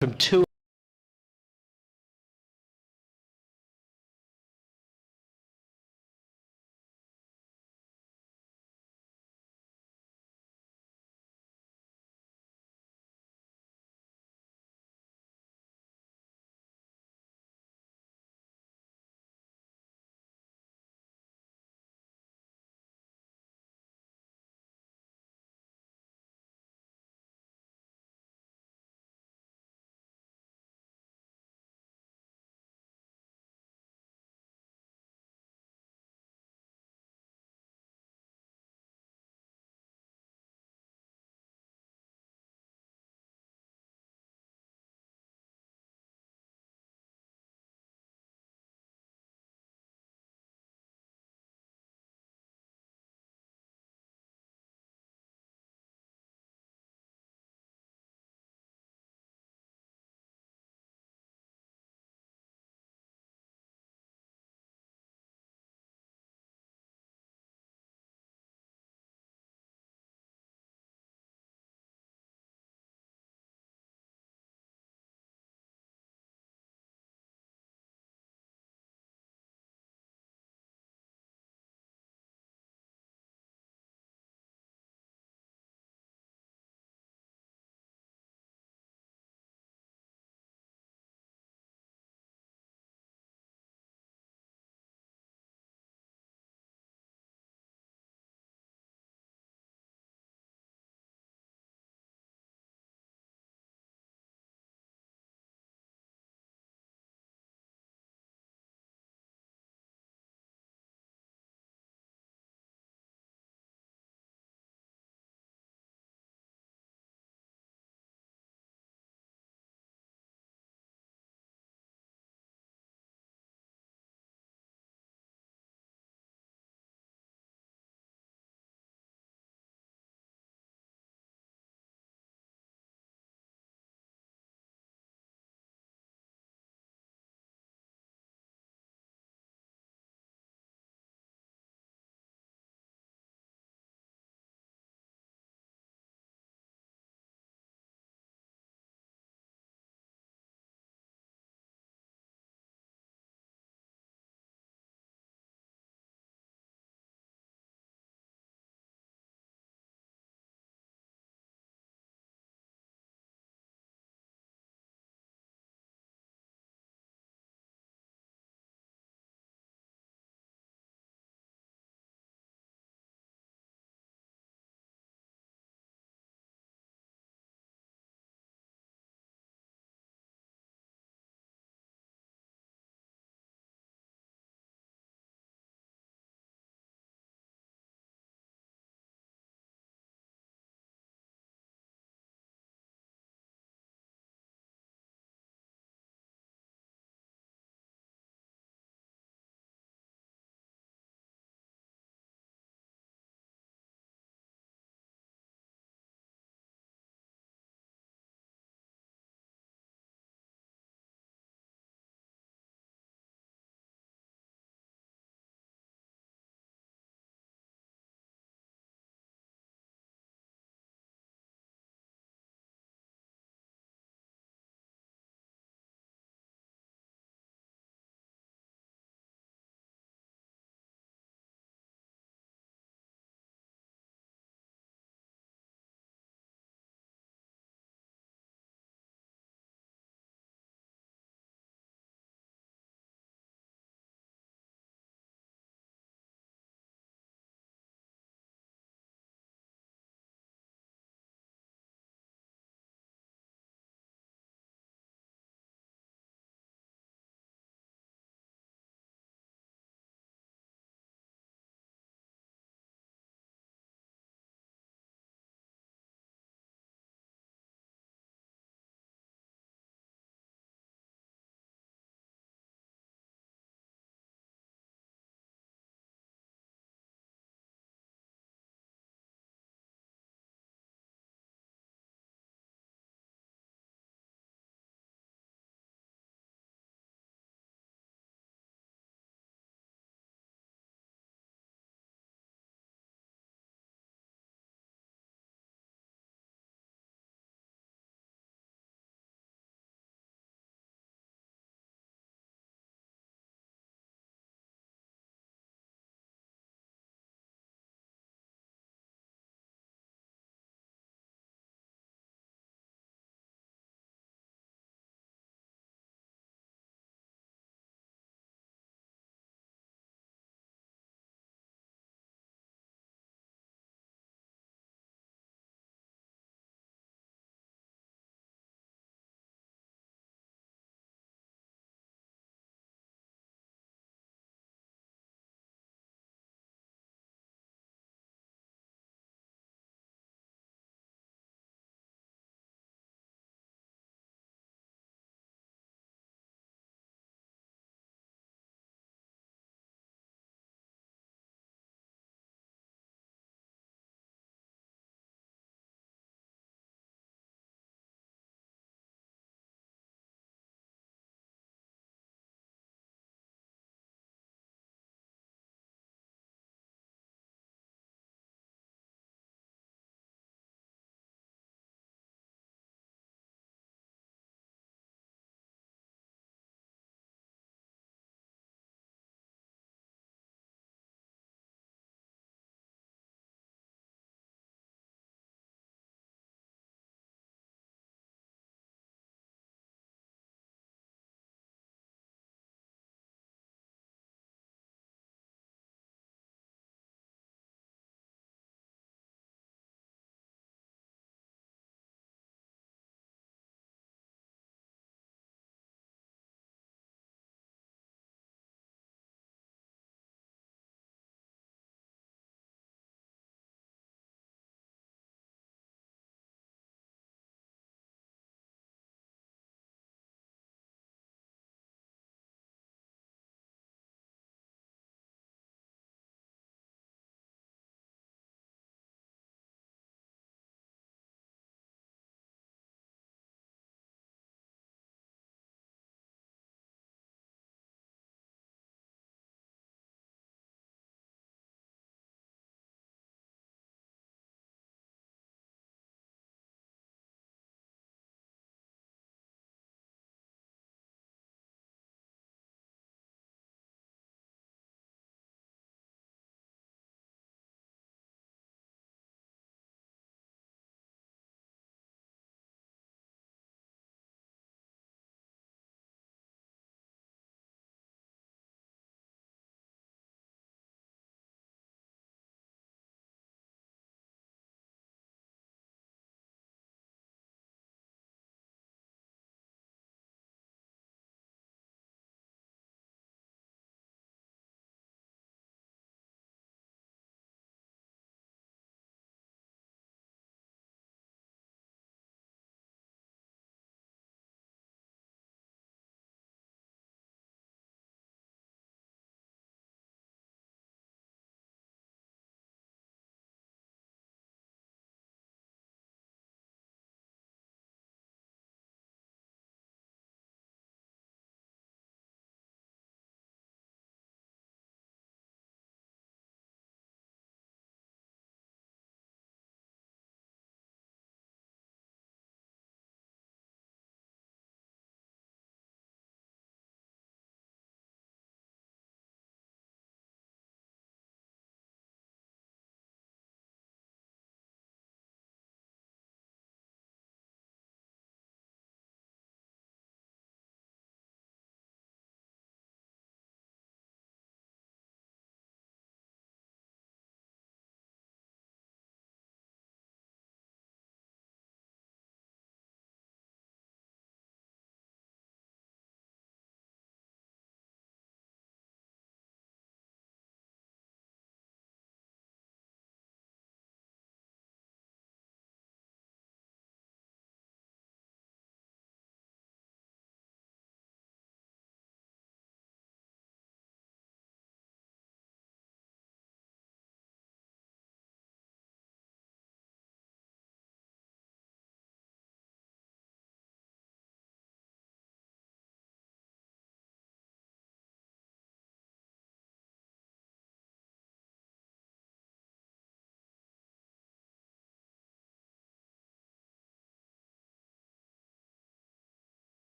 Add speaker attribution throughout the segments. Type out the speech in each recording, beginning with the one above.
Speaker 1: from 2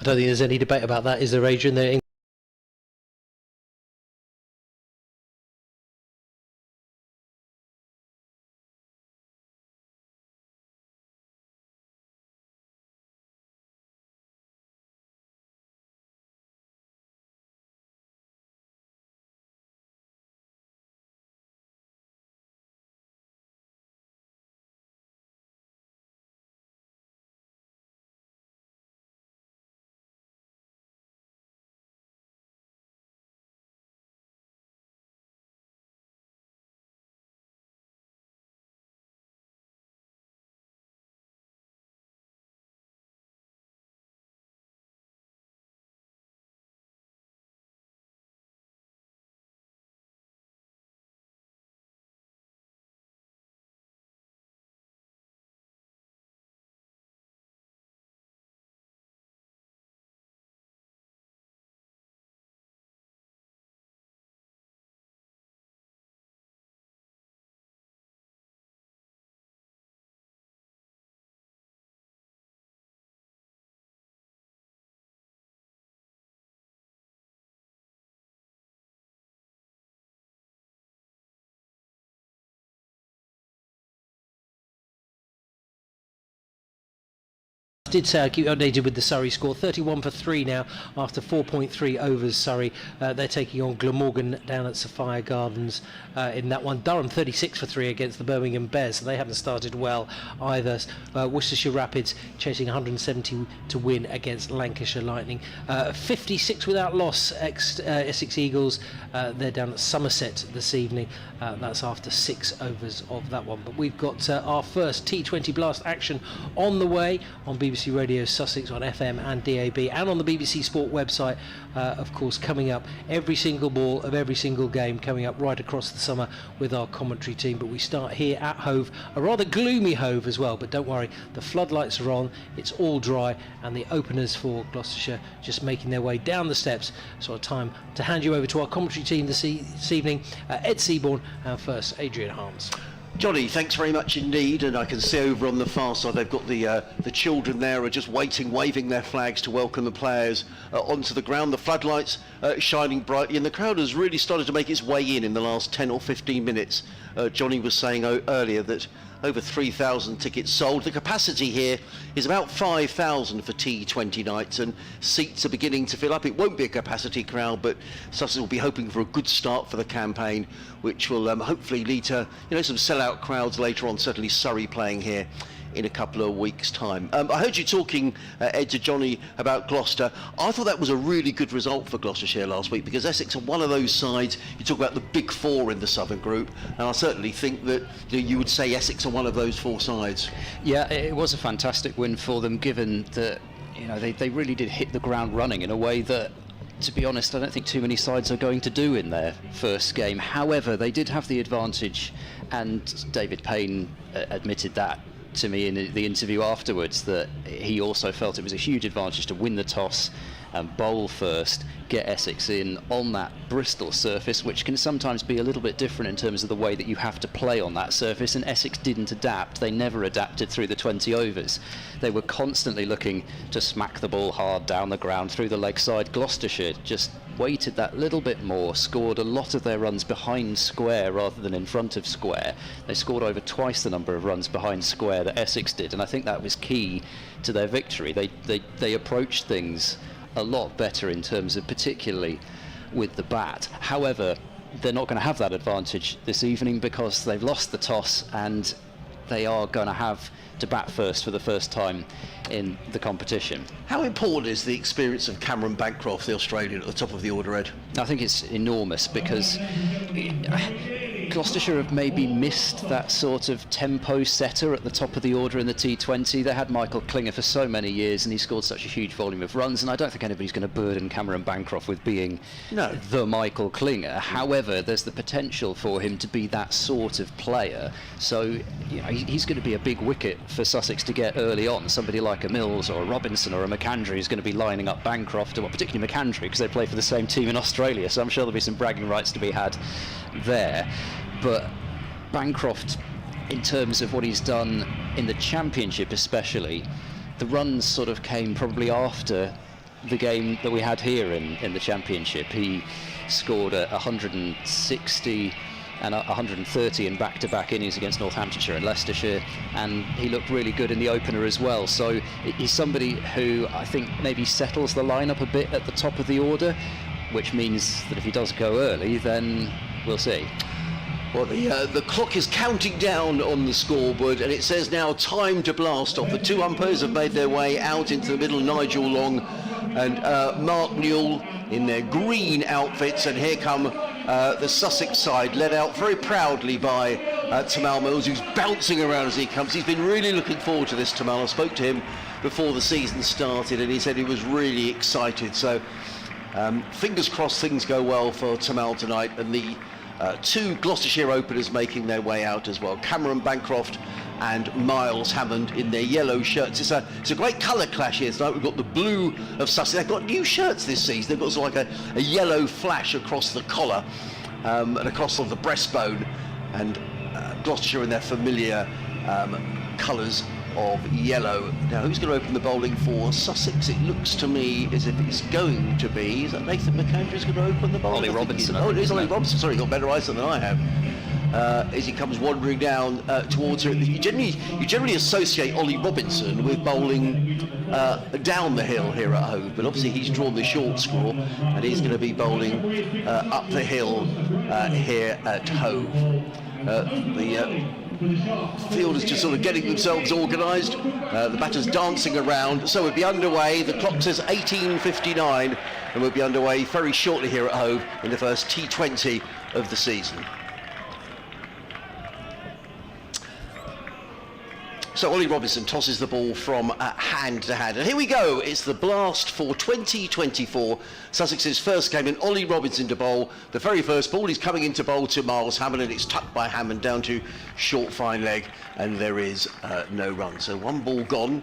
Speaker 1: I don't think there's any debate about that, is there, Adrian? Did say I keep you updated with the Surrey score. 31 for 3 now after 4.3 overs. Surrey, they're taking on Glamorgan down at Sophia Gardens in that one. Durham 36 for 3 against the Birmingham Bears, so they haven't started well either. Worcestershire Rapids chasing 170 to win against Lancashire Lightning. 56 without loss, Essex Eagles. They're down at Somerset this evening. That's after 6 overs of that one. But we've got our first T20 Blast action on the way on BBC Radio Sussex on FM and DAB, and on the BBC Sport website, of course, coming up every single ball of every single game coming up right across the summer with our commentary team. But we start here at Hove, a rather gloomy Hove as well, but don't worry, the floodlights are on, it's all dry, and the openers for Gloucestershire just making their way down the steps. So it's time to hand you over to our commentary team this evening, Ed Seaborn, and first Adrian Harms.
Speaker 2: Johnny, thanks very much indeed, and I can see over on the far side they've got the children there are just waving their flags to welcome the players onto the ground. The floodlights shining brightly, and the crowd has really started to make its way in the last 10 or 15 minutes. Johnny was saying earlier that over 3,000 tickets sold. The capacity here is about 5,000 for T20 nights, and seats are beginning to fill up. It won't be a capacity crowd, but Sussex will be hoping for a good start for the campaign, which will hopefully lead to some sellout crowds later on. Certainly Surrey playing here in a couple of weeks' time. I heard you talking, Ed, to Johnny about Gloucester. I thought that was a really good result for Gloucestershire last week, because Essex are one of those sides. You talk about the big four in the Southern Group, and I certainly think that you would say Essex are one of those four sides.
Speaker 3: Yeah, it was a fantastic win for them, given that they really did hit the ground running in a way that, to be honest, I don't think too many sides are going to do in their first game. However, they did have the advantage, and David Payne admitted that to me in the interview afterwards, that he also felt it was a huge advantage to win the toss and bowl first, get Essex in on that Bristol surface, which can sometimes be a little bit different in terms of the way that you have to play on that surface, and Essex didn't adapt. They never adapted through the 20 overs. They were constantly looking to smack the ball hard down the ground through the leg side. Gloucestershire just waited that little bit more, scored a lot of their runs behind square rather than in front of square. They scored over twice the number of runs behind square that Essex did, and I think that was key to their victory. They approached things a lot better in terms of, particularly with the bat. However, they're not going to have that advantage this evening because they've lost the toss, and they are going to have to bat first for the first time in the competition.
Speaker 2: How important is the experience of Cameron Bancroft, the Australian, at the top of the order, Ed?
Speaker 3: I think it's enormous, because Gloucestershire have maybe missed that sort of tempo setter at the top of the order in the T20. They had Michael Klinger for so many years, and he scored such a huge volume of runs, and I don't think anybody's going to burden Cameron Bancroft with being the Michael Klinger. However, there's the potential for him to be that sort of player, so he's going to be a big wicket for Sussex to get early on. Somebody like a Mills or a Robinson or a McAndrew is going to be lining up Bancroft, or particularly McAndrew, because they play for the same team in Australia, so I'm sure there'll be some bragging rights to be had there. But Bancroft, in terms of what he's done in the Championship especially, the runs sort of came probably after the game that we had here in the Championship. He scored 160 and 130 in back-to-back innings against Northamptonshire and Leicestershire, and he looked really good in the opener as well. So he's somebody who I think maybe settles the lineup a bit at the top of the order, which means that if he does go early, then we'll see.
Speaker 2: Well, the clock is counting down on the scoreboard, and it says now time to blast off. The two umpires have made their way out into the middle, Nigel Long and Mark Newell in their green outfits, and here come the Sussex side, led out very proudly by Tamal Mills, who's bouncing around as he comes. He's been really looking forward to this, Tamal. I spoke to him before the season started, and he said he was really excited. So fingers crossed things go well for Tamal tonight, and the two Gloucestershire openers making their way out as well. Cameron Bancroft and Miles Hammond in their yellow shirts. It's a great colour clash here tonight. We've got the blue of Sussex. They've got new shirts this season. They've got sort of like a yellow flash across the collar and across the breastbone, and Gloucestershire in their familiar colours of yellow. Now, who's going to open the bowling for Sussex? It looks to me as if it's going to be, is that Nathan McAndrews going to open the bowling?
Speaker 3: Ollie Robinson.
Speaker 2: Oh, it is Ollie Robinson. Sorry, got better eyesight than I have. As he comes wandering down towards her. You generally associate Ollie Robinson with bowling down the hill here at Hove, but obviously he's drawn the short score, and he's going to be bowling up the hill here at Hove. The field is just sort of getting themselves organised. The batter's dancing around, so we'll be underway. The clock says 18:59, and we'll be underway very shortly here at Hove in the first T20 of the season. So Ollie Robinson tosses the ball from hand to hand, and here we go. It's the blast for 2024, Sussex's first game, and Ollie Robinson to bowl. The very first ball, he's coming into bowl to Miles Hammond, and it's tucked by Hammond down to short fine leg, and there is no run. So one ball gone.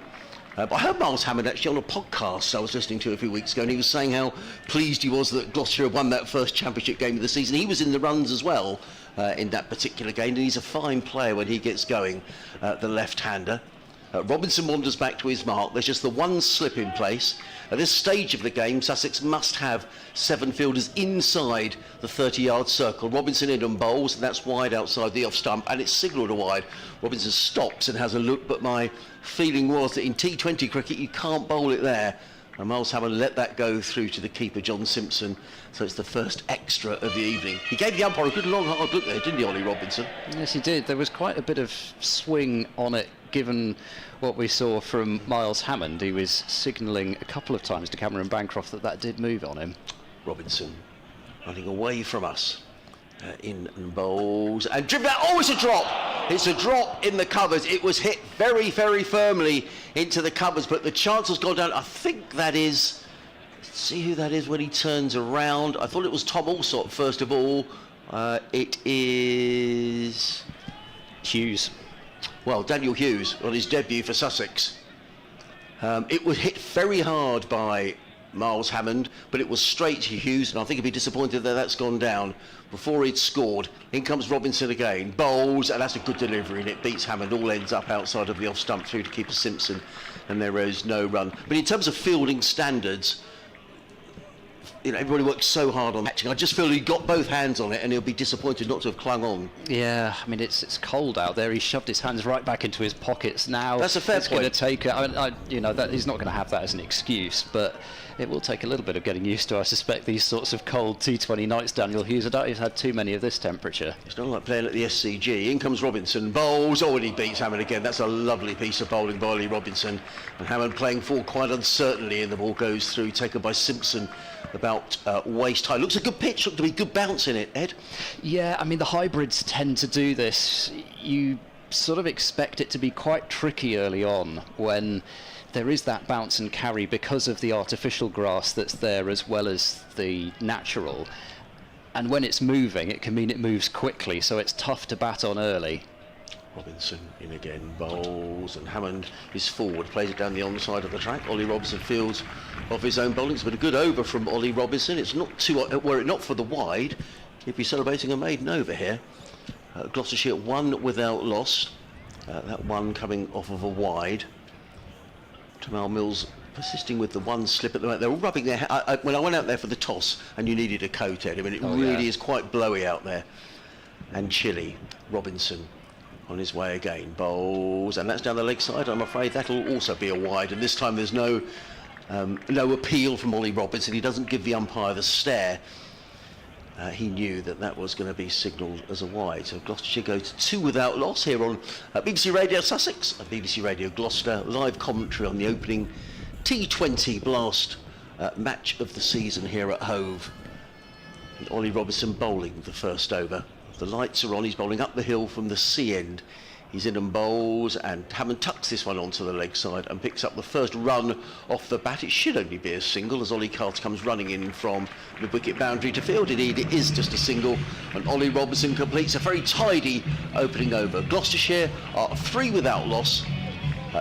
Speaker 2: But I heard Miles Hammond actually on a podcast I was listening to a few weeks ago, and he was saying how pleased he was that Gloucestershire won that first championship game of the season. He was in the runs as well in that particular game, and he's a fine player when he gets going, the left-hander. Robinson wanders back to his mark. There's just the one slip in place. At this stage of the game, Sussex must have 7 fielders inside the 30-yard circle. Robinson in and bowls, and that's wide outside the off stump, and it's signalled a wide. Robinson stops and has a look, but my feeling was that in T20 cricket you can't bowl it there. And Miles Hammond let that go through to the keeper, John Simpson. So it's the first extra of the evening. He gave the umpire a good long hard look there, didn't he, Ollie Robinson?
Speaker 3: Yes, he did. There was quite a bit of swing on it, given what we saw from Miles Hammond. He was signalling a couple of times to Cameron Bancroft that did move on him.
Speaker 2: Robinson running away from us. In and bowls and driven out. Oh, it's a drop. It's a drop in the covers. It was hit very, very firmly into the covers, but the chance has gone down. I think that is, let's see who that is when he turns around. I thought it was Tom Alsop first of all. It is
Speaker 3: Hughes.
Speaker 2: Well, Daniel Hughes on his debut for Sussex. It was hit very hard by Miles Hammond, but it was straight to Hughes, and I think he'd be disappointed that that's gone down before he'd scored. In comes Robinson again, bowls, and that's a good delivery, and it beats Hammond. All ends up outside of the off stump through to keeper Simpson, and there is no run. But in terms of fielding standards, you know, everybody works so hard on catching. I just feel he got both hands on it, and he'll be disappointed not to have clung on.
Speaker 3: Yeah, I mean, it's cold out there. He shoved his hands right back into his pockets. Now
Speaker 2: that's a fair
Speaker 3: it's
Speaker 2: point.
Speaker 3: Going to take, you know, that he's not going to have that as an excuse, but it will take a little bit of getting used to, I suspect, these sorts of cold T20 nights. Daniel Hughes, I doubt he's had too many of this temperature.
Speaker 2: It's not like playing at the SCG. In comes Robinson, bowls, oh, and he beats Hammond again. That's a lovely piece of bowling by Ollie Robinson. And Hammond playing forward quite uncertainly, and the ball goes through, taken by Simpson about waist high. Looks a good pitch, looked to be good bounce in it, Ed.
Speaker 3: Yeah, I mean, the hybrids tend to do this. You sort of expect it to be quite tricky early on when there is that bounce and carry because of the artificial grass that's there as well as the natural. And when it's moving, it can mean it moves quickly, so it's tough to bat on early.
Speaker 2: Robinson in again, bowls, and Hammond is forward, plays it down the onside of the track. Ollie Robinson fields off his own bowling. It's been a good over from Ollie Robinson. It's not too, were it not for the wide, he'd be celebrating a maiden over here. Gloucestershire 1 without loss. That one coming off of a wide. Tamal Mills persisting with the one slip at the moment. They're all rubbing their when I went out there for the toss and you needed a coat, Ed, I mean, it really is quite blowy out there and chilly. Robinson on his way again, bowls, and that's down the leg side. I'm afraid that'll also be a wide, and this time there's no appeal from Ollie Robinson. He doesn't give the umpire the stare. He knew that was going to be signalled as a wide. So Gloucestershire go to 2 without loss here on BBC Radio Sussex and BBC Radio Gloucester. Live commentary on the opening T20 Blast match of the season here at Hove. And Ollie Robinson bowling the first over. The lights are on, he's bowling up the hill from the sea end. He's in and bowls, and Hammond tucks this one onto the leg side and picks up the first run off the bat. It should only be a single as Ollie Carter comes running in from the wicket boundary to field. Indeed, it is just a single, and Ollie Robinson completes a very tidy opening over. Gloucestershire are 3 without loss,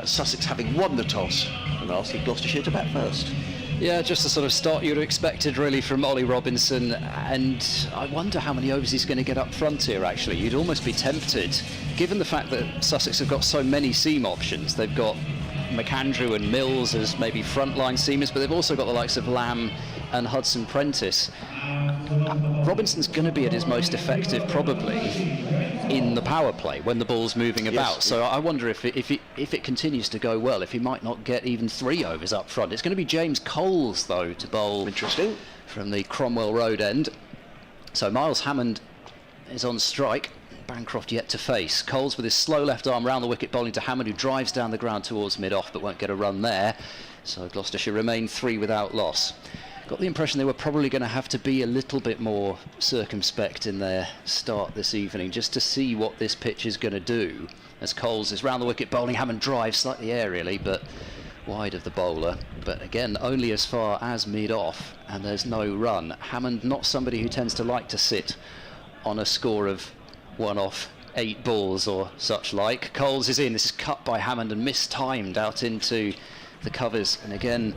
Speaker 2: Sussex having won the toss and asking Gloucestershire to bat first.
Speaker 3: Yeah, just the sort of start you'd have expected really from Ollie Robinson, and I wonder how many overs he's going to get up front here actually. You'd almost be tempted, given the fact that Sussex have got so many seam options. They've got McAndrew and Mills as maybe frontline seamers, but they've also got the likes of Lamb and Hudson Prentice. Robinson's going to be at his most effective probably in the power play when the ball's moving about.
Speaker 2: Yes.
Speaker 3: So I wonder if it continues to go well, if he might not get even 3 overs up front. It's going to be James Coles though to bowl.
Speaker 2: Interesting.
Speaker 3: From the Cromwell Road end. So Miles Hammond is on strike. Bancroft yet to face. Coles with his slow left arm round the wicket, bowling to Hammond, who drives down the ground towards mid-off but won't get a run there. So Gloucestershire remain 3 without loss. Got the impression they were probably going to have to be a little bit more circumspect in their start this evening, just to see what this pitch is going to do. As Coles is round the wicket bowling, Hammond drives slightly aerially, but wide of the bowler. But again, only as far as mid-off, and there's no run. Hammond, not somebody who tends to like to sit on a score of 1 off 8 balls or such like. Coles is in. This is cut by Hammond and mistimed out into the covers, and again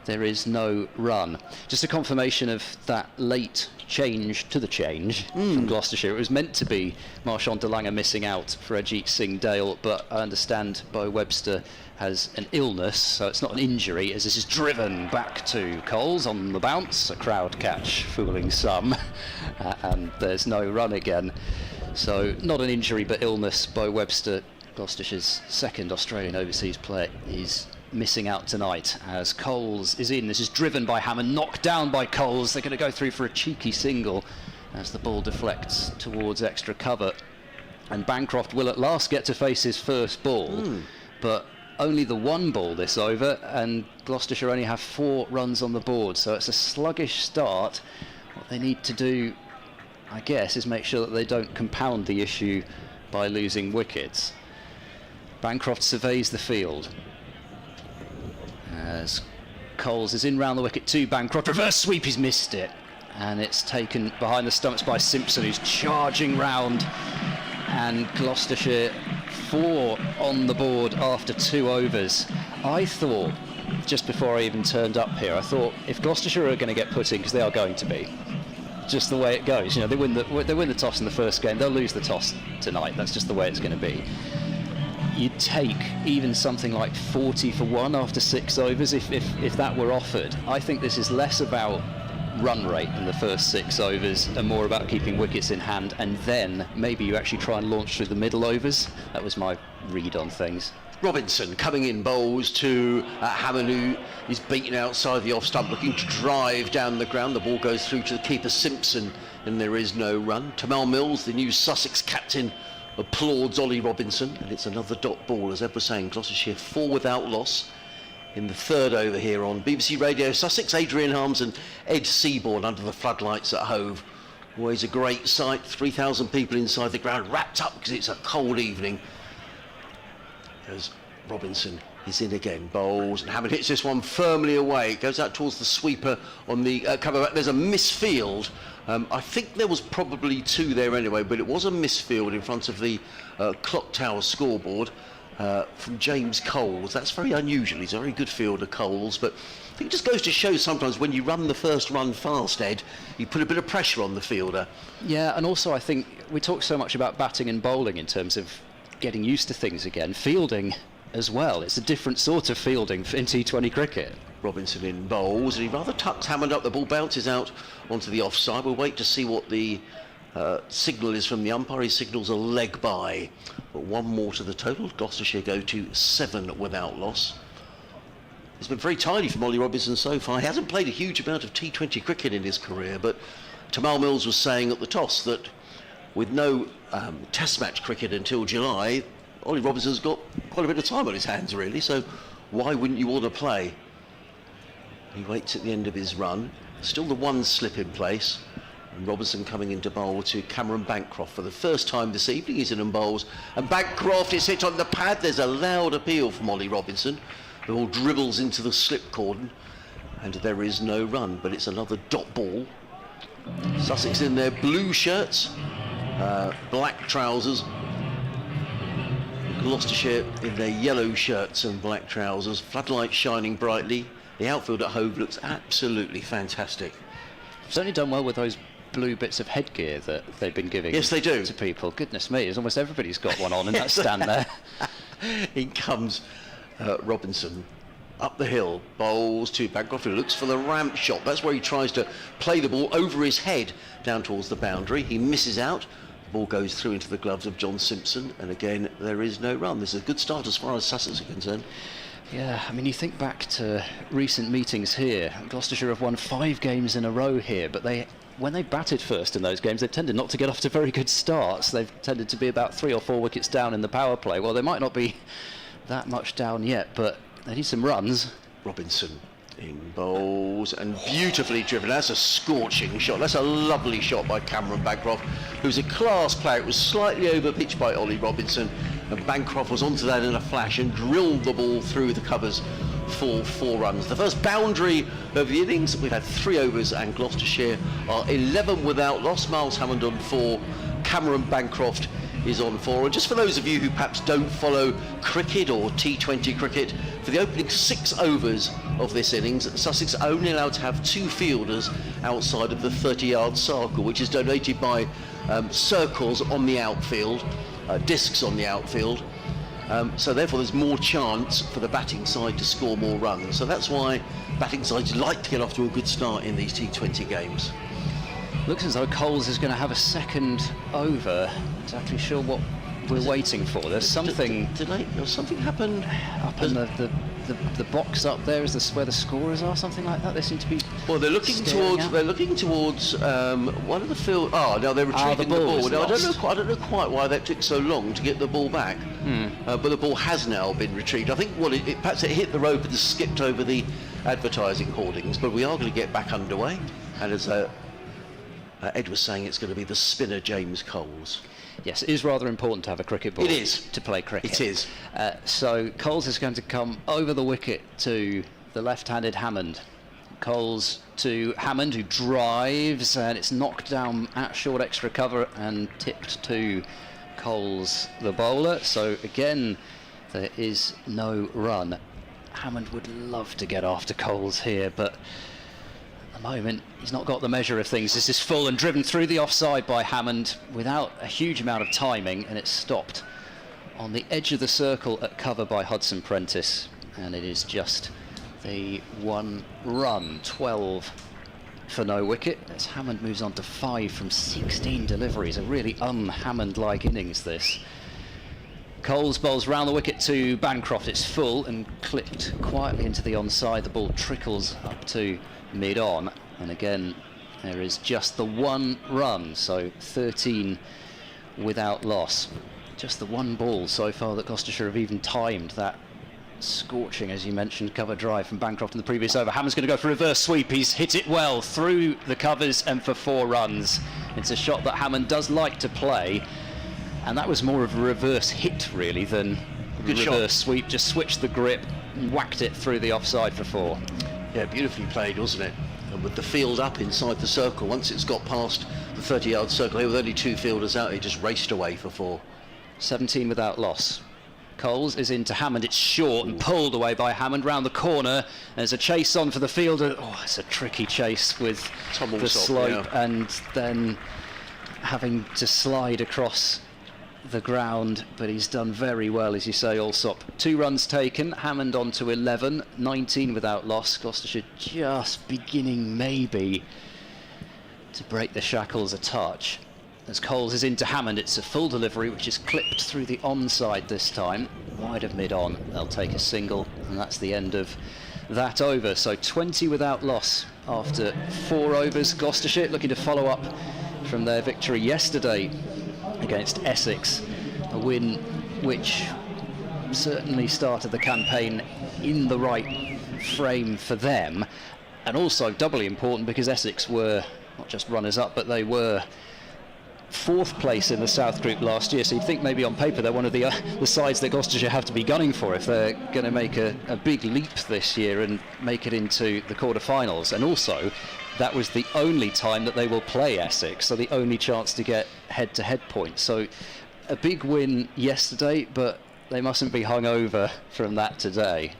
Speaker 3: there is no run. Just a confirmation of that late change to the change from Gloucestershire. It was meant to be Marchand de Lange missing out for Ajit Singh Dale, but I understand Bo Webster has an illness, so it's not an injury, as this is driven back to Coles on the bounce. A crowd catch fooling some, and there's no run again. So not an injury but illness. Bo Webster, Gloucestershire's second Australian overseas player, is missing out tonight as Coles is in. This is driven by Hammond, knocked down by Coles. They're going to go through for a cheeky single as the ball deflects towards extra cover, and Bancroft will at last get to face his first ball, but only the 1 ball this over, and Gloucestershire only have 4 runs on the board, so it's a sluggish start. What they need to do, I guess, is make sure that they don't compound the issue by losing wickets. Bancroft surveys the field as Coles is in round the wicket to Bancroft. Reverse sweep, he's missed it, and it's taken behind the stumps by Simpson, who's charging round, and Gloucestershire 4 on the board after 2 overs. I thought, just before I even turned up here, I thought if Gloucestershire are going to get put in, because they are going to be, just the way it goes, you know, they win the toss in the first game, they'll lose the toss tonight. That's just the way it's going to be. You'd take even something like 40 for 1 after 6 overs if that were offered. I think this is less about run rate in the first 6 overs and more about keeping wickets in hand, and then maybe you actually try and launch through the middle overs. That was my read on things.
Speaker 2: Robinson coming in, bowls to Hammond, who is beaten outside the off stump, looking to drive down the ground. The ball goes through to the keeper Simpson, and there is no run. Tamal Mills, the new Sussex captain, applauds Ollie Robinson, and it's another dot ball. As Ed was saying, Gloucestershire 4 without loss in the 3rd over here on BBC Radio Sussex. Adrian Harms and Ed Seaborn under the floodlights at Hove. Always a great sight. 3,000 people inside the ground, wrapped up because it's a cold evening. As Robinson is in again, bowls, and Hammond hits this one firmly away. It goes out towards the sweeper on the cover back. There's a misfield. I think there was probably 2 there anyway, but it was a misfield in front of the clock tower scoreboard from James Coles. That's very unusual. He's a very good fielder, Coles, but I think it just goes to show sometimes when you run the first run fast, Ed, you put a bit of pressure on the fielder.
Speaker 3: Yeah, and also I think we talk so much about batting and bowling in terms of getting used to things again. Fielding as well. It's a different sort of fielding in T20 cricket.
Speaker 2: Robinson in bowls, and he rather tucks Hammond up. The ball bounces out onto the offside. We'll wait to see what the signal is from the umpire. He signals a leg by. But one more to the total. Gloucestershire go to 7 without loss. It's been very tidy from Ollie Robinson so far. He hasn't played a huge amount of T20 cricket in his career, but Tamal Mills was saying at the toss that with no test match cricket until July, Ollie Robinson's got quite a bit of time on his hands, really, so why wouldn't you want to play? He waits at the end of his run. Still the one slip in place. And Robinson coming into bowl to Cameron Bancroft for the first time this evening. He's in and bowls. And Bancroft is hit on the pad. There's a loud appeal from Ollie Robinson. The ball dribbles into the slip cordon. And there is no run, but it's another dot ball. Sussex in their blue shirts, black trousers. Gloucestershire in their yellow shirts and black trousers. Floodlights shining brightly. The outfield at Hove looks absolutely fantastic.
Speaker 3: Certainly done well with those blue bits of headgear that they've been giving.
Speaker 2: Yes, they do.
Speaker 3: To people. Goodness me, it's almost everybody's got one on in that stand there.
Speaker 2: In comes Robinson up the hill, bowls to Bancroft, who looks for the ramp shot. That's where he tries to play the ball over his head down towards the boundary. He misses out. The ball goes through into the gloves of John Simpson, and again there is no run. This is a good start as far as Sussex are concerned.
Speaker 3: Yeah, I mean, you think back to recent meetings here. Gloucestershire have won 5 games in a row here, but when they batted first in those games, they've tended not to get off to very good starts. They've tended to be about 3 or 4 wickets down in the power play. Well, they might not be that much down yet, but they need some runs.
Speaker 2: Robinson in bowls and beautifully driven. That's a scorching shot. That's a lovely shot by Cameron Bancroft, who's a class player. It was slightly overpitched by Ollie Robinson, and Bancroft was onto that in a flash and drilled the ball through the covers for 4 runs. The first boundary of the innings. We've had 3 overs and Gloucestershire are 11 without loss. Miles Hammond on 4, Cameron Bancroft is on 4. And just for those of you who perhaps don't follow cricket or T20 cricket, for the opening 6 overs of this innings, Sussex are only allowed to have 2 fielders outside of the 30-yard circle, which is donated by circles on the outfield, discs on the outfield. So therefore there's more chance for the batting side to score more runs. So that's why batting sides like to get off to a good start in these T20 games.
Speaker 3: Looks as though Coles is going to have a second over. Not exactly sure what we're waiting for. There's something.
Speaker 2: Does something happen
Speaker 3: up in the box up there? Is this where the scorers are? Something like that. They seem to be.
Speaker 2: Well, they're looking towards. They're looking towards one of the field. Oh, no, they're retrieving the ball. Now, I don't know quite why that took so long to get the ball back. But the ball has now been retrieved. I think perhaps it hit the rope and skipped over the advertising hoardings. But we are going to get back underway, and as Ed was saying, it's going to be the spinner James Coles.
Speaker 3: Yes, it is rather important to have a cricket ball.
Speaker 2: It is.
Speaker 3: To play cricket.
Speaker 2: It is.
Speaker 3: So Coles is going to come over the wicket to the left-handed Hammond. Coles to Hammond, who drives, and it's knocked down at short extra cover and tipped to Coles, the bowler. So again, there is no run. Hammond would love to get after Coles here, but at the moment he's not got the measure of things. This is full and driven through the offside by Hammond without a huge amount of timing, and it's stopped on the edge of the circle at cover by Hudson Prentice, and it is just the 1 run. 12 for no wicket as Hammond moves on to 5 from 16 deliveries. A really un-Hammond-like innings, this. Coles bowls round the wicket to Bancroft. It's full and clipped quietly into the onside. The ball trickles up to mid-on, and again there is just the 1 run, so 13 without loss. Just the 1 ball so far that Gloucestershire have even timed that scorching, as you mentioned, cover drive from Bancroft in the previous over. Hammond's going to go for a reverse sweep. He's hit it well through the covers and for 4 runs. It's a shot that Hammond does like to play, and that was more of a reverse hit really than a reverse sweep. Just switched the grip and whacked it through the offside for 4.
Speaker 2: Yeah, beautifully played, wasn't it? And with the field up inside the circle, once it's got past the 30-yard circle here with only 2 fielders out, he just raced away for 4.
Speaker 3: 17 without loss. Coles is into Hammond. It's short and pulled away by Hammond round the corner. There's a chase on for the fielder. Oh, it's a tricky chase with the slope, and then having to slide across the ground, but he's done very well, as you say, Allsop. 2 runs taken, Hammond on to 11, 19 without loss. Gloucestershire just beginning maybe to break the shackles a touch. As Coles is into Hammond, it's a full delivery which is clipped through the onside this time, wide of mid-on. They'll take a single, and that's the end of that over. So 20 without loss after 4 overs. Gloucestershire looking to follow up from their victory yesterday against Essex, a win which certainly started the campaign in the right frame for them, and also doubly important because Essex were not just runners-up, but they were 4th place in the South Group last year, so you'd think maybe on paper they're one of the sides that Gloucestershire have to be gunning for if they're going to make a big leap this year and make it into the quarter-finals. And also, that was the only time that they will play Essex, so the only chance to get head-to-head points. So a big win yesterday, but they mustn't be hung over from that today.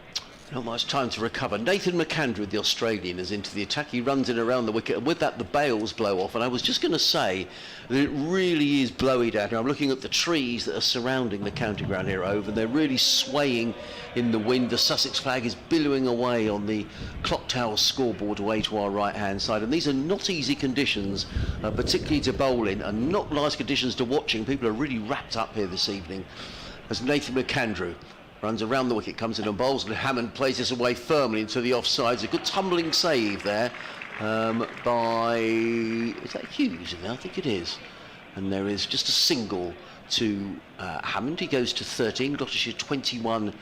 Speaker 2: Not much time to recover. Nathan McAndrew, the Australian, is into the attack. He runs in around the wicket, and with that the bails blow off. And I was just going to say that it really is blowy down here. I'm looking at the trees that are surrounding the county ground here over. They're really swaying in the wind. The Sussex flag is billowing away on the clock tower scoreboard away to our right hand side. And these are not easy conditions, particularly to bowl in, and not nice conditions to watching. People are really wrapped up here this evening. As Nathan McAndrew runs around the wicket, comes in and bowls, and Hammond plays this away firmly into the offsides. A good tumbling save there by, is that Hughes? I think it is. And there is just a single to Hammond. He goes to 13, Gloucestershire 21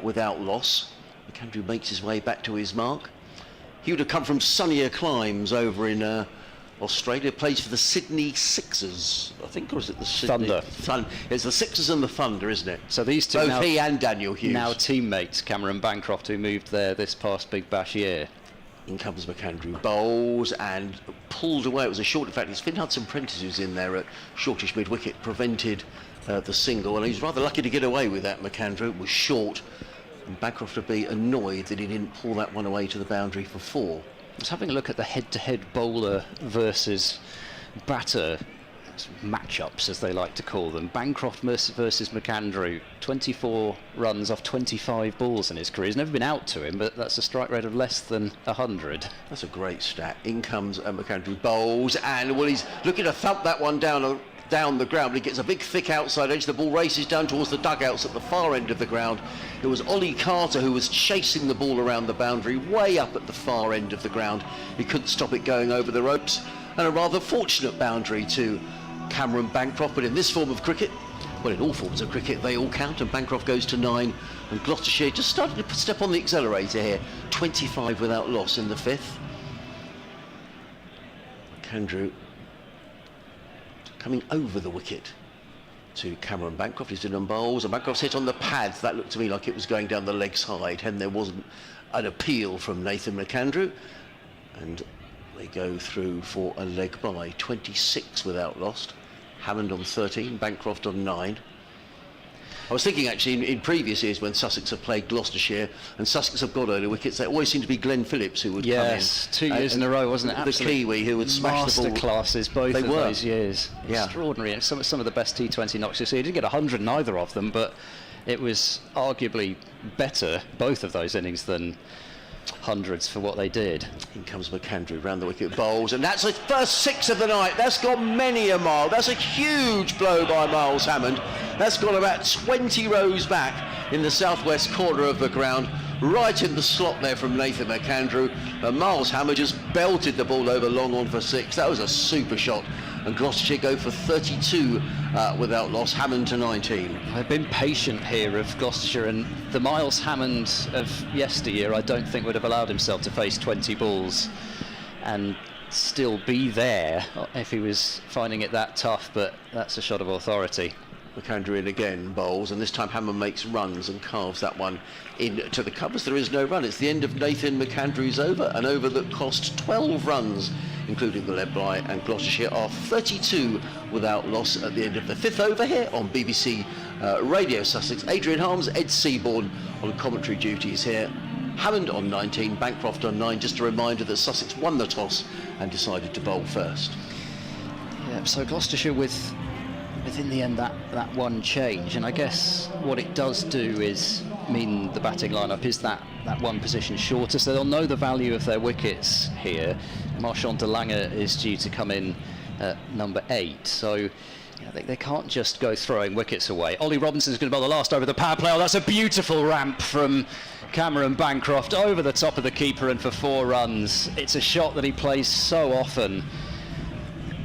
Speaker 2: without loss. McAndrew makes his way back to his mark. He would have come from sunnier climes over in Australia, plays for the Sydney Sixers, I think, or is it the Sydney
Speaker 3: Thunder?
Speaker 2: It's the Sixers and the Thunder, isn't it?
Speaker 3: So these two,
Speaker 2: both
Speaker 3: now,
Speaker 2: he and Daniel Hughes,
Speaker 3: now teammates, Cameron Bancroft, who moved there this past Big Bash year.
Speaker 2: In comes McAndrew, bowls and pulled away. It was a short, in fact, it's Finn Hudson-Prentice who's in there at shortish mid-wicket, prevented the single, and he's rather lucky to get away with that. McAndrew. It was short, and Bancroft would be annoyed that he didn't pull that one away to the boundary for 4.
Speaker 3: I was having a look at the head-to-head bowler versus batter matchups, as they like to call them. Bancroft versus McAndrew, 24 runs off 25 balls in his career. He's never been out to him, but that's a strike rate of less than 100.
Speaker 2: That's a great stat. In comes McAndrew, bowls, and well, he's looking to thump that one down the ground, but he gets a big thick outside edge. The ball races down towards the dugouts at the far end of the ground. It was Ollie Carter who was chasing the ball around the boundary way up at the far end of the ground. He couldn't stop it going over the ropes, and a rather fortunate boundary to Cameron Bancroft. But in this form of cricket, well, in all forms of cricket, they all count, and Bancroft goes to 9, and Gloucestershire just started to step on the accelerator here. 25 without loss in the 5th. McAndrew coming over the wicket to Cameron Bancroft. He's doing on bowls, and Bancroft's hit on the pads. That looked to me like it was going down the leg side, and there wasn't an appeal from Nathan McAndrew, and they go through for a leg by. 26 without loss. Hammond on 13, Bancroft on 9. I was thinking actually in previous years when Sussex have played Gloucestershire and Sussex have got early wickets, there always seemed to be Glenn Phillips who would come in.
Speaker 3: Yes, 2 years in a row, wasn't it?
Speaker 2: The Kiwi who would smash the ball.
Speaker 3: Masterclasses, both of those years.
Speaker 2: Yeah.
Speaker 3: Extraordinary. And some of the best T20 knocks this year. He didn't get 100 in either of them, but it was arguably better, both of those innings, than hundreds for what they did.
Speaker 2: In comes McAndrew round the wicket, bowls, and that's the first 6 of the night. That's gone many a mile. That's a huge blow by Miles Hammond. That's gone about 20 rows back in the southwest corner of the ground, right in the slot there from Nathan McAndrew. And Miles Hammond just belted the ball over long on for 6. That was a super shot. And Gloucestershire go for 32 without loss. Hammond to 19.
Speaker 3: I've been patient here of Gloucestershire, and the Miles Hammond of yesteryear I don't think would have allowed himself to face 20 balls and still be there if he was finding it that tough, but that's a shot of authority.
Speaker 2: McAndrew in again, bowls, and this time Hammond makes runs and carves that one into the covers. There is no run. It's the end of Nathan McAndrew's over, an over that cost 12 runs, including the lead by, and Gloucestershire are 32 without loss at the end of the 5th over here on BBC Radio Sussex. Adrian Harms, Ed Seaborn on commentary duties here. Hammond on 19, Bancroft on 9. Just a reminder that Sussex won the toss and decided to bowl first.
Speaker 3: Yeah, so Gloucestershire with within the end, that one change, and I guess what it does do is mean the batting lineup is that one position shorter, so they'll know the value of their wickets here. Marchand de Lange is due to come in at number 8, so they can't just go throwing wickets away. Ollie Robinson's going to bowl the last over the power play. Oh, that's a beautiful ramp from Cameron Bancroft over the top of the keeper and for 4 runs. It's a shot that he plays so often,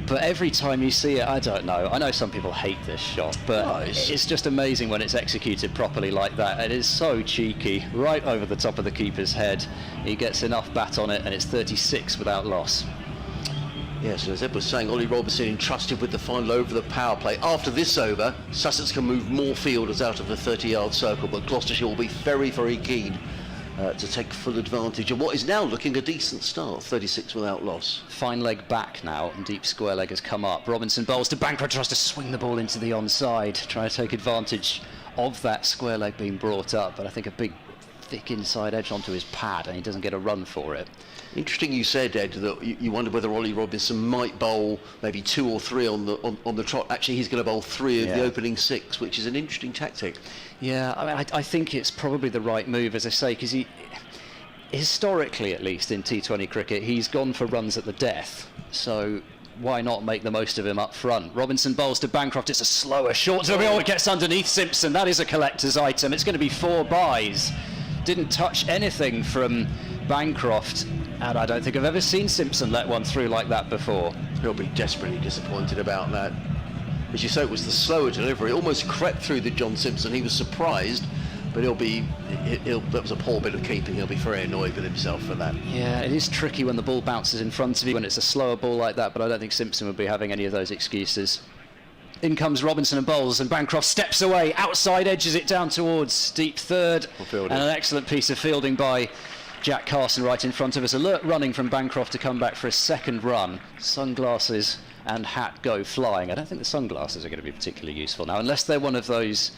Speaker 3: but every time you see it, I don't know. I know some people hate this shot, but it's just amazing when it's executed properly like that. It is so cheeky, right over the top of the keeper's head. He gets enough bat on it, and it's 36 without loss.
Speaker 2: Yes, as Ed was saying, Ollie Robinson entrusted with the final over the power play. After this over, Sussex can move more fielders out of the 30-yard circle, but Gloucestershire will be very, very keen to take full advantage of what is now looking a decent start, 36 without loss.
Speaker 3: Fine leg back now, and deep square leg has come up. Robinson bowls to Bancroft, tries to swing the ball into the onside, try to take advantage of that square leg being brought up, but I think a big, thick inside edge onto his pad, and he doesn't get a run for it.
Speaker 2: Interesting you said, Ed, that you wondered whether Ollie Robinson might bowl maybe 2 or 3 on the trot. Actually, he's going to bowl 3 of the opening 6, which is an interesting tactic.
Speaker 3: Yeah, I mean, I think it's probably the right move, as I say, because he, historically at least in T20 cricket, he's gone for runs at the death. So why not make the most of him up front? Robinson bowls to Bancroft. It's a slower short delivery. Oh, it gets underneath Simpson. That is a collector's item. It's going to be 4 byes. Didn't touch anything from Bancroft, and I don't think I've ever seen Simpson let one through like that before.
Speaker 2: He'll be desperately disappointed about that. As you say, it was the slower delivery. It almost crept through the John Simpson. He was surprised, but that was a poor bit of keeping. He'll be very annoyed with himself for that.
Speaker 3: Yeah, it is tricky when the ball bounces in front of you when it's a slower ball like that, but I don't think Simpson would be having any of those excuses. In comes Robinson and bowls, and Bancroft steps away, outside edges it down towards deep third, and an excellent piece of fielding by Jack Carson right in front of us. Alert running from Bancroft to come back for a second run. Sunglasses and hat go flying. I don't think the sunglasses are going to be particularly useful now, unless they're one of those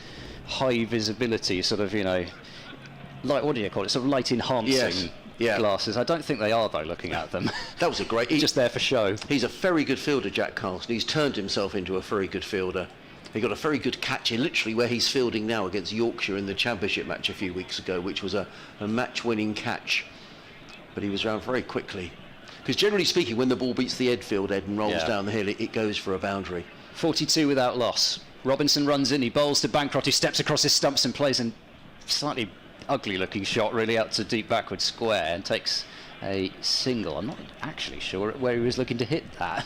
Speaker 3: high visibility sort of, like, what do you call it, sort of light enhancing glasses. I don't think they are, though, looking at them.
Speaker 2: That was a great...
Speaker 3: just there for show.
Speaker 2: He's a very good fielder, Jack Carson. He's turned himself into a very good fielder. He got a very good catch in literally where he's fielding now against Yorkshire in the championship match a few weeks ago, which was a match-winning catch. But he was around very quickly. Because generally speaking, when the ball beats the Edfield, Ed, and rolls down the hill, it goes for a boundary.
Speaker 3: 42 without loss. Robinson runs in, he bowls to Bancroft, he steps across his stumps and plays a slightly ugly-looking shot, really, out to deep backward square, and takes a single. I'm not actually sure where he was looking to hit that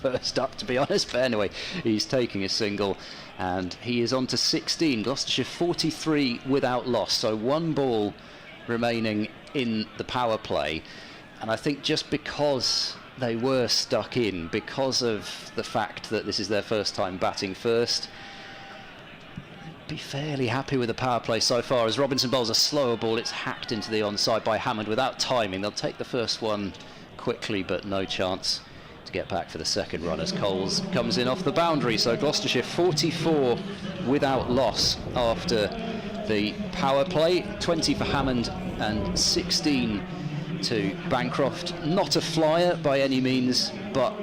Speaker 3: first up, to be honest, but anyway, he's taking a single, and he is on to 16. Gloucestershire 43 without loss, so 1 ball remaining in the power play, and I think just because they were stuck in, because of the fact that this is their first time batting first, be fairly happy with the power play so far. As Robinson bowls a slower ball, it's hacked into the onside by Hammond without timing. They'll take the first one quickly, but no chance to get back for the second run as Coles comes in off the boundary. So Gloucestershire 44 without loss after the power play. 20 for Hammond and 16 to Bancroft. Not a flyer by any means, but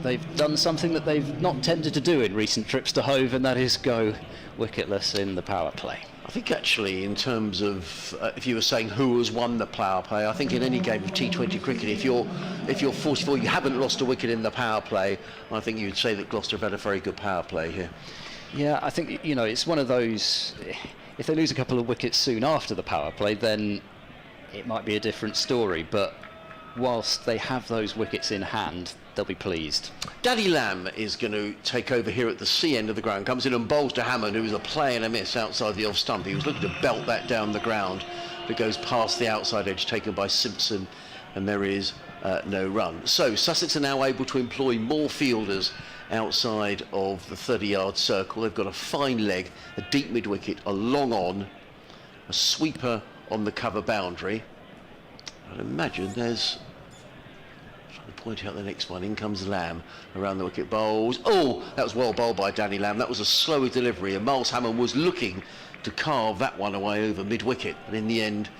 Speaker 3: they've done something that they've not tended to do in recent trips to Hove, and that is go wicketless in the power play.
Speaker 2: I think actually, in terms of if you were saying who has won the power play, I think in any game of T20 cricket, if you're 44, you haven't lost a wicket in the power play, I think you'd say that Gloucester have had a very good power play here.
Speaker 3: Yeah, I think it's one of those. If they lose a couple of wickets soon after the power play, then it might be a different story. But whilst they have those wickets in hand, they'll be pleased.
Speaker 2: Danny Lamb is going to take over here at the C end of the ground, comes in and bowls to Hammond, who was a play and a miss outside the off stump. He was looking to belt that down the ground, but goes past the outside edge, taken by Simpson, and there is no run. So Sussex are now able to employ more fielders outside of the 30-yard circle. They've got a fine leg, a deep mid-wicket, a long on, a sweeper on the cover boundary. I'd imagine there's... point out the next one. In comes Lamb around the wicket, bowls. Oh, that was well bowled by Danny Lamb. That was a slower delivery, and Miles Hammond was looking to carve that one away over mid-wicket, and in the end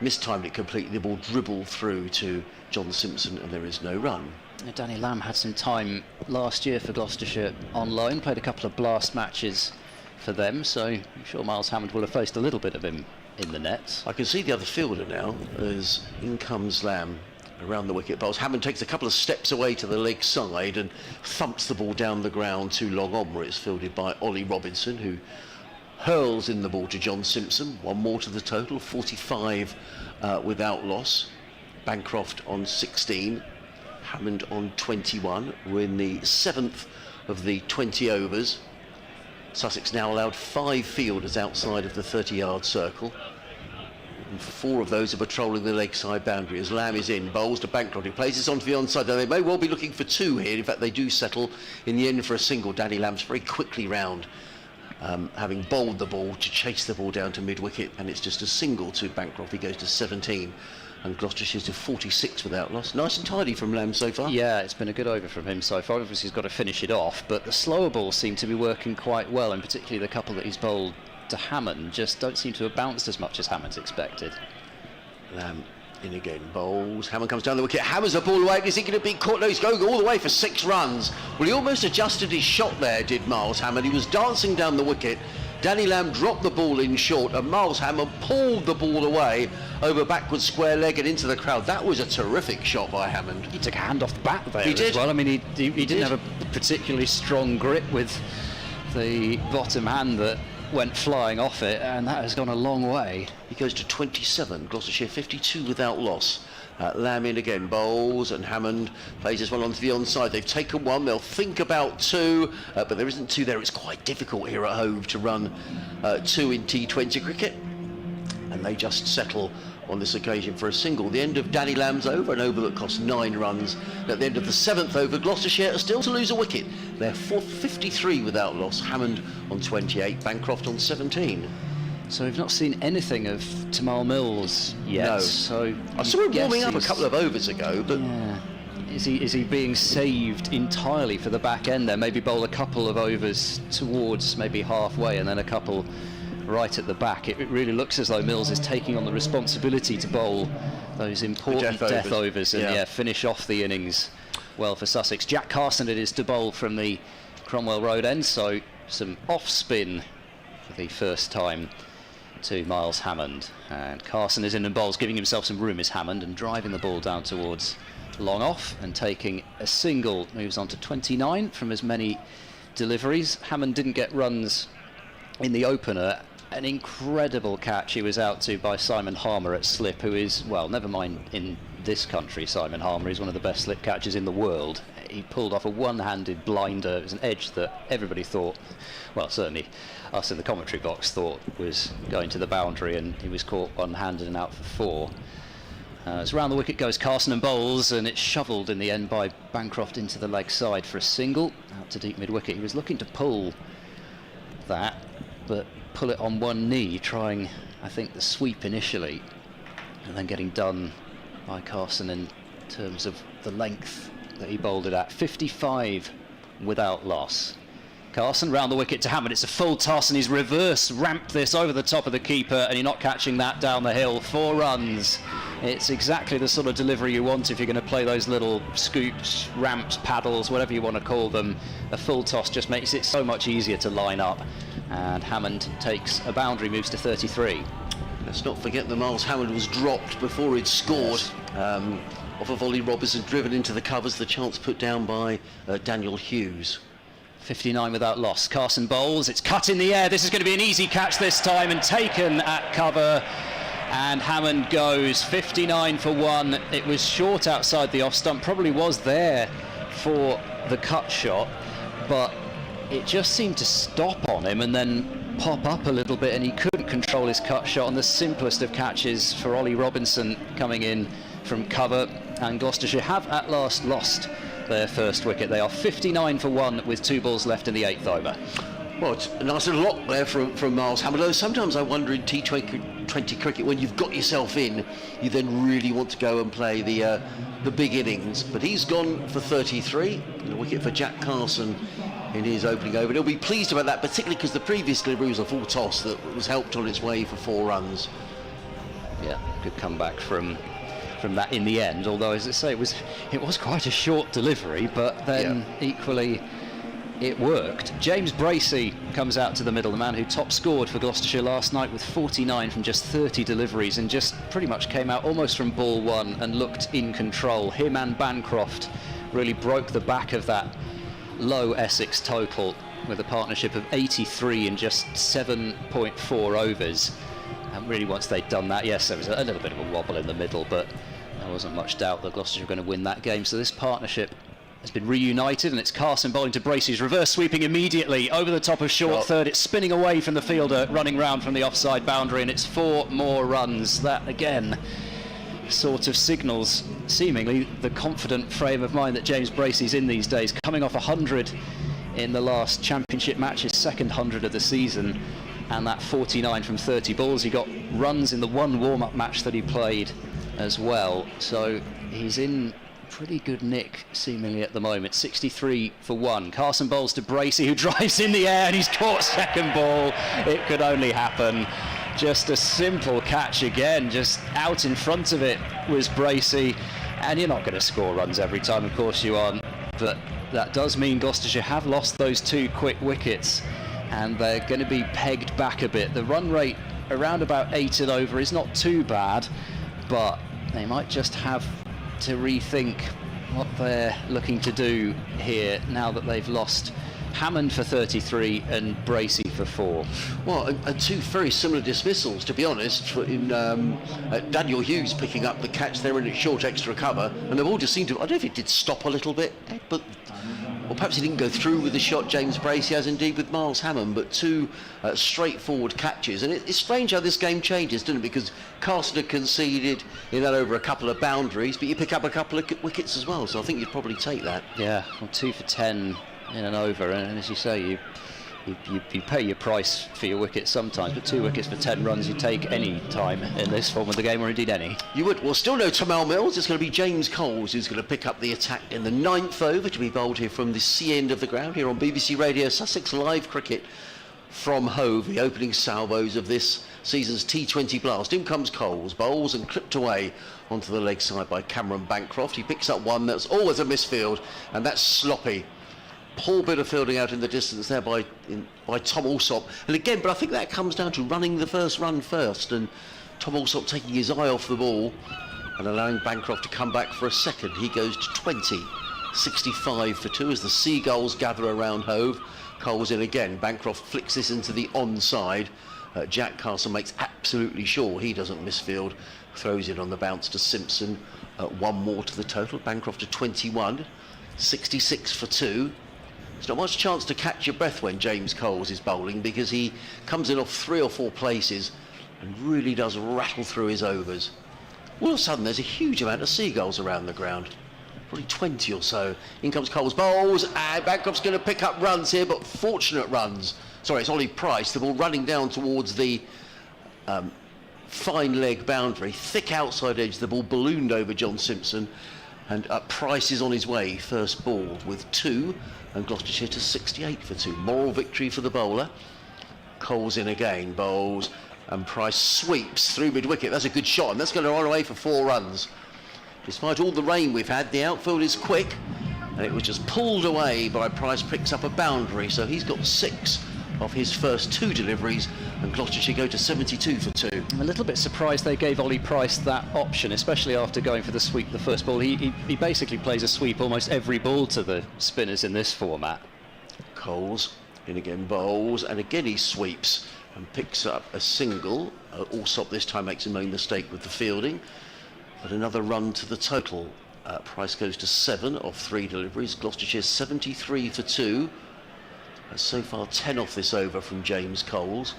Speaker 2: mistimed it completely. The ball dribbled through to John Simpson, and there is no run.
Speaker 3: Danny Lamb had some time last year for Gloucestershire on loan, played a couple of blast matches for them, so I'm sure Miles Hammond will have faced a little bit of him in the nets.
Speaker 2: I can see the other fielder now as in comes Lamb around the wicket bowls. Hammond takes a couple of steps away to the leg side and thumps the ball down the ground too long on, where it's fielded by Ollie Robinson, who hurls in the ball to John Simpson. One more to the total, 45 without loss. Bancroft on 16, Hammond on 21. We're in the 7th of the 20 overs. Sussex now allowed 5 fielders outside of the 30-yard circle, and 4 of those are patrolling the leg side boundary. As Lamb is in, bowls to Bancroft, he plays this onto the onside. Now they may well be looking for 2 here. In fact, they do settle in the end for a single. Danny Lamb's very quickly round, having bowled the ball to chase the ball down to mid-wicket, and it's just a single to Bancroft. He goes to 17, and Gloucestershire's to 46 without loss. Nice and tidy from Lamb so far.
Speaker 3: Yeah, it's been a good over from him so far. Obviously he's got to finish it off, but the slower balls seem to be working quite well, and particularly the couple that he's bowled to Hammond just don't seem to have bounced as much as Hammond's expected.
Speaker 2: Lamb in again, bowls. Hammond comes down the wicket, hammers the ball away. Is he going to be caught? No, he's going all the way for 6 runs. Well, he almost adjusted his shot there, did Miles Hammond. He was dancing down the wicket. Danny Lamb dropped the ball in short, and Miles Hammond pulled the ball away over backwards square leg and into the crowd. That was a terrific shot by Hammond.
Speaker 3: He took a hand off the bat there
Speaker 2: He did.
Speaker 3: as well. I mean, he didn't have a particularly strong grip with the bottom hand that went flying off it, and that has gone a long way.
Speaker 2: He goes to 27, Gloucestershire 52 without loss. Lamb in again, bowls, and Hammond plays this one onto the onside. They've taken 1, they'll think about 2, but there isn't 2 there. It's quite difficult here at Hove to run 2 in T20 cricket, and they just settle on this occasion for a single. The end of Danny Lamb's over, an over that cost 9 runs. At the end of the 7th over, Gloucestershire are still to lose a wicket. They're 53 without loss. Hammond on 28, Bancroft on 17.
Speaker 3: So we've not seen anything of Tamal Mills yet.
Speaker 2: No.
Speaker 3: So
Speaker 2: I saw him warming up a couple of overs ago, but
Speaker 3: yeah. Is he being saved entirely for the back end there? Maybe bowl a couple of overs towards maybe halfway and then a couple right at the back. It really looks as though Mills is taking on the responsibility to bowl those important death overs and finish off the innings well for Sussex. Jack Carson it is to bowl from the Cromwell Road end, so some off spin for the first time to Miles Hammond, and Carson is in and bowls, giving himself some room is Hammond, and driving the ball down towards long off and taking a single. Moves on to 29 from as many deliveries. Hammond didn't get runs in the opener. An incredible catch he was out to by Simon Harmer at slip, who is, well, never mind in this country, Simon Harmer is one of the best slip catchers in the world. He pulled off a one-handed blinder. It was an edge that everybody thought, well, certainly us in the commentary box thought was going to the boundary, and he was caught one-handed and out for 4. As round the wicket goes Carson and bowls, and it's shovelled in the end by Bancroft into the leg side for a single out to deep mid-wicket. He was looking to pull that, but pull it on one knee, trying, I think, the sweep initially, and then getting done by Carson in terms of the length that he bowled it at. 55 without loss. Carson round the wicket to Hammond. It's a full toss, and he's reverse ramped this over the top of the keeper, and you're not catching that down the hill. 4 runs. It's exactly the sort of delivery you want if you're going to play those little scoops, ramps, paddles, whatever you want to call them. A full toss just makes it so much easier to line up, and Hammond takes a boundary, moves to 33.
Speaker 2: let's not forget that Miles Hammond was dropped before he'd scored. Off a volley, Robertson driven into the covers, the chance put down by Daniel Hughes.
Speaker 3: 59 without loss. Carson bowls, it's cut in the air. This is going to be an easy catch this time and taken at cover, and Hammond goes 59 for 1. It was short outside the off stump, probably was there for the cut shot, but it just seemed to stop on him and then pop up a little bit, and he couldn't control his cut shot on the simplest of catches for Ollie Robinson coming in from cover. And Gloucestershire have at last lost their first wicket. They are 59 for 1 with 2 balls left in the 8th over.
Speaker 2: Well, it's a nice little lot there from Miles Hammond. Although sometimes I wonder in T20 cricket, when you've got yourself in, you then really want to go and play the big innings. But he's gone for 33, and a wicket for Jack Carson in his opening over. And he'll be pleased about that, particularly because the previous delivery was a full toss that was helped on its way for 4 runs.
Speaker 3: Yeah, good comeback from that in the end. Although, as I say, it was quite a short delivery, but then equally it worked. James Bracey comes out to the middle, the man who top scored for Gloucestershire last night with 49 from just 30 deliveries, and just pretty much came out almost from ball one and looked in control. Him and Bancroft really broke the back of that low Essex total with a partnership of 83 in just 7.4 overs. And really, once they'd done that, yes, there was a little bit of a wobble in the middle, but there wasn't much doubt that Gloucestershire were going to win that game. So this partnership has been reunited, and it's Carson bowling to Bracey's reverse sweeping immediately over the top of short third. It's spinning away from the fielder, running round from the offside boundary, and it's 4 more runs. That again sort of signals seemingly the confident frame of mind that James Bracey's in these days, coming off 100 in the last championship match, his second 100 of the season, and that 49 from 30 balls. He got runs in the one warm-up match that he played as well, so he's in pretty good nick seemingly at the moment. 63 for 1. Carson bowls to Bracey, who drives in the air, and he's caught second ball. It could only happen. Just a simple catch again, just out in front of it was Bracey, and you're not going to score runs every time, of course you aren't, but that does mean Gloucestershire have lost those 2 quick wickets, and they're going to be pegged back a bit. The run rate around about 8 and over is not too bad, but they might just have to rethink what they're looking to do here now that they've lost Hammond for 33 and Bracey for 4.
Speaker 2: Well, and 2 very similar dismissals, to be honest, in Daniel Hughes picking up the catch there in a short extra cover, and they've all just seemed to, I don't know if it did stop a little bit, but, or perhaps he didn't go through with the shot James Bracey has indeed with Miles Hammond, but 2 straightforward catches. And it's strange how this game changes, doesn't it? Because Carson had conceded in that over a couple of boundaries, but you pick up a couple of wickets as well, so I think you'd probably take that.
Speaker 3: Yeah, well, 2 for 10 in and over, and as you say, you pay your price for your wickets sometimes, but 2 wickets for 10 runs you take any time in this form of the game, or indeed any.
Speaker 2: You would. Well, still no Tamal Mills. It's going to be James Coles who's going to pick up the attack in the 9th over, to be bowled here from the sea end of the ground here on BBC Radio Sussex Live Cricket from Hove, the opening salvos of this season's T20 blast. In comes Coles, bowls and clipped away onto the leg side by Cameron Bancroft. He picks up one that's always a misfield, and that's sloppy. Poor bit of fielding out in the distance there by Tom Alsop, and again, but I think that comes down to running the first run first, and Tom Alsop taking his eye off the ball and allowing Bancroft to come back for a second. He goes to 20, 65 for 2 as the Seagulls gather around Hove. Coles in again. Bancroft flicks this into the onside. Jack Carson makes absolutely sure he doesn't misfield, throws it on the bounce to Simpson. 1 more to the total. Bancroft to 21, 66 for 2. There's not much chance to catch your breath when James Coles is bowling, because he comes in off 3 or 4 places and really does rattle through his overs. All of a sudden there's a huge amount of Seagulls around the ground, probably 20 or so. In comes Coles, bowls, and Bancroft's going to pick up runs here, but fortunate runs. Sorry, it's Ollie Price, the ball running down towards the fine leg boundary, thick outside edge, the ball ballooned over John Simpson, and Price is on his way, first ball with 2, and Gloucestershire to 68 for 2. Moral victory for the bowler. Coles in again, bowls, and Price sweeps through mid-wicket. That's a good shot, and that's going to run away for 4 runs. Despite all the rain we've had, the outfield is quick, and it was just pulled away by Price. Picks up a boundary, so he's got 6 of his first 2 deliveries, and Gloucestershire go to 72 for 2.
Speaker 3: I'm a little bit surprised they gave Ollie Price that option, especially after going for the sweep the first ball. He basically plays a sweep almost every ball to the spinners in this format.
Speaker 2: Coles in again, bowls, and again he sweeps and picks up a single. Alsop this time makes a main mistake with the fielding, but another run to the total. Price goes to 7 of 3 deliveries. Gloucestershire 73 for 2. So far 10 off this over from James Coles,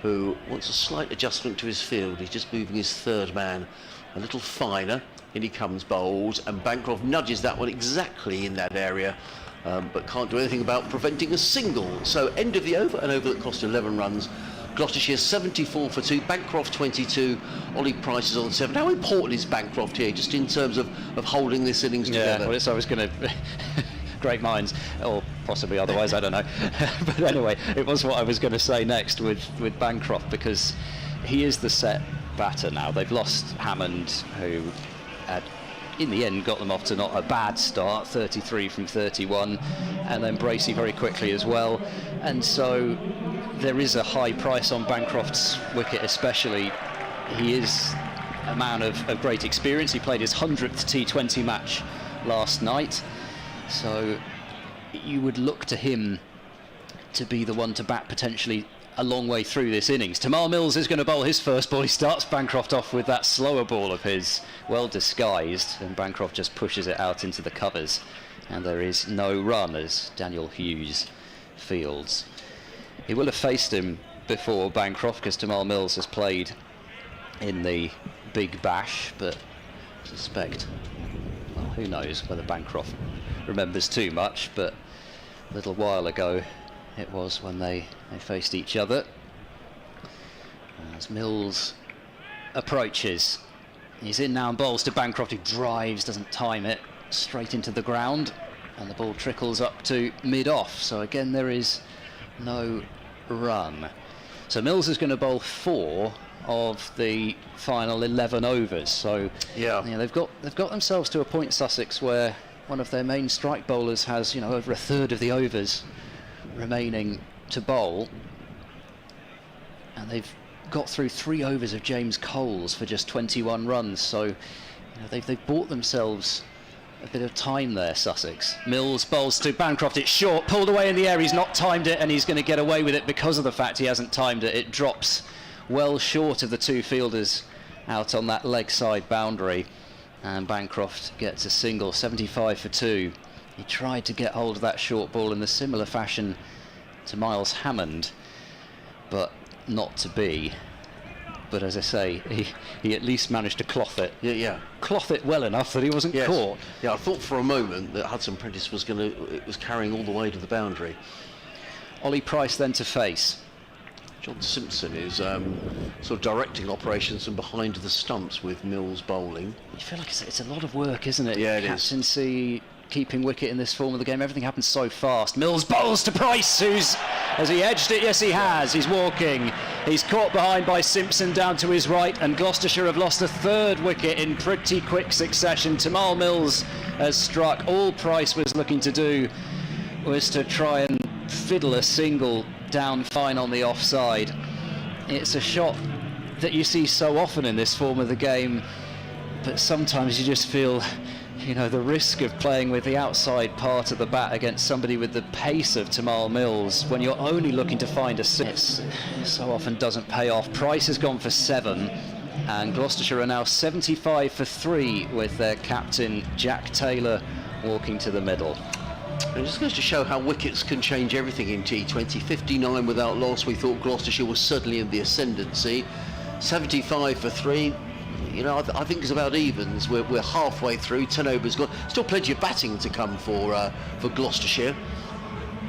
Speaker 2: who wants a slight adjustment to his field. He's just moving his 3rd man a little finer. In he comes, bowls, and Bancroft nudges that one exactly in that area, but can't do anything about preventing a single. So end of the over, an over that cost 11 runs. Gloucestershire 74 for 2, Bancroft 22, Ollie Price is on 7. How important is Bancroft here, just in terms of holding this innings together?
Speaker 3: Yeah, well, I was going to... Great minds, or possibly otherwise, I don't know. But anyway, it was what I was going to say next with Bancroft, because he is the set batter now. They've lost Hammond, who had in the end got them off to not a bad start, 33 from 31, and then Bracey very quickly as well. And so there is a high price on Bancroft's wicket especially. He is a man of great experience. He played his 100th T20 match last night, so you would look to him to be the one to bat potentially a long way through this innings. Tamal Mills is going to bowl his first ball. He starts Bancroft off with that slower ball of his, well disguised, and Bancroft just pushes it out into the covers, and there is no run as Daniel Hughes fields. He will have faced him before, Bancroft, because Tamal Mills has played in the Big Bash, but I suspect, well, who knows whether Bancroft remembers too much, but a little while ago it was when they faced each other. As Mills approaches, he's in now and bowls to Bancroft, who drives, doesn't time it, straight into the ground, and the ball trickles up to mid-off. So again, there is no run. So Mills is going to bowl 4 of the final 11 overs. So
Speaker 2: yeah,
Speaker 3: you know, they've got themselves to a point, Sussex, where one of their main strike bowlers has, you know, over a third of the overs remaining to bowl, and they've got through 3 overs of James Coles for just 21 runs. So, you know, they've bought themselves a bit of time there, Sussex. Mills bowls to Bancroft. It's short, pulled away in the air. He's not timed it, and he's going to get away with it because of the fact he hasn't timed it. It drops well short of the 2 fielders out on that leg side boundary, and Bancroft gets a single, 75 for 2. He tried to get hold of that short ball in a similar fashion to Miles Hammond, but not to be. But as I say, he at least managed to cloth it.
Speaker 2: Yeah.
Speaker 3: Cloth it well enough that he wasn't caught.
Speaker 2: Yeah, I thought for a moment that Hudson Prentice was carrying all the way to the boundary.
Speaker 3: Ollie Price then to face.
Speaker 2: John Simpson is sort of directing operations from behind the stumps with Mills bowling.
Speaker 3: You feel like it's a lot of work, isn't it?
Speaker 2: Yeah, it is.
Speaker 3: Captaincy, keeping wicket in this form of the game, everything happens so fast. Mills bowls to Price, has he edged it? Yes, he has. He's walking. He's caught behind by Simpson down to his right, and Gloucestershire have lost a 3rd wicket in pretty quick succession. Tamal Mills has struck. All Price was looking to do was to try and fiddle a single down fine on the offside. It's a shot that you see so often in this form of the game, but sometimes you just feel, you know, the risk of playing with the outside part of the bat against somebody with the pace of Tamal Mills when you're only looking to find a 6, so often doesn't pay off. Price has gone for 7, and Gloucestershire are now 75 for 3 with their captain Jack Taylor walking to the middle.
Speaker 2: And it just goes to show how wickets can change everything in T20. 59 without loss. We thought Gloucestershire was certainly in the ascendancy. 75 for 3. You know, I think it's about evens. We're halfway through. 10 overs gone. Still plenty of batting to come for Gloucestershire.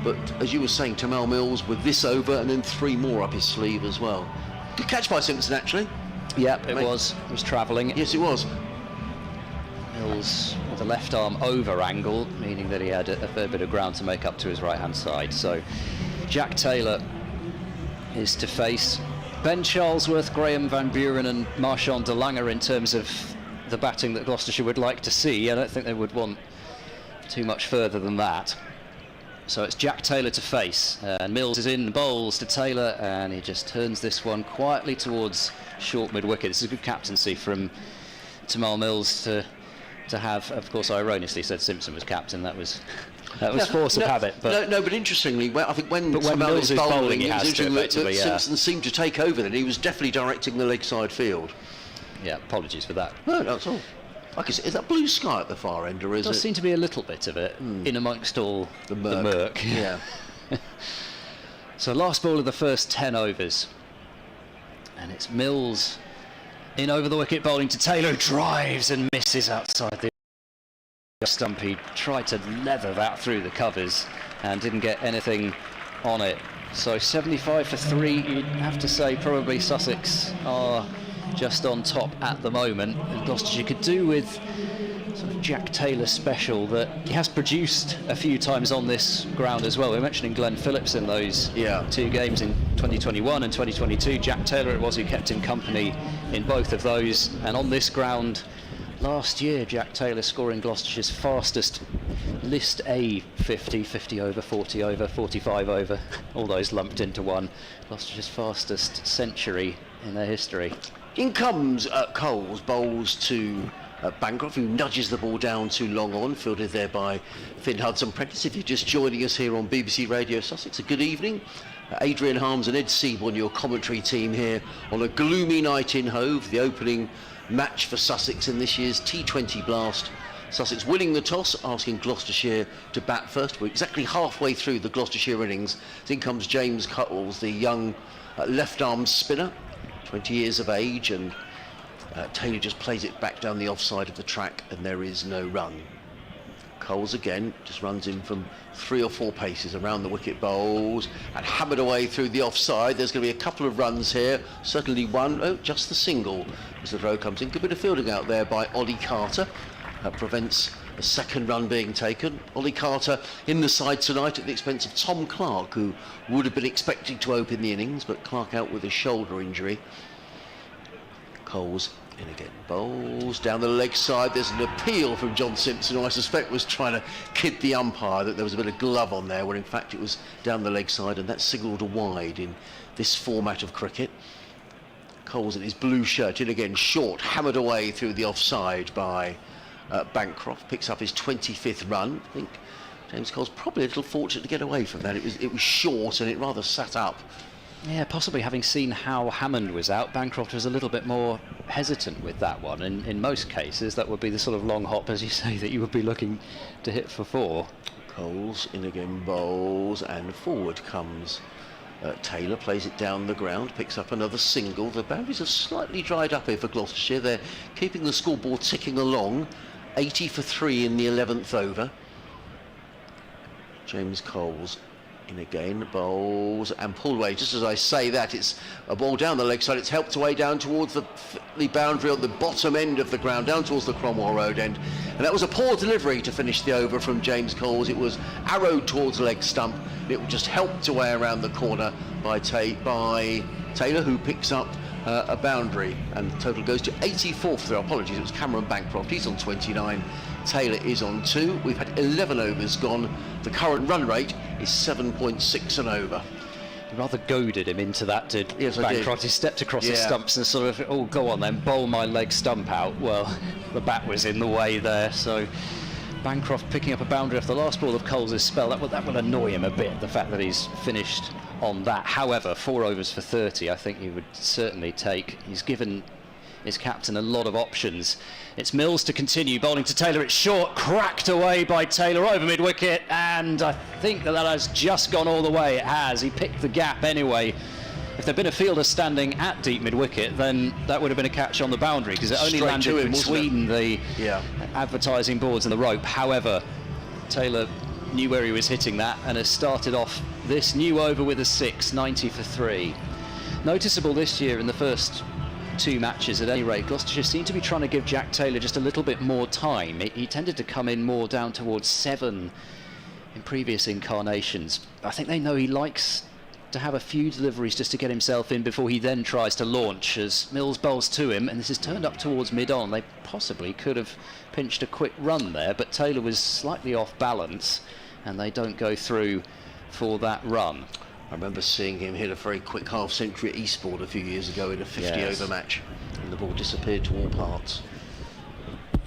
Speaker 2: But as you were saying, Tamal Mills with this over and then 3 more up his sleeve as well. Good catch by Simpson, actually.
Speaker 3: Yep, it was travelling.
Speaker 2: Yes, it was.
Speaker 3: Mills with a left arm over angle, meaning that he had a fair bit of ground to make up to his right hand side. So Jack Taylor is to face. Ben Charlesworth, Graham Van Buren and Marchand de Lange in terms of the batting that Gloucestershire would like to see. I don't think they would want too much further than that. So it's Jack Taylor to face, and Mills is in, bowls to Taylor, and he just turns this one quietly towards short mid-wicket. This is a good captaincy from Tamal Mills to have. Of course, I erroneously said Simpson was captain. That was force of habit. But
Speaker 2: no, but interestingly, I think when
Speaker 3: Mills is bowling, he has to effectively.
Speaker 2: Simpson seemed to take over. Then he was definitely directing the leg side field.
Speaker 3: Yeah, apologies for that.
Speaker 2: No, that's all. Is that blue sky at the far end, or is it?
Speaker 3: Does seem to be a little bit of it in amongst all the murk.
Speaker 2: Yeah.
Speaker 3: So last ball of the first 10 overs, and it's Mills in over the wicket bowling to Taylor, who drives and misses outside the stump. He tried to leather that through the covers and didn't get anything on it. So 75 for 3, you'd have to say probably Sussex are just on top at the moment. And Gloucestershire could do with sort of Jack Taylor special that he has produced a few times on this ground as well. We were mentioning Glenn Phillips in those 2 games in 2021 and 2022. Jack Taylor it was who kept him company in both of those. And on this ground last year, Jack Taylor scoring Gloucestershire's fastest List A 50, 50 over, 40 over, 45 over, all those lumped into one. Gloucestershire's fastest century in their history.
Speaker 2: In comes Coles, bowls to Bancroft, who nudges the ball down too long on, fielded there by Finn Hudson-Prentice. If you're just joining us here on BBC Radio Sussex, a good evening. Adrian Harms and Ed Seaborn, your commentary team here on a gloomy night in Hove, the opening match for Sussex in this year's T20 Blast. Sussex winning the toss, asking Gloucestershire to bat first. We're exactly halfway through the Gloucestershire innings. In comes James Cuttles, the young left-arm spinner, 20 years of age, and Taylor just plays it back down the offside of the track, and there is no run. Coles again just runs in from 3 or 4 paces around the wicket, bowls and hammered away through the offside. There's going to be a couple of runs here, certainly one. Oh, just the single as the throw comes in. Good bit of fielding out there by Ollie Carter. Prevents a second run being taken. Ollie Carter in the side tonight at the expense of Tom Clark, who would have been expecting to open the innings, but Clark out with a shoulder injury. Coles in again, bowls down the leg side. There's an appeal from John Simpson, who I suspect was trying to kid the umpire that there was a bit of glove on there, when in fact it was down the leg side, and that's signalled a wide in this format of cricket. Coles in his blue shirt in again, short, hammered away through the offside by Bancroft, picks up his 25th run. I think James Cole's probably a little fortunate to get away from that. It was short and it rather sat up.
Speaker 3: Yeah, possibly having seen how Hammond was out, Bancroft was a little bit more hesitant with that one. And in most cases, that would be the sort of long hop, as you say, that you would be looking to hit for 4.
Speaker 2: Coles in again, bowls, and forward comes Taylor, plays it down the ground, picks up another single. The boundaries have slightly dried up here for Gloucestershire. They're keeping the scoreboard ticking along. 80 for 3 in the 11th over. James Coles in again, bowls and pulled away. Just as I say that, it's a ball down the leg side. It's helped away down towards the boundary on the bottom end of the ground, down towards the Cromwell Road end. And that was a poor delivery to finish the over from James Coles. It was arrowed towards leg stump. It was just helped away around the corner by Taylor, who picks up a boundary, and the total goes to 84 for their apologies. It was Cameron Bancroft. He's on 29. Taylor is on 2. We've had 11 overs gone. The current run rate is 7.6 an over.
Speaker 3: He rather goaded him into that, did
Speaker 2: Yes,
Speaker 3: Bancroft. He stepped across the stumps and sort of, oh, go on then, bowl my leg stump out. Well, the bat was in the way there, so Bancroft picking up a boundary off the last ball of Coles' spell. That will annoy him a bit, the fact that he's finished on that. However, 4 overs for 30, I think he would certainly take. He's given his captain a lot of options. It's Mills to continue, bowling to Taylor. It's short, cracked away by Taylor over mid-wicket, and I think that has just gone all the way. It has. He picked the gap anyway. If there'd been a fielder standing at deep mid-wicket, then that would have been a catch on the boundary, because it only landed between the advertising boards and the rope. However, Taylor knew where he was hitting that and has started off this new over with a 6, 90 for 3. Noticeable this year in the first 2 matches at any rate, Gloucestershire seemed to be trying to give Jack Taylor just a little bit more time. He tended to come in more down towards 7 in previous incarnations. I think they know he likes to have a few deliveries just to get himself in before he then tries to launch, as Mills bowls to him, and this is turned up towards mid-on. They possibly could have pinched a quick run there, but Taylor was slightly off balance and they don't go through for that run.
Speaker 2: I remember seeing him hit a very quick half-century at Eastbourne a few years ago in a 50-over match, and the ball disappeared to all parts.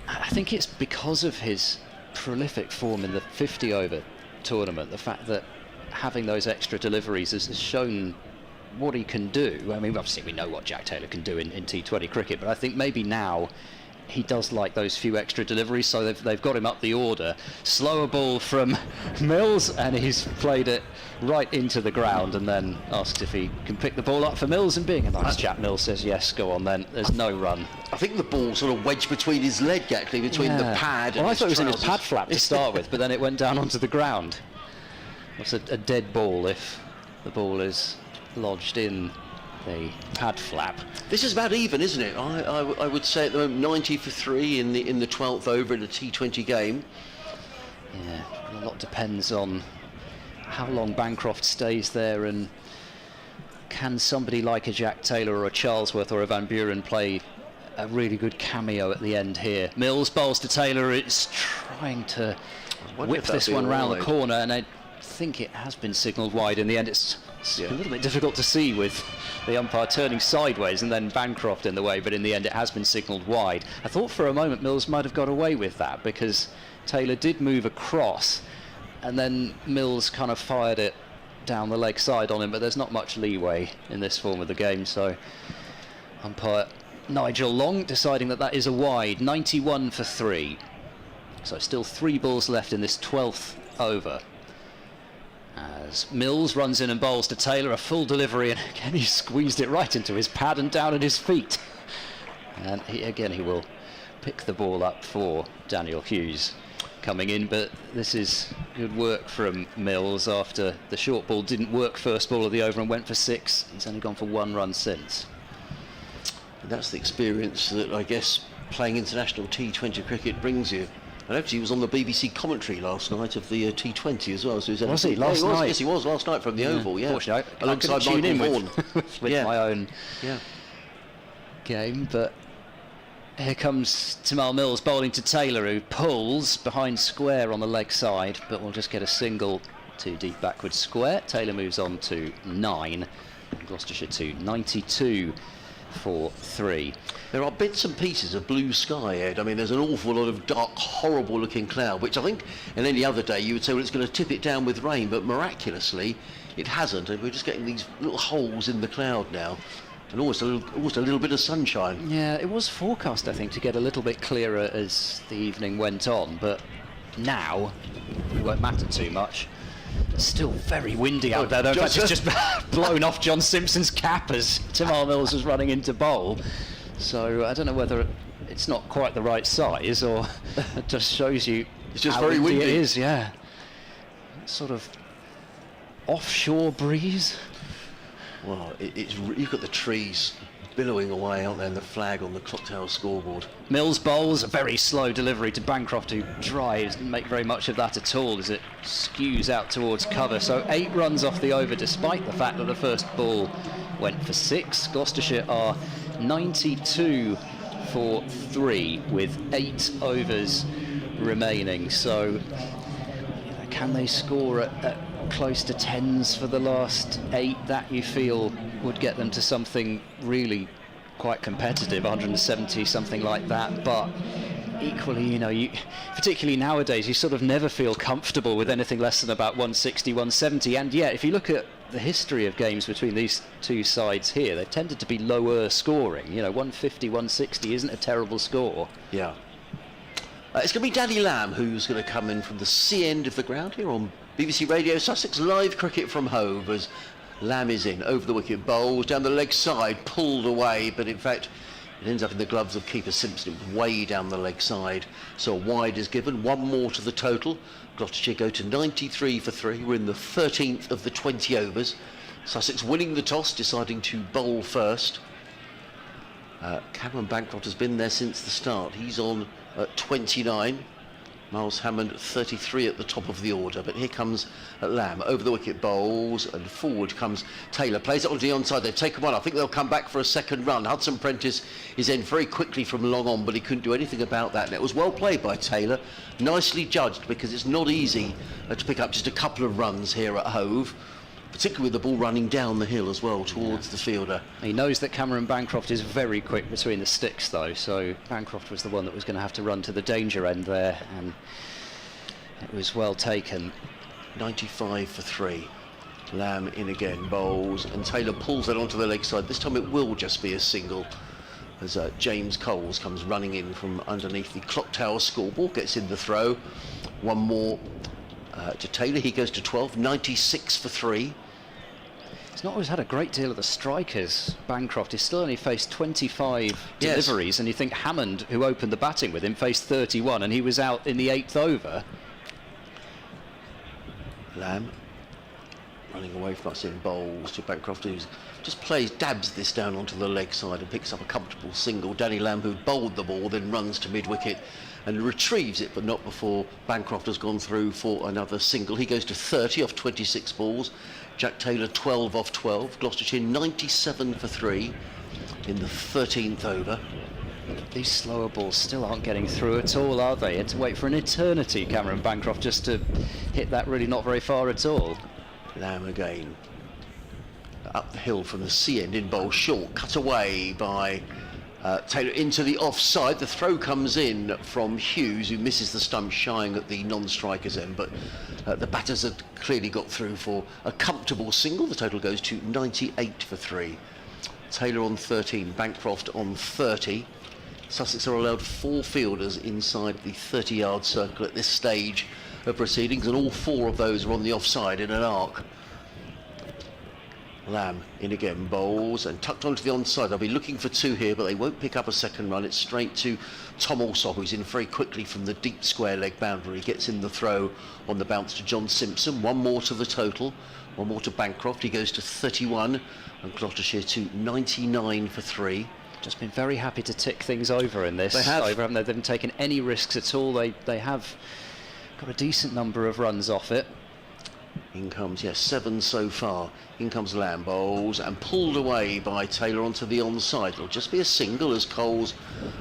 Speaker 3: I think it's because of his prolific form in the 50-over tournament, the fact that having those extra deliveries has shown what he can do. I mean, obviously we know what Jack Taylor can do in T20 cricket, but I think maybe now he does like those few extra deliveries, so they've got him up the order. Slower ball from Mills, and he's played it right into the ground, and then asks if he can pick the ball up for Mills, and being a nice chap, Mills says yes, go on then. There's no run.
Speaker 2: I think the ball sort of wedged between his leg, actually, between the pad and
Speaker 3: I thought it was
Speaker 2: trousers.
Speaker 3: in his pad flap to start with, but then it went down onto the ground. It's a dead ball if the ball is lodged in the pad flap.
Speaker 2: This is about even, isn't it? I would say at the moment 90 for 3 in the 12th over in a T20 game.
Speaker 3: Yeah, a lot depends on how long Bancroft stays there, and can somebody like a Jack Taylor or a Charlesworth or a Van Buren play a really good cameo at the end here. Mills bowls to Taylor. It's trying to whip this one round the corner, and I think it has been signalled wide in the end. It's a little bit difficult to see with the umpire turning sideways and then Bancroft in the way, but in the end it has been signalled wide. I thought for a moment Mills might have got away with that, because Taylor did move across and then Mills kind of fired it down the leg side on him, but there's not much leeway in this form of the game, so umpire Nigel Long deciding that is a wide. 91 for 3. So still 3 balls left in this 12th over. As Mills runs in and bowls to Taylor, a full delivery, and again he squeezed it right into his pad and down at his feet. And he will pick the ball up for Daniel Hughes coming in, but this is good work from Mills after the short ball didn't work first ball of the over and went for 6. He's only gone for 1 run since.
Speaker 2: And that's the experience that I guess playing international T20 cricket brings you. And actually he was on the BBC commentary last night of the T20 as well. So
Speaker 3: was he last night?
Speaker 2: Yes, he was last night from the Oval, yeah.
Speaker 3: Unfortunately,
Speaker 2: alongside
Speaker 3: tune in
Speaker 2: Michael Vaughan.
Speaker 3: with my own game, but here comes Tamal Mills bowling to Taylor, who pulls behind square on the leg side, but will just get a single to deep backwards square. Taylor moves on to 9, and Gloucestershire to 92 for 3.
Speaker 2: There are bits and pieces of blue sky, Ed. I mean, there's an awful lot of dark, horrible-looking cloud, which I think in any other day you would say, well, it's going to tip it down with rain, but miraculously it hasn't, and we're just getting these little holes in the cloud now, and almost a little bit of sunshine.
Speaker 3: Yeah, it was forecast, I think, to get a little bit clearer as the evening went on, but now it won't matter too much. It's still very windy out there, though. In fact, it's just blown off John Simpson's cap as Tamal Mills was running into bowl. So I don't know whether it's not quite the right size, or it just shows you
Speaker 2: it's just
Speaker 3: how
Speaker 2: very windy.
Speaker 3: It is, yeah. Sort of offshore breeze.
Speaker 2: Well, you've got the trees billowing away out there and the flag on the clock tower scoreboard.
Speaker 3: Mills bowls a very slow delivery to Bancroft, who drives, didn't make very much of that at all as it skews out towards cover. So 8 runs off the over, despite the fact that the first ball went for 6. Gloucestershire are 92 for 3 with 8 overs remaining. So can they score at close to 10s for the last 8? That you feel would get them to something really quite competitive, 170, something like that. But equally, particularly nowadays, you sort of never feel comfortable with anything less than about 160, 170. And yet, if you look at the history of games between these two sides here, they've tended to be lower scoring. 150, 160 isn't a terrible score.
Speaker 2: Yeah. It's going to be Danny Lamb who's going to come in from the C end of the ground here on BBC Radio Sussex, live cricket from Hove, as Lamb is in, over the wicket, bowls down the leg side, pulled away, but in fact it ends up in the gloves of keeper Simpson. It was way down the leg side, so a wide is given. 1 more to the total. Gloucestershire go to 93 for 3. We're in the 13th of the 20 overs. Sussex winning the toss, deciding to bowl first. Cameron Bancroft has been there since the start. He's on at 29. Miles Hammond 33 at the top of the order, but here comes Lamb, over the wicket, bowls, and forward comes Taylor, plays it onto the onside. They've taken one. I think they'll come back for a second run. Hudson Prentice is in very quickly from long on, but he couldn't do anything about that, and it was well played by Taylor, nicely judged, because it's not easy to pick up just a couple of runs here at Hove, particularly with the ball running down the hill as well towards the fielder.
Speaker 3: He knows that Cameron Bancroft is very quick between the sticks, though, so Bancroft was the one that was going to have to run to the danger end there, and it was well taken.
Speaker 2: 95 for 3. Lamb in again, bowls, and Taylor pulls it onto the leg side. This time it will just be a single, as James Coles comes running in from underneath the clock tower scoreboard, gets in the throw. 1 more to Taylor. He goes to 12. 96 for 3.
Speaker 3: He's not always had a great deal of the strikers, Bancroft. He's still only faced 25 deliveries, and you think Hammond, who opened the batting with him, faced 31, and he was out in the 8th over.
Speaker 2: Lamb running away from us in bowls to Bancroft, who just dabs this down onto the leg side and picks up a comfortable single. Danny Lamb, who bowled the ball, then runs to mid-wicket and retrieves it, but not before Bancroft has gone through for another single. He goes to 30 off 26 balls. Jack Taylor 12 off 12. Gloucestershire 97 for 3 in the 13th over.
Speaker 3: These slower balls still aren't getting through at all, are they? Had to wait for an eternity, Cameron Bancroft, just to hit that really not very far at all.
Speaker 2: Lamb again. Up the hill from the sea end in bowl, short, cut away by Taylor into the offside. The throw comes in from Hughes, who misses the stump, shying at the non-striker's end, but the batters have clearly got through for a comfortable single. The total goes to 98 for 3. Taylor on 13, Bancroft on 30. Sussex are allowed 4 fielders inside the 30-yard circle at this stage of proceedings, and all 4 of those are on the offside in an arc. Lamb in again, bowls and tucked onto the onside. They'll be looking for 2 here, but they won't pick up a second run. It's straight to Tom Alsop, who's in very quickly from the deep square leg boundary. He gets in the throw on the bounce to John Simpson. 1 more to the total, 1 more to Bancroft. He goes to 31, and Gloucestershire to 99 for 3.
Speaker 3: Just been very happy to tick things over in this.
Speaker 2: They have.
Speaker 3: They haven't taken any risks at all. They have got a decent number of runs off it.
Speaker 2: In comes, yes, 7 so far. In comes Lamb, bowls and pulled away by Taylor onto the onside. It'll just be a single as Coles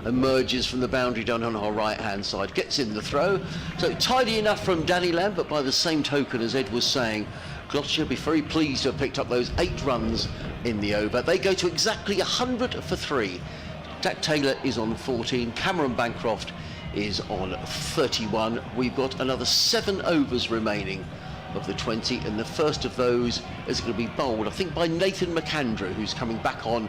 Speaker 2: emerges from the boundary down on our right-hand side. Gets in the throw. So tidy enough from Danny Lamb, but by the same token, as Ed was saying, Gloucestershire will be very pleased to have picked up those 8 runs in the over. They go to exactly 100 for 3. Jack Taylor is on 14. Cameron Bancroft is on 31. We've got another 7 overs remaining of the 20, and the first of those is going to be bowled, I think, by Nathan McAndrew, who's coming back on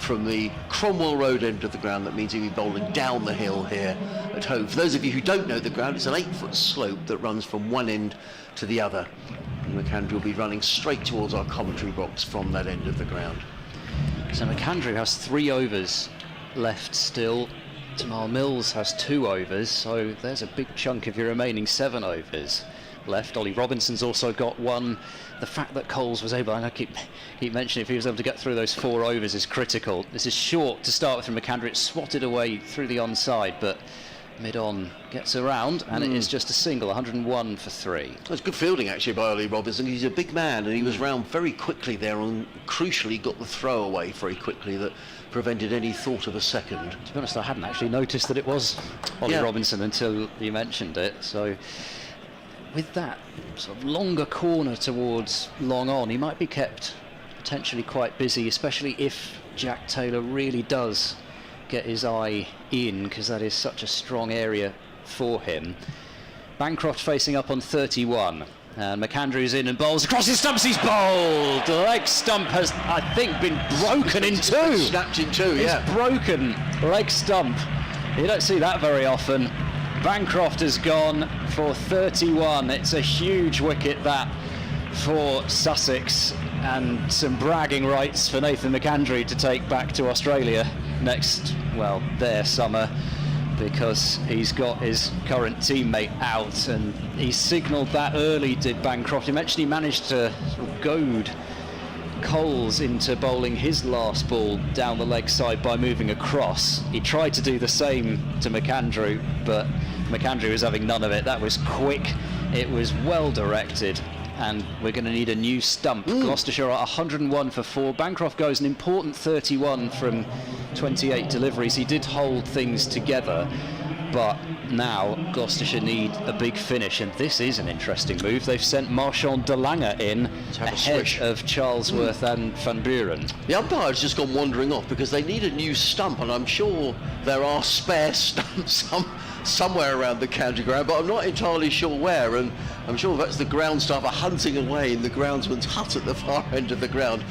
Speaker 2: from the Cromwell Road end of the ground. That means he'll be bowling down the hill here at home. For those of you who don't know the ground, it's an 8-foot slope that runs from one end to the other. And McAndrew will be running straight towards our commentary box from that end of the ground.
Speaker 3: So McAndrew has 3 overs left still. Jamal Mills has 2 overs, so there's a big chunk of your remaining 7 overs left. Ollie Robinson's also got 1. The fact that Coles was able, and I keep mentioning, if he was able to get through those 4 overs is critical. This is short to start with from McAndrew. It's swatted away through the onside, but mid-on gets around, and it is just a single. 101 for 3.
Speaker 2: It's good fielding actually by Ollie Robinson. He's a big man, and he was round very quickly there, and crucially got the throw away very quickly that prevented any thought of a second.
Speaker 3: To be honest, I hadn't actually noticed that it was Ollie Robinson until you mentioned it. So with that sort of longer corner towards long on, he might be kept potentially quite busy, especially if Jack Taylor really does get his eye in, because that is such a strong area for him. Bancroft facing up on 31, and McAndrew's in and bowls across his stumps. He's bowled. The leg stump has, I think, been broken in 2.
Speaker 2: Snapped in 2, yeah.
Speaker 3: It's broken leg stump. You don't see that very often. Bancroft has gone for 31. It's a huge wicket, that, for Sussex, and some bragging rights for Nathan McAndrew to take back to Australia next, well, their summer, because he's got his current teammate out, and he signalled that early, did Bancroft. He mentioned he managed to sort of goad Coles into bowling his last ball down the leg side by moving across. He tried to do the same to McAndrew, but McAndrew was having none of it. That was quick, it was well directed, and we're going to need a new stump. Gloucestershire are 101 for 4. Bancroft goes an important 31 from 28 deliveries. He did hold things together, but now Gloucestershire need a big finish, and this is an interesting move. They've sent Marchand de Lange in ahead of Charlesworth and Van Buren.
Speaker 2: The umpire's just gone wandering off because they need a new stump, and I'm sure there are spare stumps somewhere around the county ground, but I'm not entirely sure where, and I'm sure that's the ground staff are hunting away in the groundsman's hut at the far end of the ground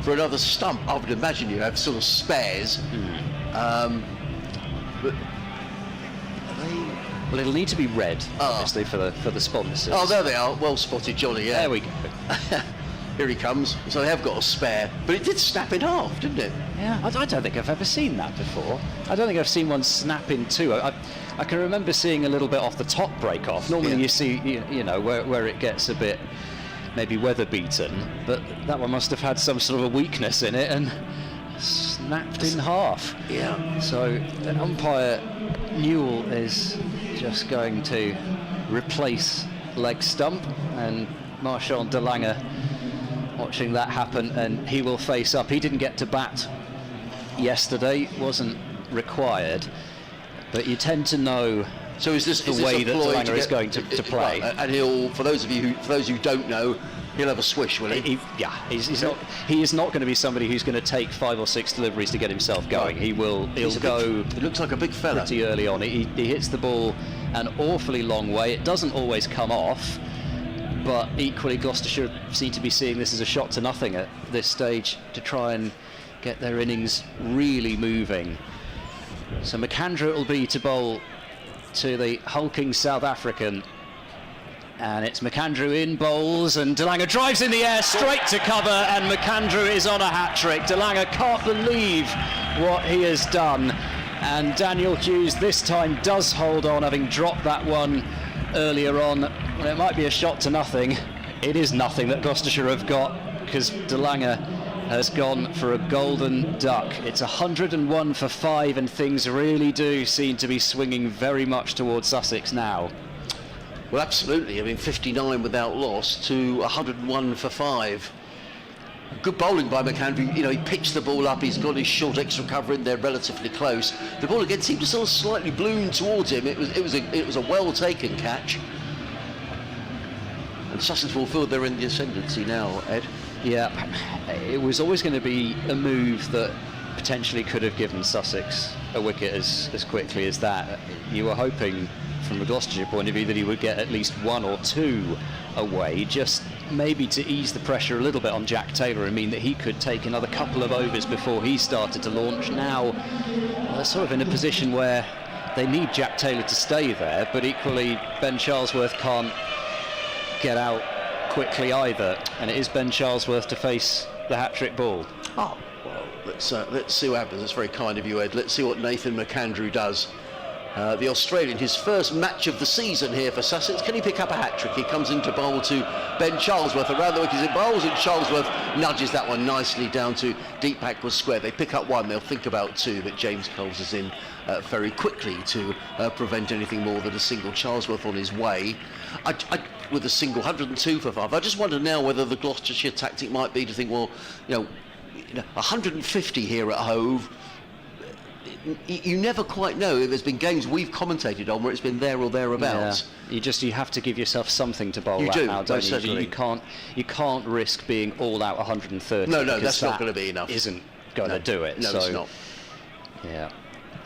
Speaker 2: for another stump. I would imagine you have sort of spares. But
Speaker 3: well, it'll need to be red, obviously, for the sponsors.
Speaker 2: Oh, there they are. Well spotted, Johnny. Yeah.
Speaker 3: There we go.
Speaker 2: Here he comes. So they have got a spare, but it did snap in half, didn't it?
Speaker 3: Yeah, I don't think I've ever seen that before. I don't think I've seen one snap in 2. I can remember seeing a little bit off the top break off. Normally you see, you know, where it gets a bit maybe weather beaten, but that one must have had some sort of a weakness in it and snapped in half.
Speaker 2: Yeah.
Speaker 3: So umpire Newell is just going to replace leg stump, and Marchand de Lange watching that happen, and he will face up. He didn't get to bat yesterday, wasn't required, but you tend to know.
Speaker 2: So is this
Speaker 3: the way that de Lange is going to play?
Speaker 2: And he'll, for those who don't know, he'll have a swish, will he?
Speaker 3: He is not going to be somebody who's going to take 5 or 6 deliveries to get himself going. He'll go.
Speaker 2: He looks like a big fella.
Speaker 3: Pretty early on. He hits the ball an awfully long way. It doesn't always come off, but equally Gloucestershire seem to be seeing this as a shot to nothing at this stage to try and get their innings really moving. So McAndrew it will be to bowl to the hulking South African, and it's McAndrew in bowls, and de Lange drives in the air straight to cover, and McAndrew is on a hat-trick. De Lange can't believe what he has done, and Daniel Hughes this time does hold on, having dropped that one earlier on. Well, it might be a shot to nothing. It is nothing that Gloucestershire have got, because de Lange has gone for a golden duck. It's 101 for 5, and things really do seem to be swinging very much towards Sussex now.
Speaker 2: Well, absolutely. I mean, 59 without loss to 101 for 5. Good bowling by McAndrew. You know, he pitched the ball up. He's got his short extra cover in there, relatively close. The ball again seemed to sort of slightly bloom towards him. It was a well taken catch. And Sussex will feel they're in the ascendancy now, Ed.
Speaker 3: Yeah, it was always going to be a move that potentially could have given Sussex a wicket as quickly as that. You were hoping, from a Gloucestershire point of view, that he would get at least 1 or 2 away, just maybe to ease the pressure a little bit on Jack Taylor and mean that he could take another couple of overs before he started to launch. Now they're sort of in a position where they need Jack Taylor to stay there, but equally Ben Charlesworth can't get out quickly either, and it is Ben Charlesworth to face the hat-trick ball.
Speaker 2: Oh, well, let's see what happens. That's very kind of you, Ed. Let's see what Nathan McAndrew does. The Australian, his first match of the season here for Sussex. Can he pick up a hat-trick? He comes into bowl to Ben Charlesworth around the wickets. It bowls, and Charlesworth nudges that one nicely down to deep backward square. They pick up 1, they'll think about 2, but James Coles is in very quickly to prevent anything more than a single. Charlesworth on his way with a single, 102 for 5. I just wonder now whether the Gloucestershire tactic might be to think, well, 150 here at Hove. You never quite know. There's been games we've commentated on where it's been there or thereabouts.
Speaker 3: Yeah. You have to give yourself something to bowl at now, don't you? You can't risk being all out 130.
Speaker 2: No, that's not going to be enough.
Speaker 3: Isn't going to do it.
Speaker 2: No,
Speaker 3: so,
Speaker 2: it's not.
Speaker 3: Yeah.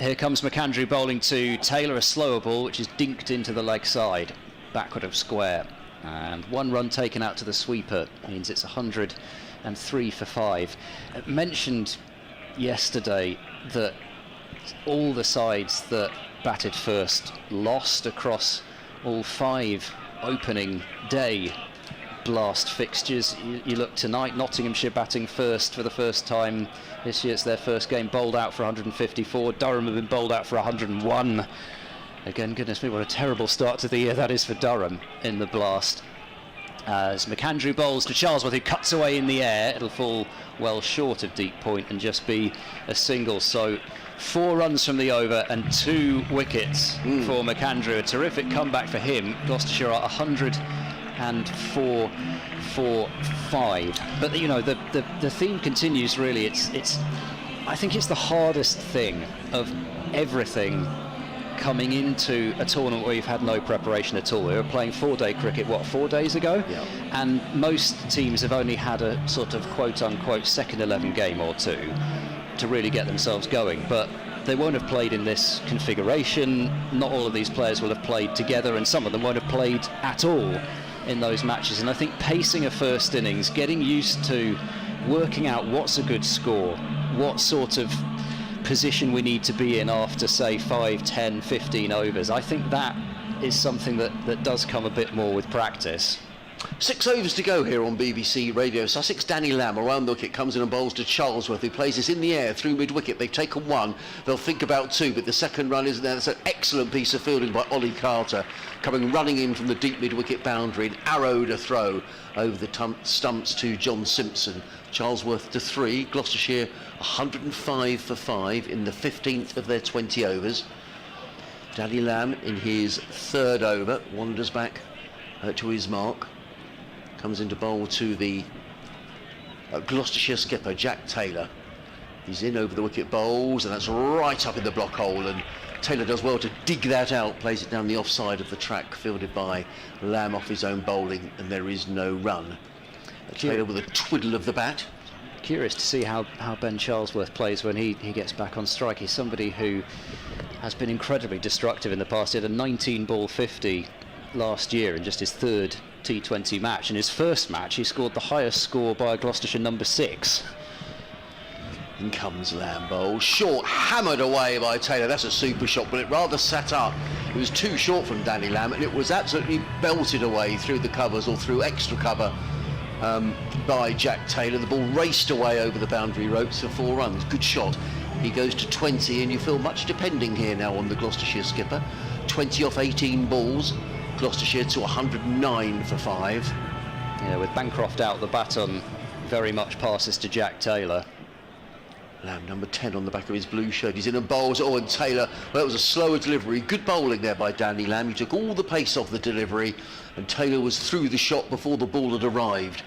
Speaker 3: Here comes McAndrew bowling to Taylor, a slower ball which is dinked into the leg side, backward of square, and 1 run taken out to the sweeper means it's 103 for 5. Mentioned yesterday that all the sides that batted first lost across all 5 opening day Blast fixtures. You look tonight, Nottinghamshire batting first for the first time this year. It's their first game, bowled out for 154. Durham have been bowled out for 101. Again, goodness me, what a terrible start to the year that is for Durham in the Blast. As McAndrew bowls to Charlesworth, who cuts away in the air. It'll fall well short of deep point and just be a single. So 4 runs from the over and 2 wickets for McAndrew. A terrific comeback for him. Gloucestershire are 104 for 5. But the theme continues really. I think it's the hardest thing of everything coming into a tournament where you've had no preparation at all. We were playing 4-day cricket, 4 days ago?
Speaker 2: Yeah.
Speaker 3: And most teams have only had a sort of quote-unquote second 11 game or 2 to really get themselves going. But they won't have played in this configuration. Not all of these players will have played together, and some of them won't have played at all in those matches. And I think pacing a first innings, getting used to working out what's a good score, what sort of position we need to be in after, say, 5, 10, 15 overs. I think that is something that does come a bit more with practice.
Speaker 2: 6 overs to go here on BBC Radio Sussex. Danny Lamb around the wicket, comes in and bowls to Charlesworth, who plays this in the air through mid-wicket. They've taken 1, they'll think about 2, but the second run isn't there. That's an excellent piece of fielding by Ollie Carter, coming running in from the deep mid-wicket boundary, and arrowed a throw over the stumps to John Simpson. Charlesworth to 3, Gloucestershire 105 for 5 in the 15th of their 20 overs. Danny Lamb in his 3rd over wanders back to his mark, comes into bowl to the Gloucestershire skipper Jack Taylor. He's in over the wicket, bowls, and that's right up in the block hole, and Taylor does well to dig that out, plays it down the offside of the track, fielded by Lamb off his own bowling, and there is no run. Taylor with a twiddle of the bat.
Speaker 3: Curious to see how Ben Charlesworth plays when he gets back on strike. He's somebody who has been incredibly destructive in the past. He had a 19-ball 50 last year in just his 3rd T20 match. In his first match, he scored the highest score by a Gloucestershire number 6.
Speaker 2: In comes Lamb, bowl short, hammered away by Taylor. That's a super shot, but it rather sat up. It was too short from Danny Lamb, and it was absolutely belted away through the covers, or through extra cover, by Jack Taylor. The ball raced away over the boundary ropes for 4 runs. Good shot. He goes to 20, and you feel much depending here now on the Gloucestershire skipper. 20 off 18 balls. Gloucestershire to 109 for 5.
Speaker 3: Yeah, with Bancroft out, the baton very much passes to Jack Taylor.
Speaker 2: Lamb, number 10 on the back of his blue shirt. He's in and bowls. Oh, and Taylor, well, that was a slower delivery. Good bowling there by Danny Lamb. He took all the pace off the delivery, and Taylor was through the shot before the ball had arrived.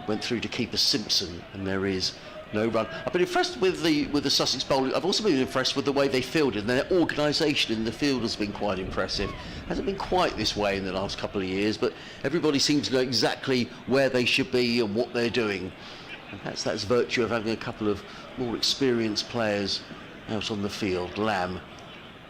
Speaker 2: Went through to keeper Simpson, and there is no run. I've been impressed with the Sussex bowling. I've also been impressed with the way they fielded, and their organisation in the field has been quite impressive. Hasn't been quite this way in the last couple of years, but everybody seems to know exactly where they should be and what they're doing. And that's virtue of having a couple of more experienced players out on the field. Lamb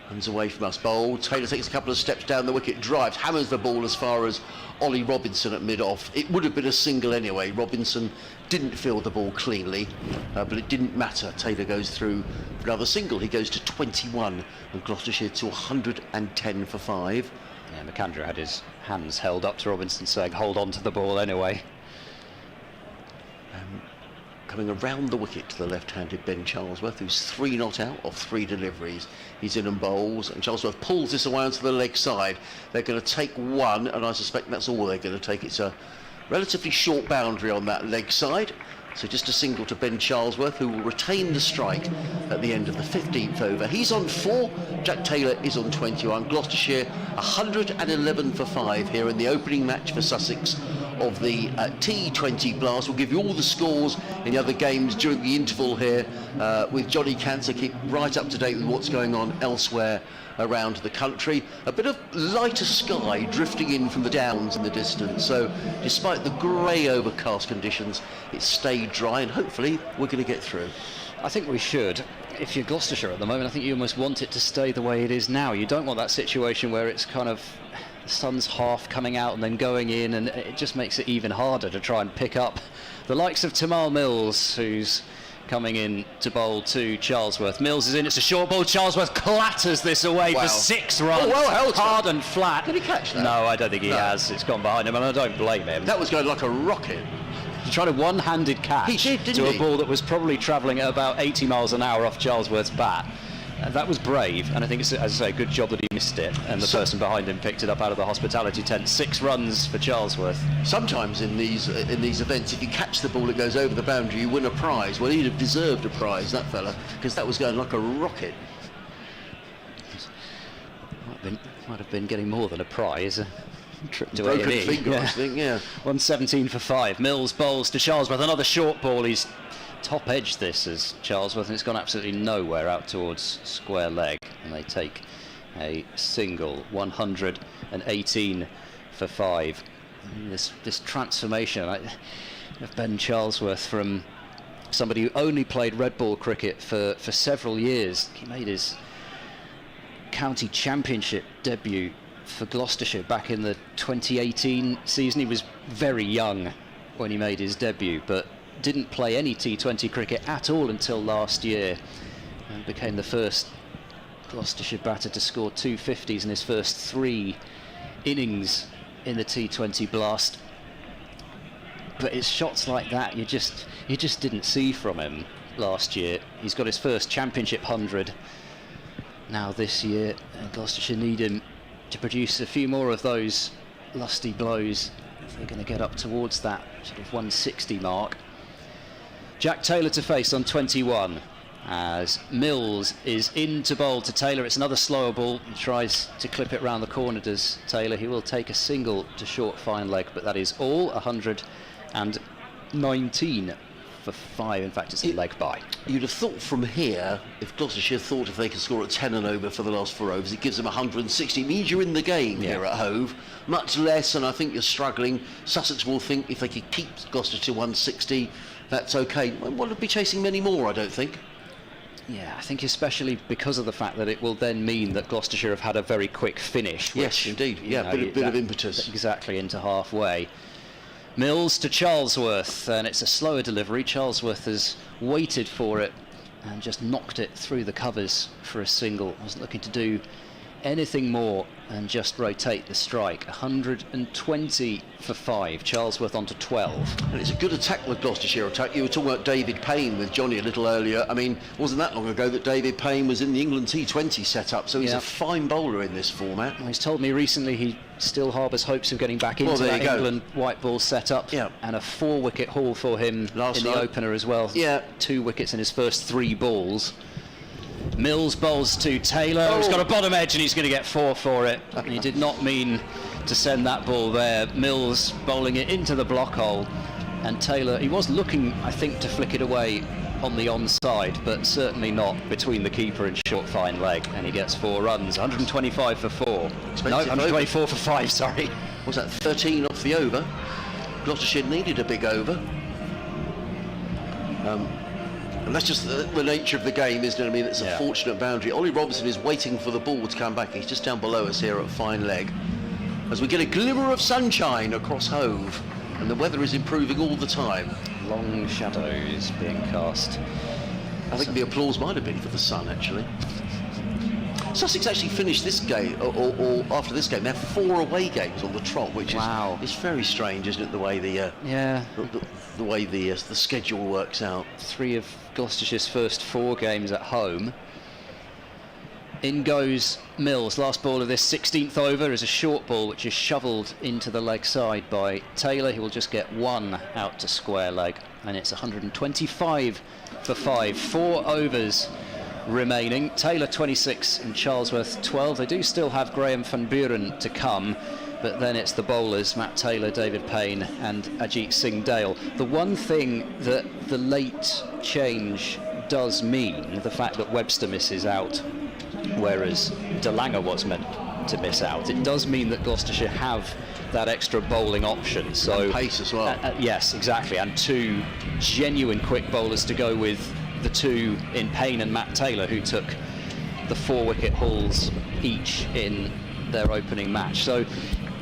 Speaker 2: runs away from us. Bowl. Taylor takes a couple of steps down the wicket, drives, hammers the ball as far as Ollie Robinson at mid-off. It would have been a single anyway. Robinson didn't field the ball cleanly, but it didn't matter. Taylor goes through for another single. He goes to 21, and Gloucestershire to 110 for 5.
Speaker 3: Yeah, McAndrew had his hands held up to Robinson, saying, hold on to the ball anyway.
Speaker 2: Coming around the wicket to the left-handed Ben Charlesworth, who's 3 not out of 3 deliveries. He's in and bowls, and Charlesworth pulls this away onto the leg side. They're going to take 1, and I suspect that's all they're going to take. It's a relatively short boundary on that leg side, so just a single to Ben Charlesworth, who will retain the strike at the end of the 15th over. He's on 4, Jack Taylor is on 21. Gloucestershire 111 for 5 here in the opening match for Sussex of the T20 Blast. We'll give you all the scores in the other games during the interval here with Johnny Cantor. Keep right up to date with what's going on elsewhere around the country. A bit of lighter sky drifting in from the downs in the distance, so despite the grey overcast conditions, it's stayed dry, and hopefully we're going to get through.
Speaker 3: I think we should. If you're Gloucestershire at the moment, I think you almost want it to stay the way it is now. You don't want that situation where it's kind of the sun's half coming out and then going in, and it just makes it even harder to try and pick up the likes of Tamal Mills, who's coming in to bowl to Charlesworth. Mills is in, it's a short ball. Charlesworth clatters this away for 6 runs.
Speaker 2: Oh, well held.
Speaker 3: Hard and flat.
Speaker 2: Did he catch that?
Speaker 3: No, I don't think he has. It's gone behind him, and I don't blame him.
Speaker 2: That was going like a rocket.
Speaker 3: He tried a one-handed catch to a ball that was probably travelling at about 80 miles an hour off Charlesworth's bat. That was brave, and I think it's, as I say, a good job that he missed it, and the person behind him picked it up out of the hospitality tent. 6 runs for Charlesworth.
Speaker 2: Sometimes in these events, if you catch the ball that goes over the boundary, you win a prize. Well, he'd have deserved a prize, that fella, because that was going like a rocket.
Speaker 3: Might have been getting more than a prize. A trip to
Speaker 2: Broken
Speaker 3: A&E.
Speaker 2: finger, I think, yeah.
Speaker 3: 117 for 5. Mills bowls to Charlesworth. Another short ball. He's top edged this as Charlesworth, and it's gone absolutely nowhere out towards square leg, and they take a single. 118 for 5. This transformation of Ben Charlesworth from somebody who only played red ball cricket for several years. He made his county championship debut for Gloucestershire back in the 2018 season. He was very young when he made his debut, but didn't play any T20 cricket at all until last year, and became the first Gloucestershire batter to score 250s in his first 3 innings in the T20 Blast. But it's shots like that you just didn't see from him last year. He's got his first championship 100 now this year, and Gloucestershire need him to produce a few more of those lusty blows if they're going to get up towards that sort of 160 mark. Jack Taylor to face on 21 as Mills is in to bowl to Taylor. It's another slower ball. He tries to clip it round the corner, does Taylor. He will take a single to short fine leg, but that is all. 119 for 5. In fact, it's a leg by.
Speaker 2: You'd have thought from here, if Gloucestershire thought if they could score at 10 and over for the last 4 overs, it gives them 160. It means you're in the game here at Hove. Much less, and I think you're struggling. Sussex will think if they could keep Gloucestershire to 160, that's okay. Won't be chasing many more, I don't think.
Speaker 3: Yeah, I think especially because of the fact that it will then mean that Gloucestershire have had a very quick finish.
Speaker 2: Yes, indeed. Yeah, bit of impetus.
Speaker 3: Exactly, into halfway. Mills to Charlesworth, and it's a slower delivery. Charlesworth has waited for it and just knocked it through the covers for a single. Wasn't looking to do anything more and just rotate the strike. 120 for 5. Charlesworth on to 12.
Speaker 2: And it's a good attack, the Gloucestershire attack. You were talking about David Payne with Johnny a little earlier. I mean, it wasn't that long ago that David Payne was in the England T20 setup, so he's a fine bowler in this format.
Speaker 3: Well, he's told me recently he still harbours hopes of getting back into that England white ball setup. And a 4-wicket haul for him in the opener as well. 2 wickets in his first 3 balls. Mills bowls to Taylor, who's got a bottom edge, and he's going to get 4 for it. He did not mean to send that ball there. Mills bowling it into the block hole, and Taylor, he was looking, I think, to flick it away on the onside, but certainly not between the keeper and short fine leg, and he gets 4 runs. 125 for 4. No, 124 for 5, sorry.
Speaker 2: Was that 13 off the over? Gloucestershire needed a big over. And that's just the nature of the game, isn't it? I mean, it's a fortunate boundary. Ollie Robinson is waiting for the ball to come back. He's just down below us here at fine leg. As we get a glimmer of sunshine across Hove, and the weather is improving all the time.
Speaker 3: Long shadows being cast.
Speaker 2: I think the applause might have been for the sun, actually. Sussex actually finished this game, or after this game, they have 4 away games on the trot, which is very strange, isn't it? The way the way the schedule works out.
Speaker 3: 3 of Gloucestershire's first 4 games at home. In goes Mills. Last ball of this 16th over is a short ball which is shovelled into the leg side by Taylor. He will just get 1 out to square leg, and it's 125 for 5. 4 overs remaining. Taylor 26 and Charlesworth 12. They do still have Graham van Buren to come, but then it's the bowlers, Matt Taylor, David Payne and Ajit Singh Dale. The one thing that the late change does mean, the fact that Webster misses out, whereas De Lange was meant to miss out, it does mean that Gloucestershire have that extra bowling option. So
Speaker 2: and pace as well.
Speaker 3: Yes, exactly, and 2 genuine quick bowlers to go with the 2 in Payne and Matt Taylor, who took the 4-wicket hauls each in their opening match. So,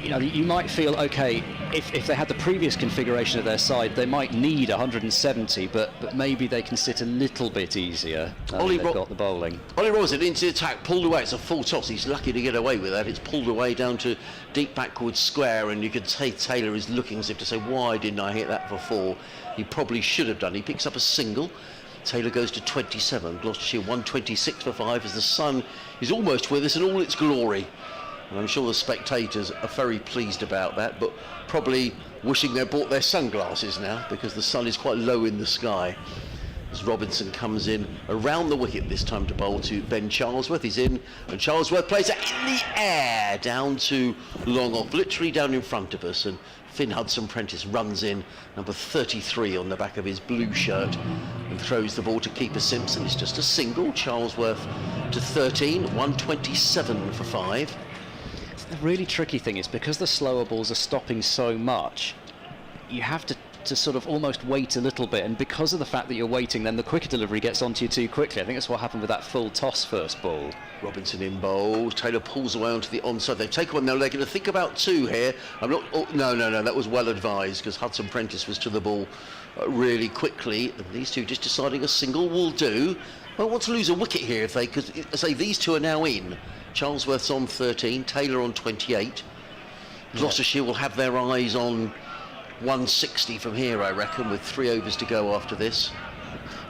Speaker 3: you know, you might feel, okay, if they had the previous configuration of their side, they might need 170, but maybe they can sit a little bit easier. They've got the bowling.
Speaker 2: Ollie Robinson into the attack, pulled away. It's a full toss. He's lucky to get away with that. It's pulled away down to deep backwards square, and you can say Taylor is looking as if to say, why didn't I hit that for 4? He probably should have done. He picks up a single. Taylor goes to 27. Gloucestershire 126 for 5 as the sun is almost with us in all its glory. And I'm sure the spectators are very pleased about that, but probably wishing they'd bought their sunglasses now, because the sun is quite low in the sky. As Robinson comes in around the wicket this time to bowl to Ben Charlesworth. He's in, and Charlesworth plays it in the air down to long off, literally down in front of us. And Finn Hudson-Prentice runs in, number 33 on the back of his blue shirt, and throws the ball to keeper Simpson. It's just a single. Charlesworth to 13, 127 for 5.
Speaker 3: The really tricky thing is, because the slower balls are stopping so much, you have to sort of almost wait a little bit, and because of the fact that you're waiting, then the quicker delivery gets onto you too quickly. I think that's what happened with that full toss first ball. Robinson
Speaker 2: in bowl. Taylor pulls away onto the onside. They've taken one now. They're going to think about 2 here. I'm not. Oh, no. That was well advised, because Hudson-Prentice was to the ball really quickly. And these 2 just deciding a single will do. Well, want to lose a wicket here if they could. Say these 2 are now in. Charlesworth's on 13. Taylor on 28. Gloucestershire will have their eyes on 160 from here, I reckon, with 3 overs to go after this.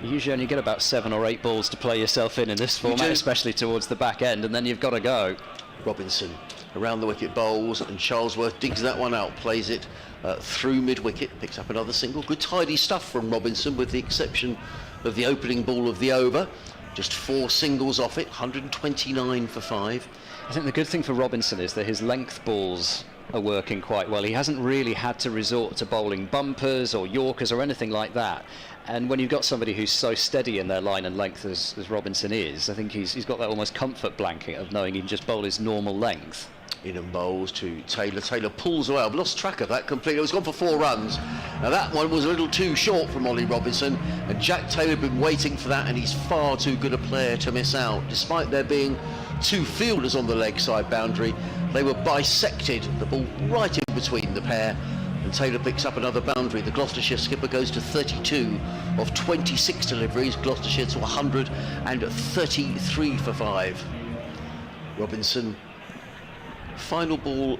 Speaker 3: You usually only get about 7 or 8 balls to play yourself in this format, especially towards the back end, and then you've got to go.
Speaker 2: Robinson around the wicket bowls, and Charlesworth digs that one out, plays it through mid-wicket, picks up another single. Good tidy stuff from Robinson, with the exception of the opening ball of the over. Just 4 singles off it, 129 for 5.
Speaker 3: I think the good thing for Robinson is that his length balls are working quite well. He hasn't really had to resort to bowling bumpers or Yorkers or anything like that. And when you've got somebody who's so steady in their line and length as Robinson is, I think he's got that almost comfort blanket of knowing he can just bowl his normal length.
Speaker 2: In and bowls to Taylor. Taylor pulls away. I've lost track of that completely. It was gone for 4 runs. Now that one was a little too short from Ollie Robinson, and Jack Taylor had been waiting for that, and he's far too good a player to miss out. Despite there being 2 fielders on the leg side boundary, they were bisected, the ball right in between the pair, and Taylor picks up another boundary. The Gloucestershire skipper goes to 32 of 26 deliveries. Gloucestershire to 133 for 5. Robinson, final ball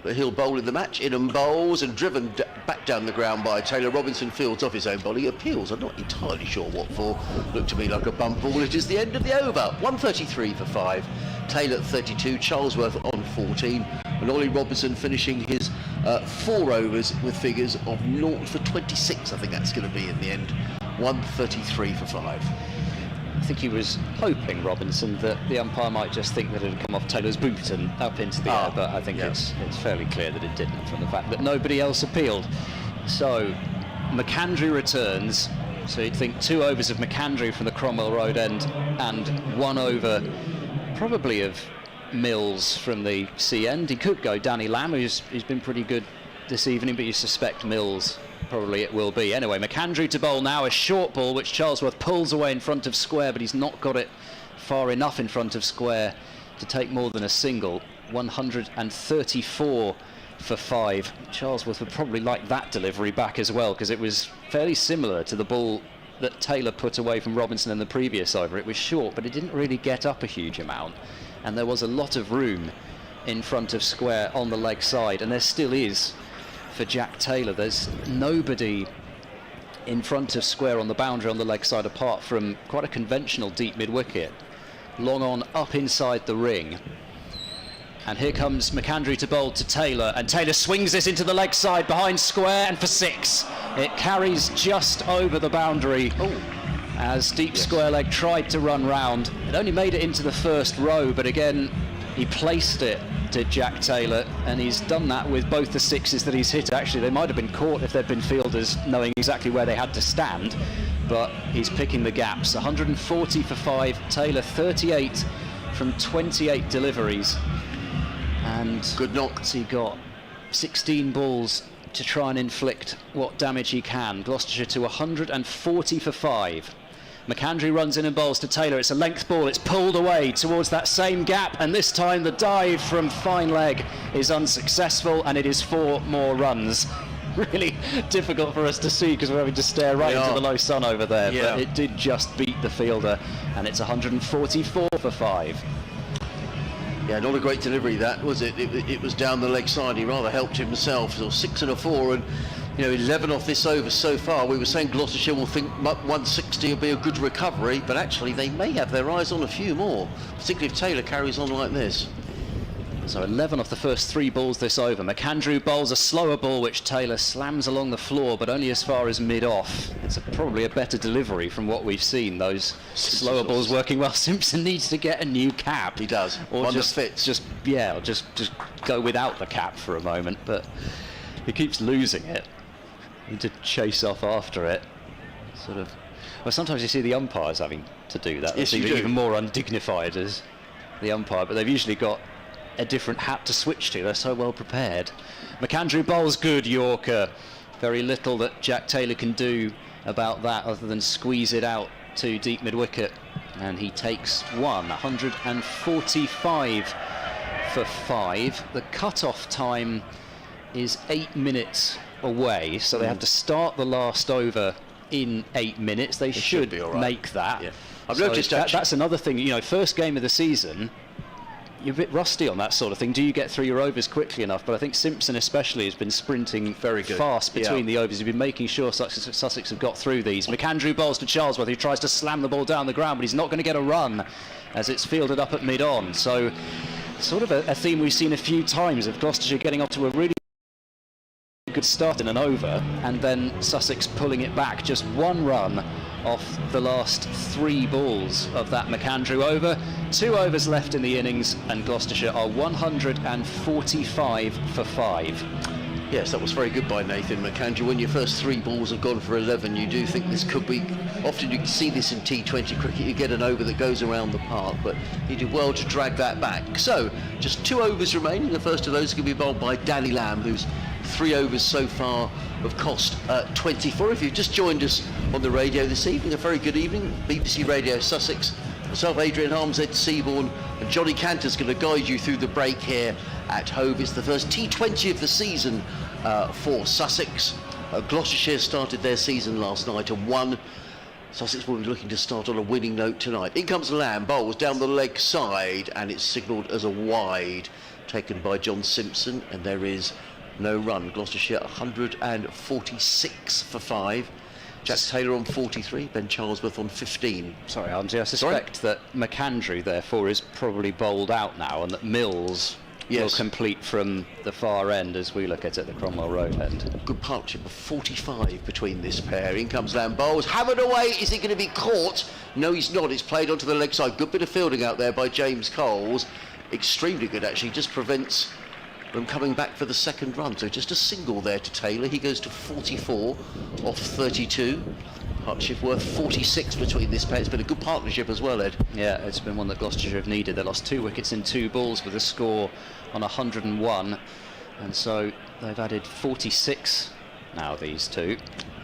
Speaker 2: that he'll bowl in the match, in and bowls, and driven back down the ground by Taylor. Robinson fields off his own ball. He appeals, I'm not entirely sure what for. Looked to me like a bump ball. It is the end of the over. 133 for 5. Taylor at 32, Charlesworth on 14, and Ollie Robinson finishing his 4 overs with figures of 0 for 26. I think that's going to be in the end. 133 for 5.
Speaker 3: I think he was hoping, Robinson, that the umpire might just think that it had come off Taylor's boot and up into the air, but I think it's fairly clear that it didn't, from the fact that nobody else appealed. So McAndrew returns, so you'd think 2 overs of McAndrew from the Cromwell Road end and 1 over probably of Mills from the C end. He could go Danny Lamb, who's been pretty good this evening, but you suspect Mills probably it will be. Anyway, McAndrew to bowl now, a short ball which Charlesworth pulls away in front of square, but he's not got it far enough in front of square to take more than a single. 134 for 5. Charlesworth would probably like that delivery back as well, because it was fairly similar to the ball that Taylor put away from Robinson in the previous over. It was short, but it didn't really get up a huge amount, and there was a lot of room in front of square on the leg side, and there still is for Jack Taylor. There's nobody in front of square on the boundary on the leg side apart from quite a conventional deep mid-wicket. Long on up inside the ring. And here comes McAndrew to bowl to Taylor, and Taylor swings this into the leg side behind square and for 6. It carries just over the boundary as deep square leg tried to run round. It only made it into the first row, but again he placed it to Jack Taylor, and he's done that with both the 6s that he's hit. Actually, they might have been caught if they'd been fielders knowing exactly where they had to stand, but he's picking the gaps. 140 for 5. Taylor 38 from 28 deliveries, and
Speaker 2: good knock.
Speaker 3: He got 16 balls to try and inflict what damage he can. Gloucestershire to 140 for 5. McAndrew runs in and bowls to Taylor. It's a length ball. It's pulled away towards that same gap, and this time the dive from fine leg is unsuccessful, and it is 4 more runs. Really difficult for us to see because we're having to stare right into the low sun over there, but it did just beat the fielder, and it's 144 for 5.
Speaker 2: Yeah, not a great delivery that, was it? It was down the leg side. He rather helped himself. So 6 and a 4, and 11 off this over so far. We were saying Gloucestershire will think 160 will be a good recovery, but actually they may have their eyes on a few more, particularly if Taylor carries on like this.
Speaker 3: So 11 off the first 3 balls this over. McAndrew bowls a slower ball which Taylor slams along the floor, but only as far as mid-off. It's probably a better delivery from what we've seen. Those slower balls working well. Simpson needs to get a new cap.
Speaker 2: He does.
Speaker 3: Or
Speaker 2: one
Speaker 3: just
Speaker 2: that fits.
Speaker 3: Just go without the cap for a moment, but he keeps losing it. Need to chase off after it. Well, sometimes you see the umpires having to do that.
Speaker 2: Yes,
Speaker 3: It's even more undignified as the umpire, but they've usually got a different hat to switch to. They're so well prepared. McAndrew bowls good Yorker. Very little that Jack Taylor can do about that other than squeeze it out to deep mid-wicket, and he takes 145 for 5. The cut-off time is 8 minutes away, so they have to start the last over in 8 minutes. They should
Speaker 2: be all right.
Speaker 3: Make that.
Speaker 2: I've noticed
Speaker 3: that's another thing. First game of the season, you're a bit rusty on that sort of thing. Do you get through your overs quickly enough? But I think Simpson especially has been sprinting
Speaker 2: very good,
Speaker 3: fast between the overs. He's been making sure Sussex have got through these. McAndrew bowls to Charlesworth, who tries to slam the ball down the ground, but he's not going to get a run as it's fielded up at mid-on. So sort of a theme we've seen a few times of Gloucestershire getting off to a really good start in an over, and then Sussex pulling it back just one run off the last 3 balls of that McAndrew over. 2 overs left in the innings, and Gloucestershire are 145 for 5.
Speaker 2: Yes, that was very good by Nathan McAndrew. When your first 3 balls have gone for 11, you do think this could be... Often you can see this in T20 cricket, you get an over that goes around the park, but he did well to drag that back. So, just 2 overs remaining. The first of those is going to be bowled by Danny Lamb, who's 3 overs so far have cost 24. If you've just joined us on the radio this evening, a very good evening. BBC Radio Sussex. Myself, Adrian Harms, Ed Seaborn, and Johnny Cantor's going to guide you through the break here at Hove. It's the first T20 of the season for Sussex. Gloucestershire started their season last night and won. Sussex will be looking to start on a winning note tonight. In comes Lamb, bowls down the leg side, and it's signalled as a wide, taken by John Simpson, and there is no run. Gloucestershire 146 for 5. Jack Taylor on 43, Ben Charlesworth on 15.
Speaker 3: Sorry, Armsy, I suspect that McAndrew, therefore, is probably bowled out now, and that Mills will complete from the far end as we look at it, the Cromwell Road end.
Speaker 2: Good partnership of 45 between this pair. In comes Lamb, bowls, hammered away. Is he going to be caught? No, he's not. It's played onto the leg side. Good bit of fielding out there by James Coles. Extremely good, actually. Just prevents them coming back for the second run. So just a single there to Taylor. He goes to 44 off 32. Partnership worth 46 between this pair. It's been a good partnership as well, Ed.
Speaker 3: Yeah, it's been one that Gloucestershire have needed. They lost 2 wickets in 2 balls with a score on 101, and so they've added 46 now, these 2.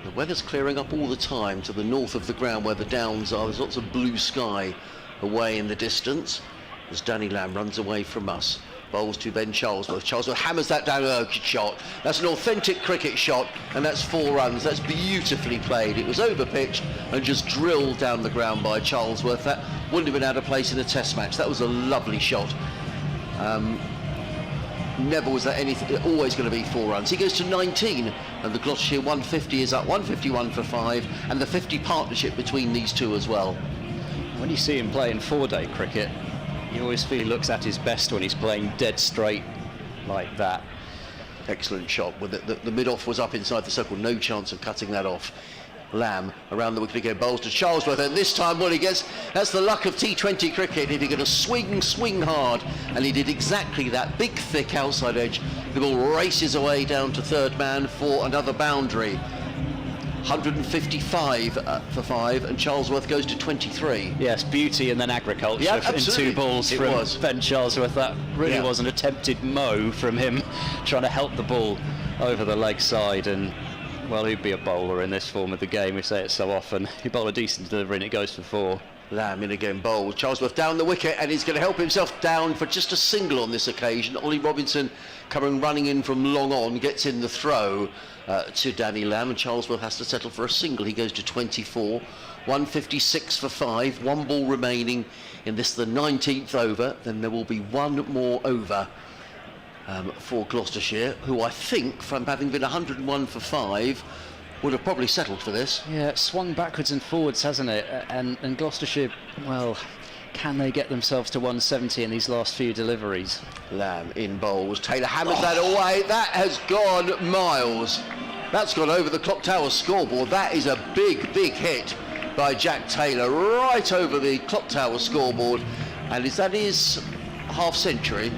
Speaker 2: The weather's clearing up all the time to the north of the ground where the downs are. There's lots of blue sky away in the distance as Danny Lamb runs away from us. Bowls to Ben Charlesworth. Charlesworth hammers that down. Good shot. That's an authentic cricket shot, and that's 4 runs. That's beautifully played. It was over pitched and just drilled down the ground by Charlesworth. That wouldn't have been out of place in a test match. That was a lovely shot. Never was that anything. Always going to be 4 runs. He goes to 19, and the Gloucestershire 150 is up. 151 for 5, and the 50 partnership between these 2 as well.
Speaker 3: When you see him play in 4-day cricket, you always feel he looks at his best when he's playing dead straight like that.
Speaker 2: Excellent shot. With the mid-off was up inside the circle. No chance of cutting that off. Lamb around the wicket again, bowls to Charlesworth, and this time what he gets, that's the luck of T20 cricket. If you're going to swing hard, and he did exactly that. Big thick outside edge. The ball races away down to third man for another boundary. 155 for 5, and Charlesworth goes to 23.
Speaker 3: Yes, beauty and then agriculture in 2 balls from Ben Charlesworth. That really was an attempted mow from him, trying to help the ball over the leg side. And well, he'd be a bowler in this form of the game. We say it so often. You bowl a decent delivery and it goes for 4.
Speaker 2: Lamb in again, bowled. Charlesworth down the wicket, and he's going to help himself down for just a single on this occasion. Ollie Robinson coming running in from long on, gets in the throw to Danny Lamb, and Charlesworth has to settle for a single. He goes to 24. 156 for 5. 1 ball remaining in this, the 19th over. Then there will be 1 more over for Gloucestershire, who I think, from having been 101 for 5, would have probably settled for this.
Speaker 3: Yeah, it swung backwards and forwards, hasn't it? And Gloucestershire, well, can they get themselves to 170 in these last few deliveries?
Speaker 2: Lamb in bowls. Taylor hammers that away. That has gone miles. That's gone over the clock tower scoreboard. That is a big hit by Jack Taylor, right over the clock tower scoreboard. And is that his half century?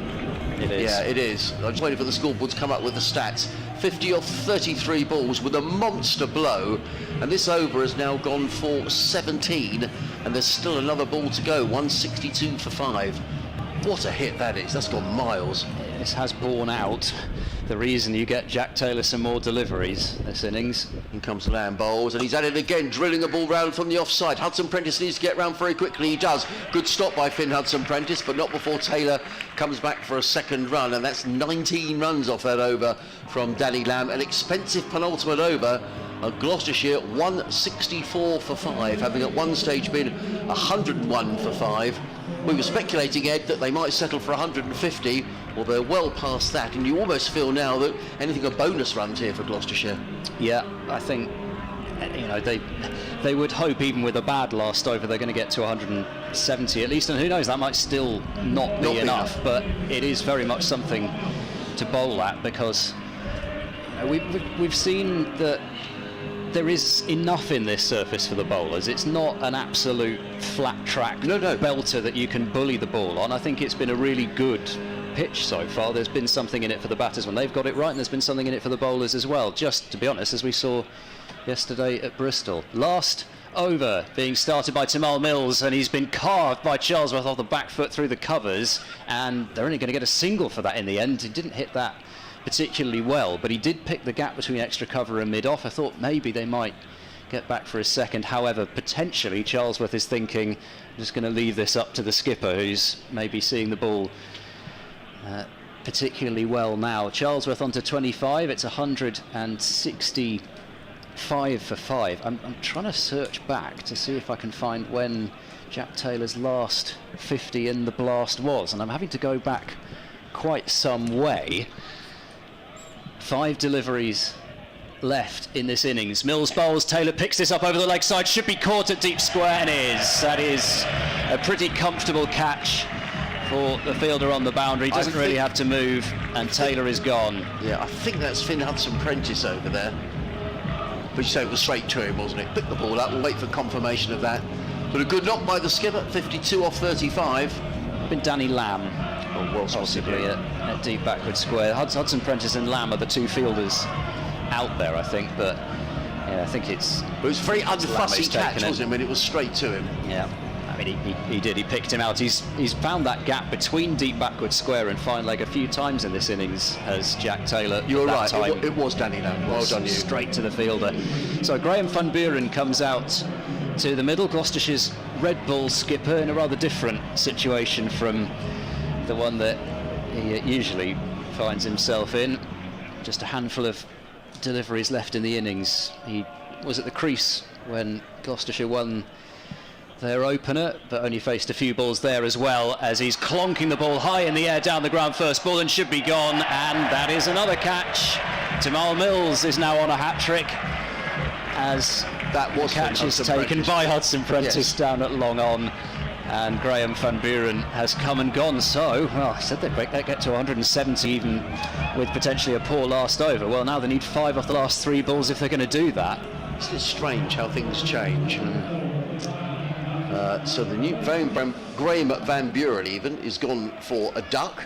Speaker 3: It is.
Speaker 2: Yeah, it is. I'm just waiting for the scoreboard to come up with the stats. 50 off 33 balls with a monster blow, and this over has now gone for 17, and there's still another ball to go. 162 for 5. What a hit that is. That's gone miles.
Speaker 3: This has borne out the reason you get Jack Taylor some more deliveries this innings.
Speaker 2: In comes Lamb, bowls, and he's at it again, drilling a ball round from the offside. Hudson Prentice needs to get round very quickly. He does. Good stop by Finn Hudson Prentice, but not before Taylor comes back for a second run, and that's 19 runs off that over from Danny Lamb. An expensive penultimate over Gloucestershire 164 for 5, having at one stage been 101 for 5. We were speculating, Ed, that they might settle for 150, well, they're well past that, and you almost feel now that anything a bonus runs here for Gloucestershire.
Speaker 3: Yeah, I think, you know, they would hope even with a bad last over they're going to get to 170 at least, and who knows, that might still not be enough, but it is very much something to bowl at, because you know, we've seen that there is enough in this surface for the bowlers. It's not an absolute flat track belter that you can bully the ball on. I think it's been a really good pitch so far. There's been something in it for the batters when they've got it right, and there's been something in it for the bowlers as well, just to be honest, as we saw yesterday at Bristol. Last over being started by Tamal Mills, and he's been carved by Charlesworth off the back foot through the covers, and they're only going to get a single for that in the end. He didn't hit that particularly well, but he did pick the gap between extra cover and mid-off. I thought maybe they might get back for a second. However, potentially Charlesworth is thinking, I'm just going to leave this up to the skipper, who's maybe seeing the ball particularly well now. Charlesworth onto 25. It's 165 for 5. I'm trying to search back to see if I can find when Jack Taylor's last 50 in the blast was, and I'm having to go back quite some way. 5 deliveries left in this innings. Mills bowls, Taylor picks this up over the leg side, should be caught at deep square, and is. That is a pretty comfortable catch for the fielder on the boundary. Doesn't really have to move, and Taylor is gone.
Speaker 2: Yeah, I think that's Finn Hudson-Prentice over there. But you say it was straight to him, wasn't it? Pick the ball up, we'll wait for confirmation of that. But a good knock by the skipper, 52 off 35.
Speaker 3: Been Danny Lamb.
Speaker 2: Well,
Speaker 3: possibly at deep backward square. Hudson-Prentice and Lamb are the 2 fielders out there, I think, but yeah, I think it's...
Speaker 2: But it was a very unfussy catch, wasn't it, when it was straight to him?
Speaker 3: Yeah, I mean, he did, he picked him out. He's found that gap between deep backward square and fine leg a few times in this innings, as Jack Taylor.
Speaker 2: You were right, it was Danny Lamb. Well done, you.
Speaker 3: Straight to the fielder. So Graham van Buren comes out to the middle, Gloucestershire's Red Bull skipper, in a rather different situation from the one that he usually finds himself in. Just a handful of deliveries left in the innings. He was at the crease when Gloucestershire won their opener, but only faced a few balls there as well, as he's clonking the ball high in the air down the ground first ball, and should be gone, and that is another catch. Tamal Mills is now on a hat-trick, as that was catch is taken by Hudson-Prentice down at long on, and Graham van Buren has come and gone. So, well, I said they'd get to 170 even with potentially a poor last over. Well, now they need 5 off the last 3 balls if they're going to do that.
Speaker 2: It's strange how things change. So the new Graham Van Buren even is gone for a duck,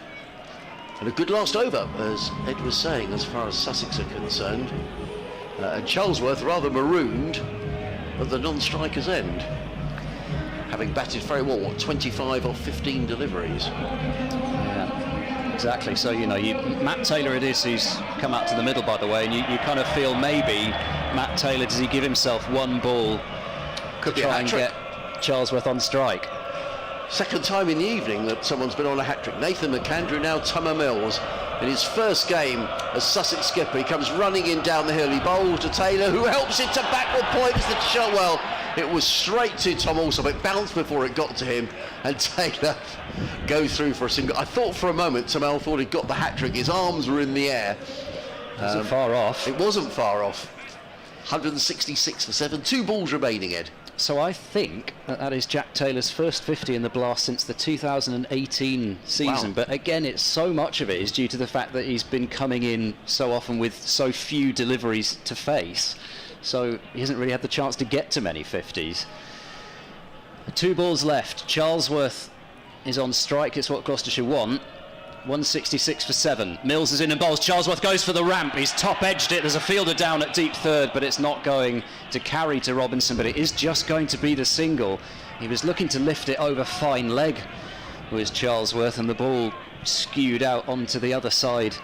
Speaker 2: and a good last over, as Ed was saying, as far as Sussex are concerned. And Charlesworth rather marooned at the non-striker's end, having batted very well, 25 off 15 deliveries.
Speaker 3: Yeah, exactly. So, you know, Matt Taylor it is who's come out to the middle, by the way, and you kind of feel maybe Matt Taylor, does he give himself one ball
Speaker 2: Could
Speaker 3: to try and get Charlesworth on strike?
Speaker 2: Second time in the evening that someone's been on a hat-trick. Nathan McAndrew, now Tamal Mills. In his first game as Sussex skipper, he comes running in down the hill. He bowls to Taylor, who helps it to backward points the shot. Well, it was straight to Tom also, but it bounced before it got to him, and Taylor goes through for a single. I thought for a moment Tamal thought he'd got the hat-trick. His arms were in the air.
Speaker 3: Wasn't far off.
Speaker 2: It wasn't far off. 166 for 7. 2 balls remaining, Ed.
Speaker 3: So I think that is Jack Taylor's first 50 in the blast since the 2018 season.
Speaker 2: Wow.
Speaker 3: But again, it's so much of it is due to the fact that he's been coming in so often with so few deliveries to face. So he hasn't really had the chance to get to many 50s. 2 balls left. Charlesworth is on strike. It's what Gloucestershire want. 166 for 7. Mills is in and bowls. Charlesworth goes for the ramp. He's top-edged it. There's a fielder down at deep third, but it's not going to carry to Robinson, but it is just going to be the single. He was looking to lift it over fine leg, was Charlesworth, and the ball skewed out onto the other side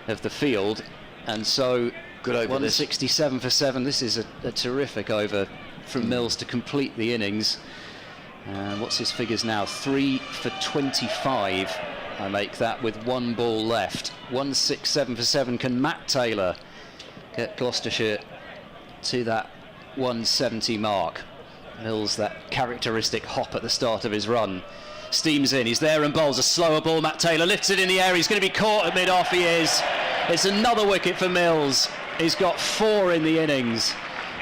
Speaker 3: of the field. And so,
Speaker 2: good over
Speaker 3: 167 for 7. This is a terrific over from Mills to complete the innings. What's his figures now? 3 for 25. I make that with 1 ball left. 167 for 7. Can Matt Taylor get Gloucestershire to that 170 mark. Mills, that characteristic hop at the start of his run, steams in, he's there and bowls a slower ball. Matt Taylor lifts it in the air, he's going to be caught at mid-off. He is. It's another wicket for Mills. He's got 4 in the innings,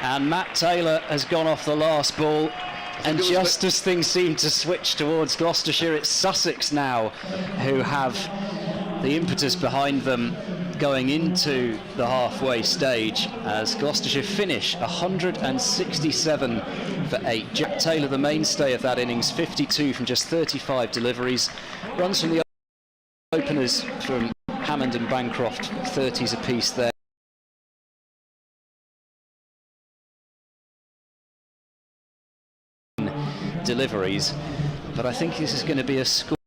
Speaker 3: and Matt Taylor has gone off the last ball. And just as things seem to switch towards Gloucestershire, it's Sussex now who have the impetus behind them going into the halfway stage, as Gloucestershire finish 167 for 8. Jack Taylor, the mainstay of that innings, 52 from just 35 deliveries. Runs from the openers from Hammond and Bancroft, 30s apiece there. Deliveries, but I think this is going to be a score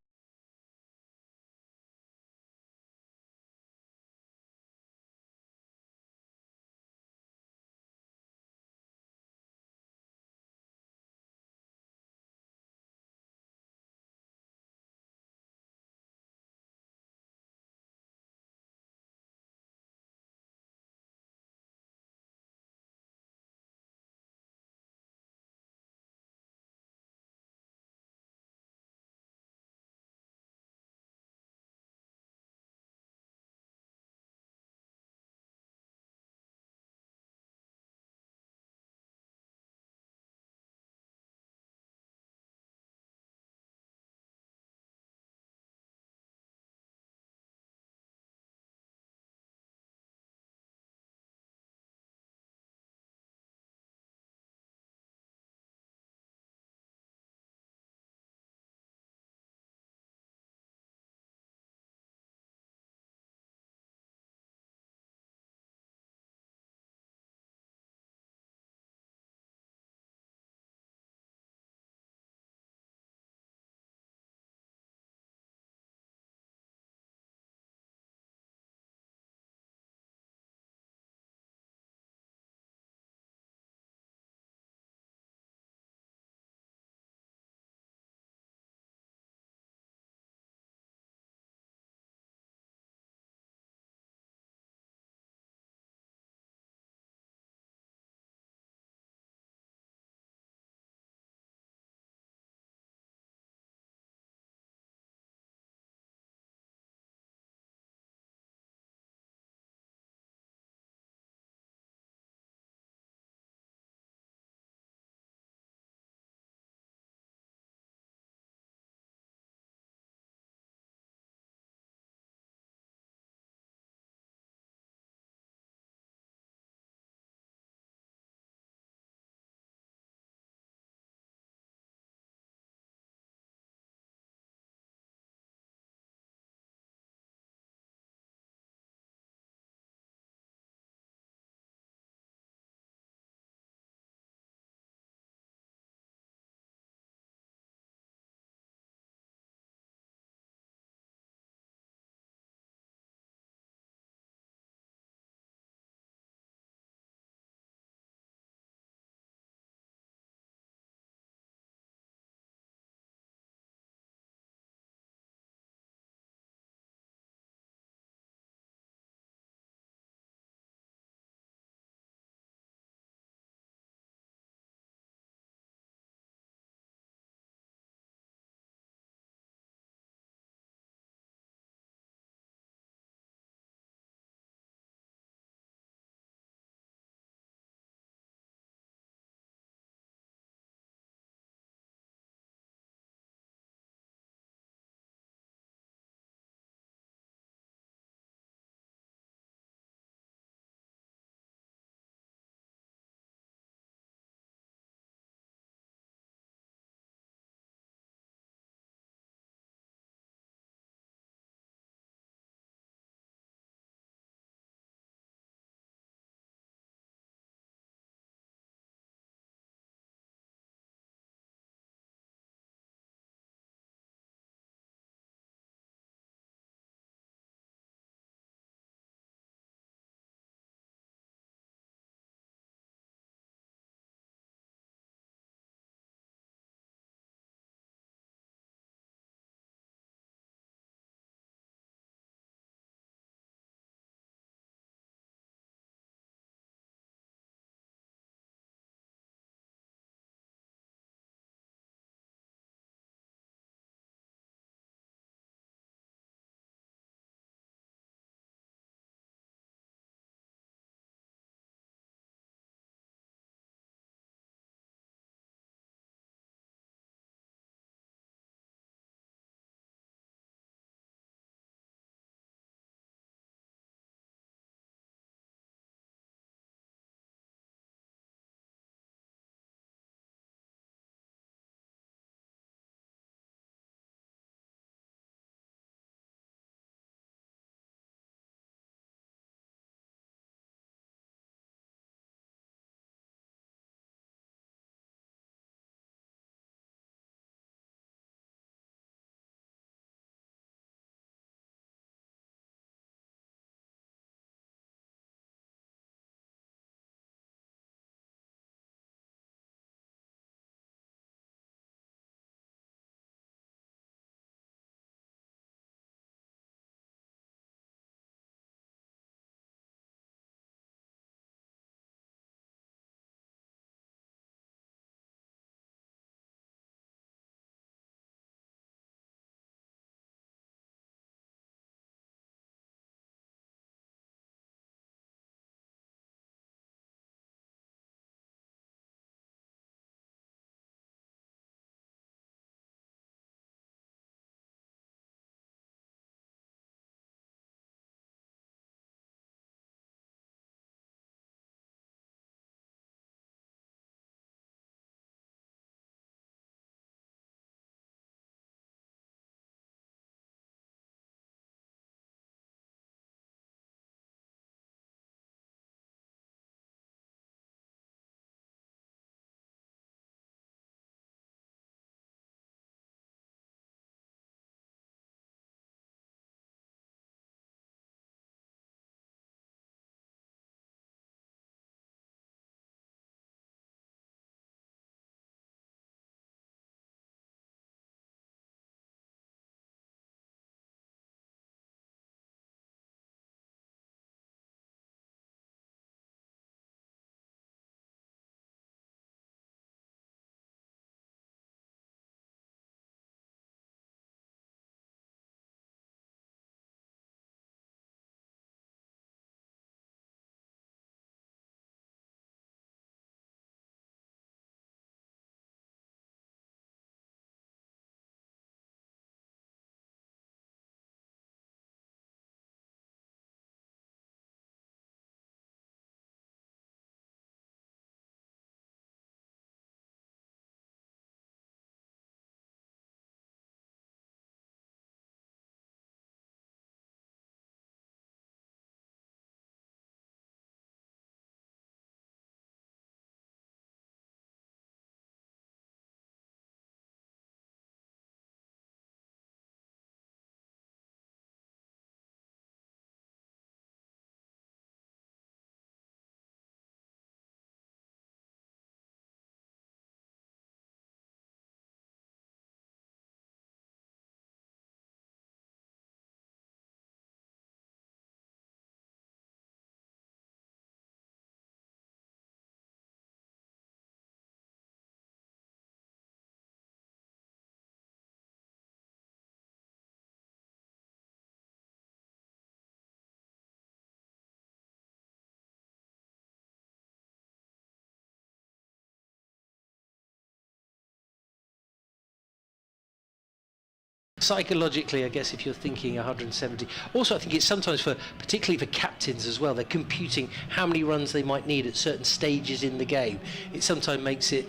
Speaker 1: psychologically, I guess, if you're thinking 170. Also, I think it's sometimes particularly for captains as well, they're computing how many runs they might need at certain stages in the game. It sometimes makes it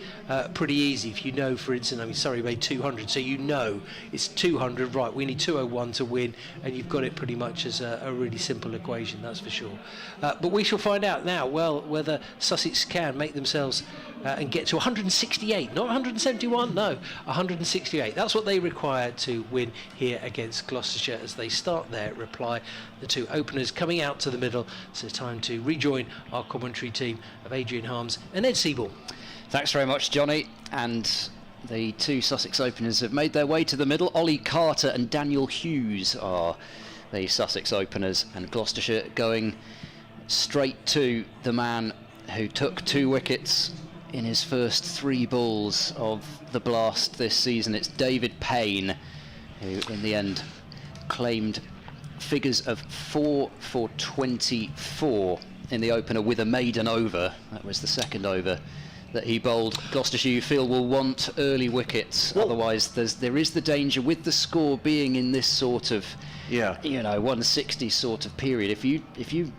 Speaker 1: pretty easy if you know, for instance, I mean, Surrey made 200, so you know it's 200, right, we need 201 to win, and you've got it pretty much as a really simple equation, that's for sure. But we shall find out now, well, whether Sussex can make themselves and get to 168, not 171, no, 168. That's what they require to win here against Gloucestershire as they start their reply. The two openers coming out to the middle, so it's time to rejoin our commentary team of Adrian Harms and Ed Seaborn.
Speaker 3: Thanks very much, Johnny. And the two Sussex openers have made their way to the middle. Ollie Carter and Daniel Hughes are the Sussex openers, and Gloucestershire going straight to the man who took 2 wickets in his first 3 balls of the blast this season. It's David Payne, who in the end claimed figures of 4 for 24 in the opener with a maiden over. That was the second over that he bowled. Gloucestershire, you feel, will want early wickets. Well, otherwise there is the danger with the score being in this sort of 160 sort of period. If you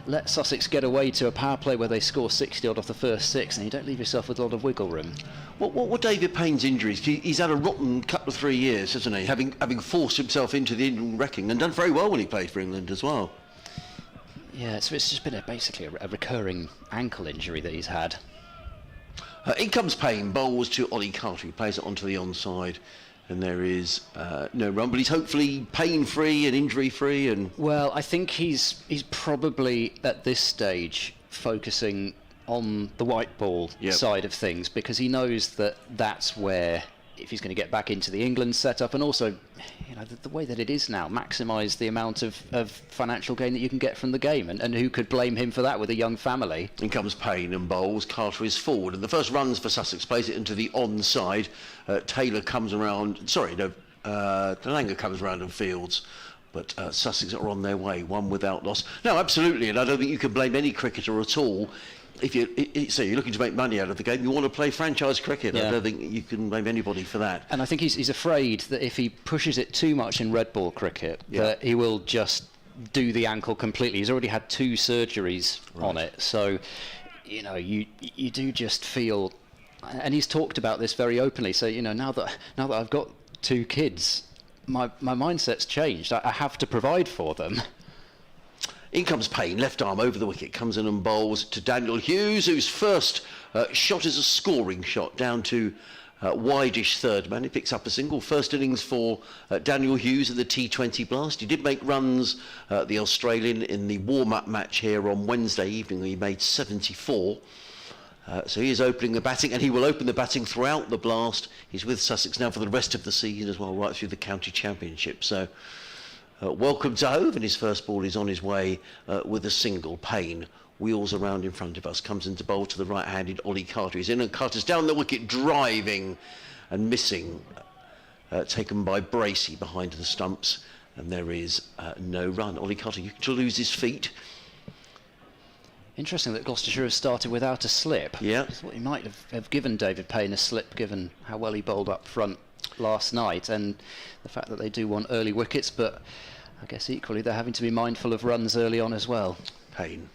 Speaker 3: let Sussex get away to a power play where they score 60 odd off the first 6, and you don't leave yourself with a lot of wiggle room.
Speaker 2: What David Payne's injuries? He's had a rotten couple of 3 years, hasn't he? Having forced himself into the England wrecking and done very well when he played for England as well.
Speaker 3: Yeah, it's just been basically a recurring ankle injury that he's had.
Speaker 2: In comes Payne, bowls to Ollie Carter, who plays it onto the onside. And there is no run, but he's hopefully pain-free and injury-free. And
Speaker 3: well, I think he's probably at this stage focusing on the white ball side of things, because he knows that that's where, if he's going to get back into the England setup, and also, the way that it is now, maximise the amount of financial gain that you can get from the game, and who could blame him for that with a young family?
Speaker 2: In comes Payne and bowls. Carter is forward, and the first runs for Sussex plays it into the onside. Taylor comes around. Talanga comes around and fields. But Sussex are on their way, one without loss. No, absolutely, and I don't think you can blame any cricketer at all. If you're looking to make money out of the game, you want to play franchise cricket. I don't think you can blame anybody for that.
Speaker 3: And I think he's afraid that if he pushes it too much in red ball cricket, that he will just do the ankle completely. He's already had 2 surgeries on it, so you do just feel. And he's talked about this very openly. So now that I've got 2 kids, my mindset's changed. I have to provide for them.
Speaker 2: In comes Payne, left arm over the wicket, comes in and bowls to Daniel Hughes, whose first shot is a scoring shot down to wide-ish third man. He picks up a single. First innings for Daniel Hughes in the T20 blast. He did make runs, the Australian, in the warm-up match here on Wednesday evening. He made 74. So he is opening the batting, and he will open the batting throughout the blast. He's with Sussex now for the rest of the season as well, right through the county championship. So welcome to Hove, and his first ball is on his way with a single. Payne wheels around in front of us, comes into bowl to the right-handed Ollie Carter. He's in, and Carter's down the wicket, driving and missing. Taken by Bracey behind the stumps, and there is no run. Ollie Carter to lose his feet.
Speaker 3: Interesting that Gloucestershire has started without a slip.
Speaker 2: Yeah.
Speaker 3: I thought he might have given David Payne a slip, given how well he bowled up front last night, and the fact that they do want early wickets, but I guess equally they're having to be mindful of runs early on as well.
Speaker 2: Payne,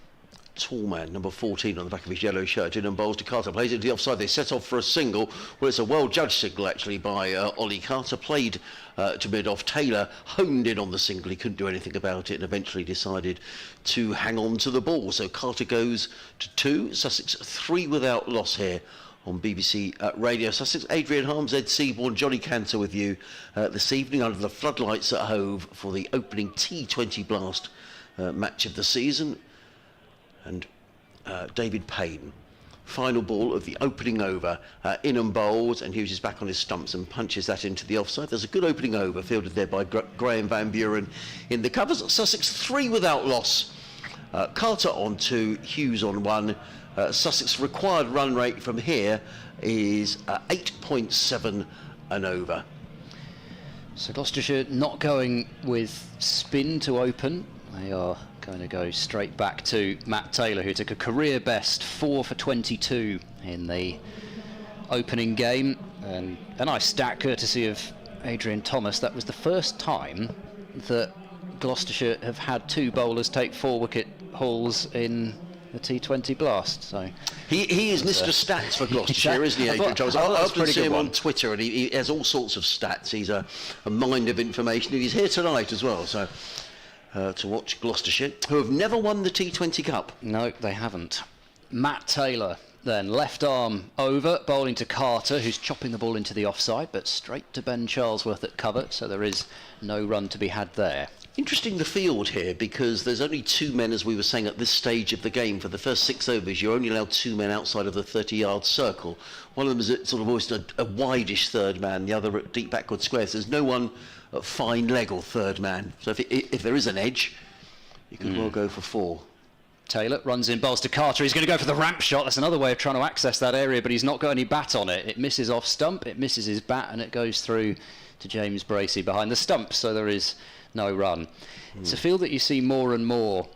Speaker 2: tall man, number 14 on the back of his yellow shirt, in and bowls to Carter, plays it to the offside. They set off for a single. Well, it's a well-judged single actually by Ollie Carter, played to mid-off. Taylor honed in on the single, he couldn't do anything about it and eventually decided to hang on to the ball. So Carter goes to 2, Sussex 3 without loss here on BBC Radio Sussex. Adrian Harms, Ed Seaborn, Johnny Cantor with you this evening under the floodlights at Hove for the opening T20 blast match of the season. And David Payne, final ball of the opening over, in and bowls, and Hughes is back on his stumps and punches that into the offside. There's a good opening over fielded there by Graham Van Buren in the covers. Sussex 3 without loss. Carter on 2, Hughes on 1. Sussex required run rate from here is 8.7 and over.
Speaker 3: So Gloucestershire not going with spin to open. They are going to go straight back to Matt Taylor, who took a career best 4 for 22 in the opening game. And a nice stat courtesy of Adrian Thomas, that was the first time that Gloucestershire have had 2 bowlers take 4-wicket hauls in the T20 Blast. So
Speaker 2: he is Mr. Stats for Gloucestershire, isn't he, Adrian Thomas? I often see him on Twitter, and he has all sorts of stats. He's a mind of information, and he's here tonight as well. So to watch Gloucestershire, who have never won the T20 Cup.
Speaker 3: No, they haven't. Matt Taylor then, left arm over, bowling to Carter, who's chopping the ball into the offside, but straight to Ben Charlesworth at cover, so there is no run to be had there.
Speaker 2: Interesting the field here, because there's only 2 men, as we were saying, at this stage of the game. For the first 6 overs, you're only allowed 2 men outside of the 30-yard circle. One of them is sort of almost a wideish third man, the other at deep backward square. So there's no one at fine leg or third man. So if there is an edge, you could well go for 4.
Speaker 3: Taylor runs in, bowls to Carter. He's going to go for the ramp shot. That's another way of trying to access that area, but he's not got any bat on it. It misses off stump, it misses his bat, and it goes through to James Bracey behind the stump, so there is no run. It's a field that you see more and more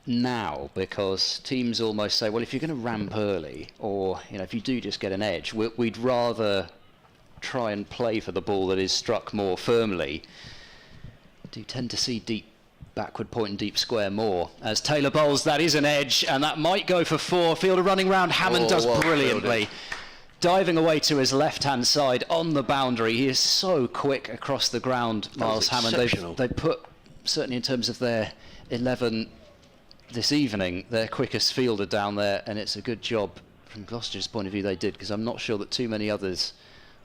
Speaker 3: now, because teams almost say, well, if you're going to ramp early, or if you do just get an edge, we'd rather try and play for the ball that is struck more firmly. Do tend to see deep backward point and deep square more. As Taylor bowls, that is an edge, and that might go for 4. Fielder running round, Hammond does brilliantly. Diving away to his left-hand side on the boundary. He is so quick across the ground, Miles Hammond. They put, certainly in terms of their 11 this evening, their quickest fielder down there, and it's a good job from Gloucestershire's point of view they did, because I'm not sure that too many others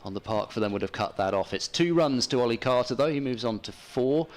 Speaker 3: on the park for them would have cut that off. It's 2 runs to Ollie Carter, though. He moves on to 4.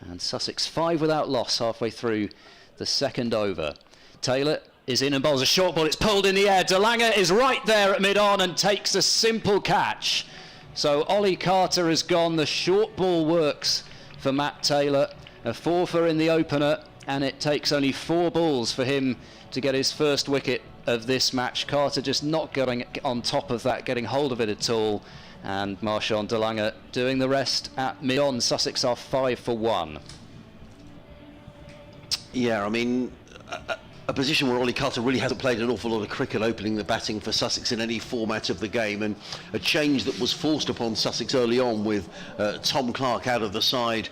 Speaker 3: And Sussex 5 without loss halfway through the second over. Taylor is in and bowls a short ball. It's pulled in the air. De Lange is right there at mid-on and takes a simple catch. So Ollie Carter has gone. The short ball works for Matt Taylor. A 4 in the opener, and it takes only 4 balls for him to get his first wicket of this match. Carter just not getting on top of that, getting hold of it at all. And Marchand de Lange doing the rest at mid-on. Sussex are 5 for 1.
Speaker 2: Yeah, I mean, a position where Ollie Carter really hasn't played an awful lot of cricket, opening the batting for Sussex in any format of the game, and a change that was forced upon Sussex early on with Tom Clark out of the side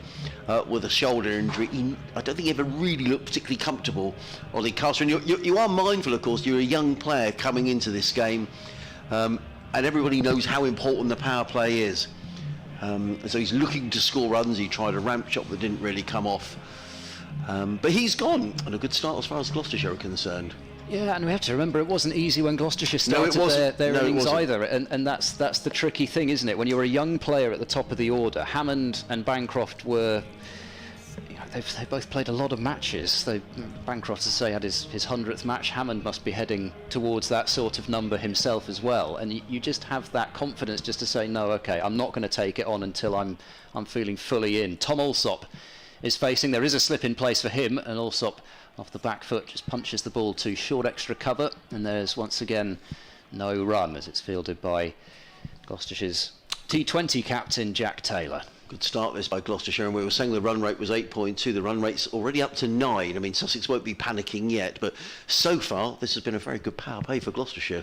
Speaker 2: with a shoulder injury. I don't think he ever really looked particularly comfortable, Ollie Carter. And you are mindful, of course, you're a young player coming into this game. And everybody knows how important the power play is. So he's looking to score runs. He tried a ramp shot that didn't really come off. But he's gone, and a good start as far as Gloucestershire are concerned.
Speaker 3: Yeah, and we have to remember it wasn't easy when Gloucestershire started their innings either. And that's the tricky thing, isn't it? When you're a young player at the top of the order, Hammond and Bancroft were... They both played a lot of matches. Bancroft, as I say, had his 100th match. Hammond must be heading towards that sort of number himself as well. And you just have that confidence just to say, no, OK, I'm not going to take it on until I'm feeling fully in. Tom Alsop is facing. There is a slip in place for him, and Alsop off the back foot just punches the ball to short extra cover. And there's once again no run as it's fielded by Gloucestershire's T20 captain Jack Taylor.
Speaker 2: Good start this by Gloucestershire, and we were saying the run rate was 8.2. The run rate's already up to 9. I mean, Sussex won't be panicking yet, but so far this has been a very good power play for Gloucestershire.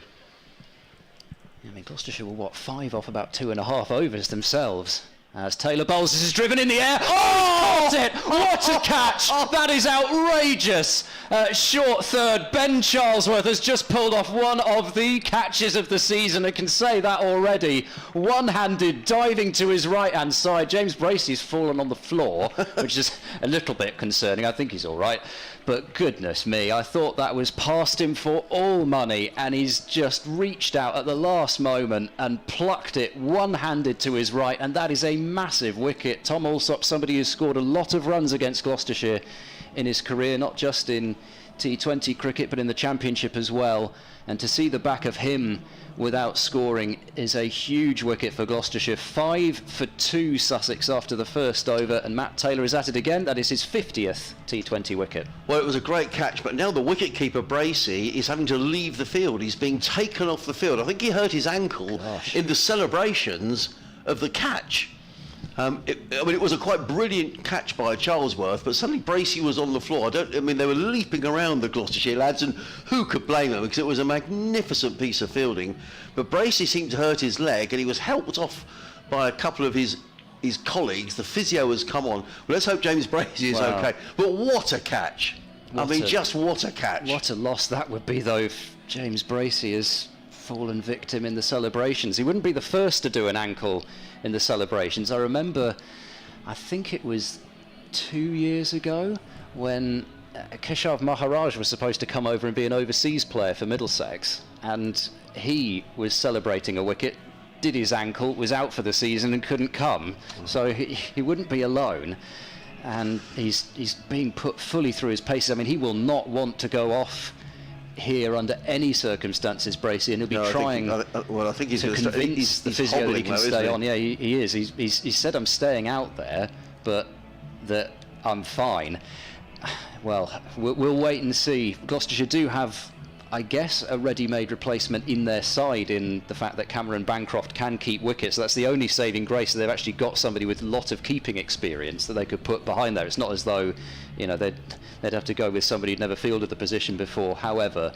Speaker 3: I mean, Gloucestershire were 5 off about 2.5 overs themselves. As Taylor bowls, this is driven in the air. Oh! Got it! What a catch! That is outrageous! Short third, Ben Charlesworth has just pulled off one of the catches of the season. I can say that already. One-handed, diving to his right-hand side. James Bracey's fallen on the floor, which is a little bit concerning. I think he's all right. But goodness me, I thought that was past him for all money, and he's just reached out at the last moment and plucked it one-handed to his right, and that is a massive wicket. Tom Alsop, somebody who's scored a lot of runs against Gloucestershire in his career, not just in T20 cricket but in the Championship as well, and to see the back of him without scoring is a huge wicket for Gloucestershire. 5 for 2 Sussex after the first over, and Matt Taylor is at it again. That is his 50th T20 wicket.
Speaker 2: Well, it was a great catch, but now the wicketkeeper Bracey is having to leave the field. He's being taken off the field. I think he hurt his ankle in the celebrations of the catch. It was a quite brilliant catch by Charlesworth, but suddenly Bracey was on the floor. They were leaping around, the Gloucestershire lads, and who could blame them, because it was a magnificent piece of fielding. But Bracey seemed to hurt his leg, and he was helped off by a couple of his colleagues. The physio has come on. Well, let's hope James Bracey is okay. But what a catch. Just what a catch.
Speaker 3: What a loss that would be, though, if James Bracey has fallen victim in the celebrations. He wouldn't be the first to do an ankle in the celebrations. I remember, I think it was 2 years ago, when Keshav Maharaj was supposed to come over and be an overseas player for Middlesex, and he was celebrating a wicket, did his ankle, was out for the season and couldn't come, so he wouldn't be alone. And he's being put fully through his paces. I mean, he will not want to go off here under any circumstances, Bracey, and he'll be trying
Speaker 2: I think he's
Speaker 3: to convince the physio that he can stay on. Yeah, he is. He said, I'm staying out there, but that I'm fine. Well, we'll wait and see. Gloucestershire do have, I guess, a ready-made replacement in their side, in the fact that Cameron Bancroft can keep wickets. So that's the only saving grace. So they've actually got somebody with a lot of keeping experience that they could put behind there. It's not as though, they'd have to go with somebody who'd never fielded the position before. However,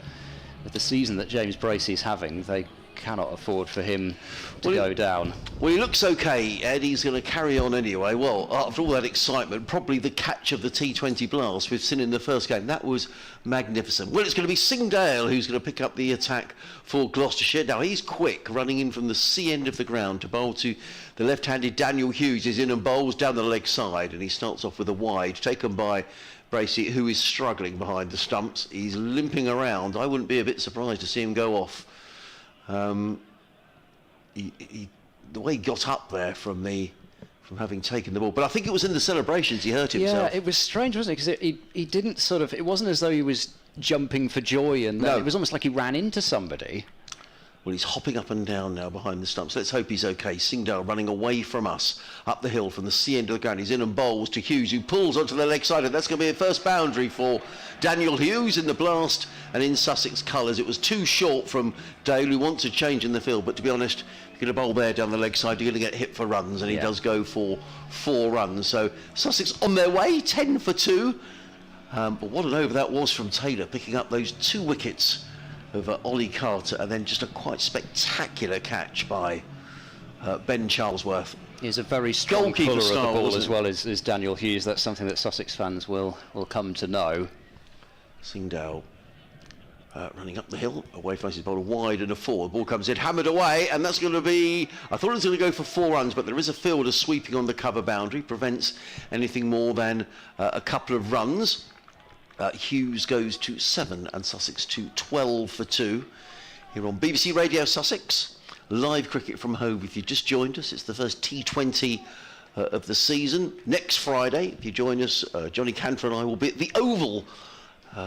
Speaker 3: with the season that James Bracey's having, they cannot afford for him to go down.
Speaker 2: Well, he looks okay, Ed. He's going to carry on anyway. Well, after all that excitement, probably the catch of the T20 blast we've seen in the first game. That was magnificent. Well, it's going to be Singdale who's going to pick up the attack for Gloucestershire. Now, he's quick, running in from the C end of the ground to bowl to the left-handed Daniel Hughes. He's in and bowls down the leg side, and he starts off with a wide, taken by Bracey, who is struggling behind the stumps. He's limping around. I wouldn't be a bit surprised to see him go off. The way he got up there from having taken the ball, but I think it was in the celebrations he hurt himself.
Speaker 3: Yeah, it was strange, wasn't it? Because he didn't it wasn't as though he was jumping for joy, and it was almost like he ran into somebody.
Speaker 2: Well, he's hopping up and down now behind the stumps. Let's hope he's okay. Singdale running away from us up the hill from the C end of the ground. He's in and bowls to Hughes, who pulls onto the leg side, and that's going to be a first boundary for Daniel Hughes in the blast. And in Sussex colours, it was too short from Dale, who wants a change in the field. But to be honest, you're going to bowl there down the leg side, you're going to get hit for runs, and he does go for 4 runs. So Sussex on their way, 10 for 2. But what an over that was from Taylor, picking up those 2 wickets over Ollie Carter, and then just a quite spectacular catch by Ben Charlesworth.
Speaker 3: He's a very strong puller of the ball as well as Daniel Hughes. That's something that Sussex fans will come to know.
Speaker 2: Singdale running up the hill, away from his bowler, wide and a 4. The ball comes in, hammered away, and that's going to be, I thought it was going to go for 4 runs, but there is a fielder sweeping on the cover boundary, prevents anything more than a couple of runs. Hughes goes to 7 and Sussex to 12 for 2. Here on BBC Radio Sussex, live cricket from home. If you just joined us, it's the first T20 of the season. Next Friday, if you join us, Johnny Cantor and I will be at the Oval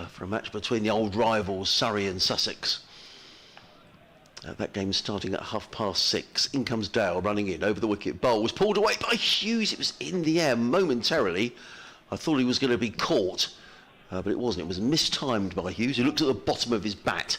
Speaker 2: for a match between the old rivals Surrey and Sussex. That game's starting at 6:30. In comes Dale running in over the wicket. Bowls pulled away by Hughes. It was in the air momentarily. I thought he was going to be caught. But it wasn't. It was mistimed by Hughes, who looked at the bottom of his bat,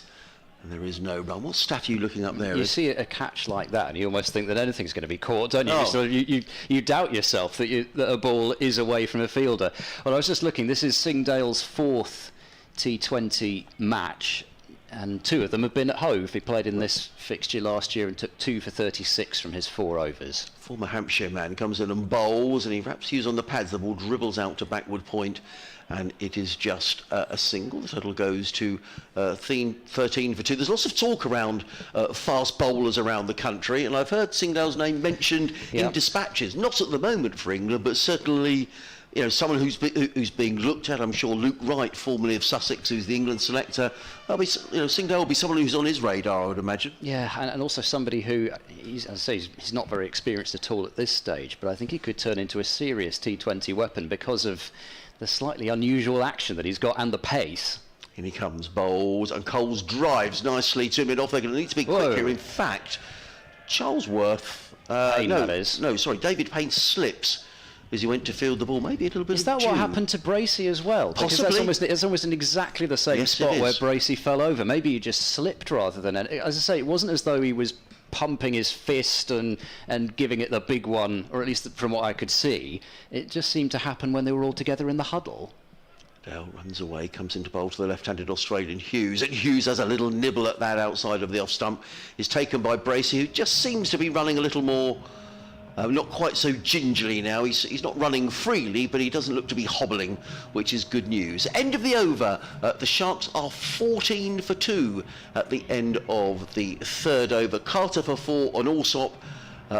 Speaker 2: and there is no run. What stat are you looking up there?
Speaker 3: You see a catch like that, and you almost think that anything's going to be caught, don't you?
Speaker 2: Oh.
Speaker 3: So you doubt yourself that a ball is away from a fielder. Well, I was just looking. This is Singdale's 4th T20 match, and 2 of them have been at Hove. He played in this fixture last year and took 2 for 36 from his 4 overs.
Speaker 2: Former Hampshire man comes in and bowls, and he wraps Hughes on the pads. The ball dribbles out to backward point, and it is just a single. The total goes to 13 for 2. There's lots of talk around fast bowlers around the country, and I've heard Singdale's name mentioned in dispatches. Not at the moment for England, but certainly, someone who's being looked at. I'm sure Luke Wright, formerly of Sussex, who's the England selector. Singdale will be someone who's on his radar, I would imagine.
Speaker 3: Yeah, and also somebody who, as I say, he's not very experienced at all at this stage, but I think he could turn into a serious T20 weapon because of the slightly unusual action that he's got and the pace.
Speaker 2: In he comes, bowls, and Coles drives nicely to mid-off. They're going to need to be quick here. In fact, Charlesworth... David Payne slips as he went to field the ball. Maybe a little bit.
Speaker 3: Is that what happened to Bracey as well?
Speaker 2: Possibly.
Speaker 3: Because it's almost in exactly the same spot where Bracey fell over. Maybe he just slipped rather than... As I say, it wasn't as though he was pumping his fist and giving it the big one, or at least from what I could see. It just seemed to happen when they were all together in the huddle.
Speaker 2: Dale runs away, comes into bowl to the left-handed Australian Hughes, and Hughes has a little nibble at that outside of the off stump. Is taken by Bracey, who just seems to be running a little more Not quite so gingerly now. He's not running freely, but he doesn't look to be hobbling, which is good news. End of the over. The Sharks are 14 for 2 at the end of the third over. Carter for 4 on Allsop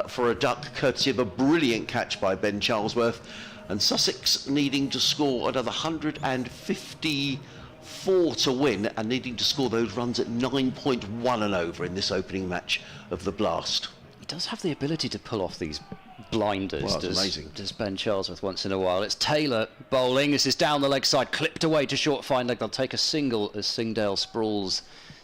Speaker 2: for a duck, courtesy of a brilliant catch by Ben Charlesworth. And Sussex needing to score another 154 to win, and needing to score those runs at 9.1 and over in this opening match of the Blast.
Speaker 3: He does have the ability to pull off these blinders,
Speaker 2: well, amazing.
Speaker 3: Does Ben Charlesworth once in a while. It's Taylor bowling. This is down the leg side, clipped away to short fine leg. They'll take a single as Singdale sprawls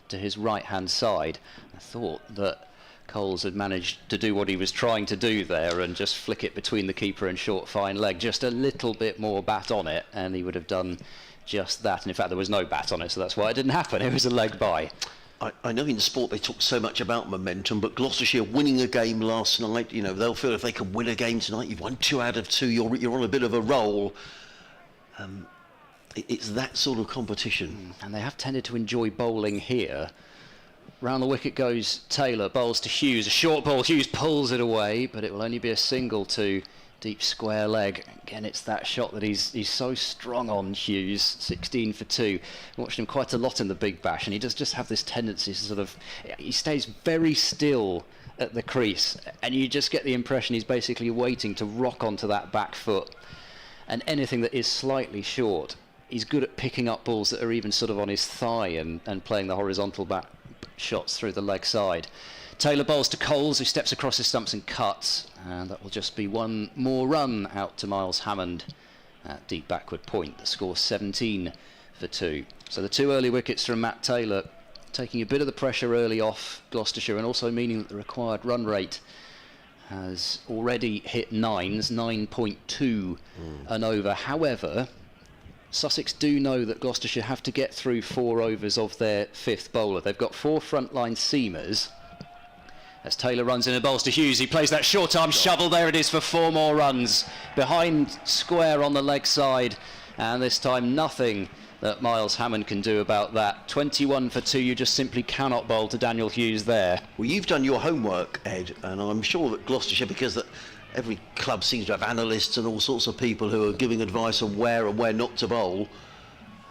Speaker 3: to his right-hand side. I thought that Coles had managed to do what he was trying to do there and just flick it between the keeper and short fine leg. Just a little bit more bat on it, and he would have done just that. And in fact, there was no bat on it, so that's why it didn't happen. It was a leg by.
Speaker 2: I know in sport they talk so much about momentum, but Gloucestershire winning a game last night, you know, they'll feel if they can win a game tonight, you've won 2 out of 2, you're on a bit of a roll. It's that sort of competition.
Speaker 3: And they have tended to enjoy bowling here. Round the wicket goes Taylor, bowls to Hughes, a short ball, Hughes pulls it away, but it will only be a single to deep square leg. Again, it's that shot that he's so strong on, Hughes. 16 for 2. Watched him quite a lot in the Big Bash, and he does just have this tendency to sort of, he stays very still at the crease, and you just get the impression he's basically waiting to rock onto that back foot. And anything that is slightly short, he's good at picking up balls that are even sort of on his thigh and playing the horizontal back shots through the leg side. Taylor bowls to Coles, who steps across his stumps and cuts, and that will just be one more run out to Miles Hammond at deep backward point. The score 17 for 2. So the 2 early wickets from Matt Taylor taking a bit of the pressure early off Gloucestershire, and also meaning that the required run rate has already hit 9.2 and over. However, Sussex do know that Gloucestershire have to get through 4 overs of their 5th bowler. They've got 4 frontline seamers. As Taylor runs in and bowls to Hughes, he plays that short arm shovel. There it is for 4 more runs. Behind square on the leg side, and this time nothing that Miles Hammond can do about that. 21 for 2, you just simply cannot bowl to Daniel Hughes there.
Speaker 2: Well, you've done your homework, Ed, and I'm sure that Gloucestershire, because every club seems to have analysts and all sorts of people who are giving advice on where and where not to bowl,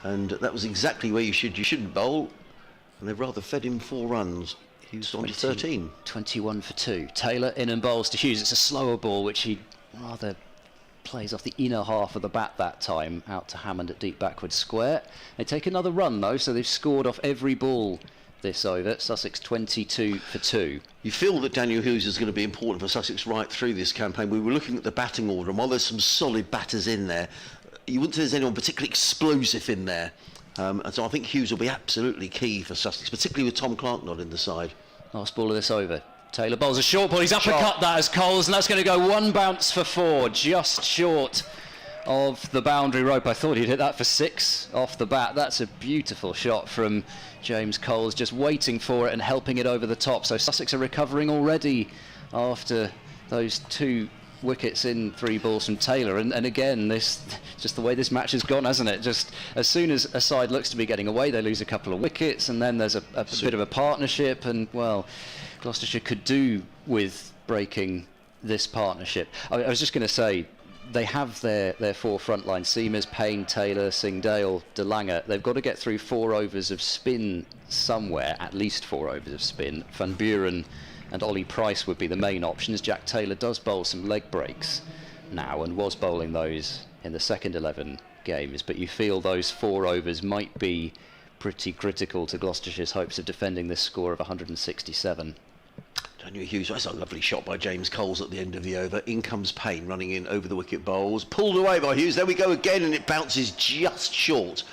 Speaker 2: and that was exactly where you shouldn't bowl, and they've rather fed him 4 runs. Hughes on to 13.
Speaker 3: 21 for 2. Taylor in and bowls to Hughes. It's a slower ball, which he rather plays off the inner half of the bat that time, out to Hammond at deep backward square. They take another run though, so they've scored off every ball this over. Sussex 22 for 2.
Speaker 2: You feel that Daniel Hughes is going to be important for Sussex right through this campaign. We were looking at the batting order, and while there's some solid batters in there, you wouldn't say there's anyone particularly explosive in there. And so I think Hughes will be absolutely key for Sussex, particularly with Tom Clark not in the side.
Speaker 3: Last ball of this over. Taylor bowls a short ball. He's uppercut that as Coles, and that's going to go 1 bounce for 4, just short of the boundary rope. I thought he'd hit that for 6 off the bat. That's a beautiful shot from James Coles, just waiting for it and helping it over the top. So Sussex are recovering already after those 2 wickets in 3 balls from Taylor, and again, this just the way this match has gone, hasn't it? Just as soon as a side looks to be getting away, they lose a couple of wickets, and then there's a bit of a partnership, and well, Gloucestershire could do with breaking this partnership. I was just going to say, they have their 4 frontline seamers, Payne, Taylor, Singdale, De Lange. They've got to get through 4 overs of spin somewhere, at least 4 overs of spin. Van Buren and Ollie Price would be the main options. Jack Taylor does bowl some leg breaks now, and was bowling those in the second 11 games, but you feel those 4 overs might be pretty critical to Gloucestershire's hopes of defending this score of 167.
Speaker 2: Daniel Hughes, that's a lovely shot by James Coles at the end of the over. In comes Payne running in over the wicket bowls, pulled away by Hughes. There we go again, and it bounces just short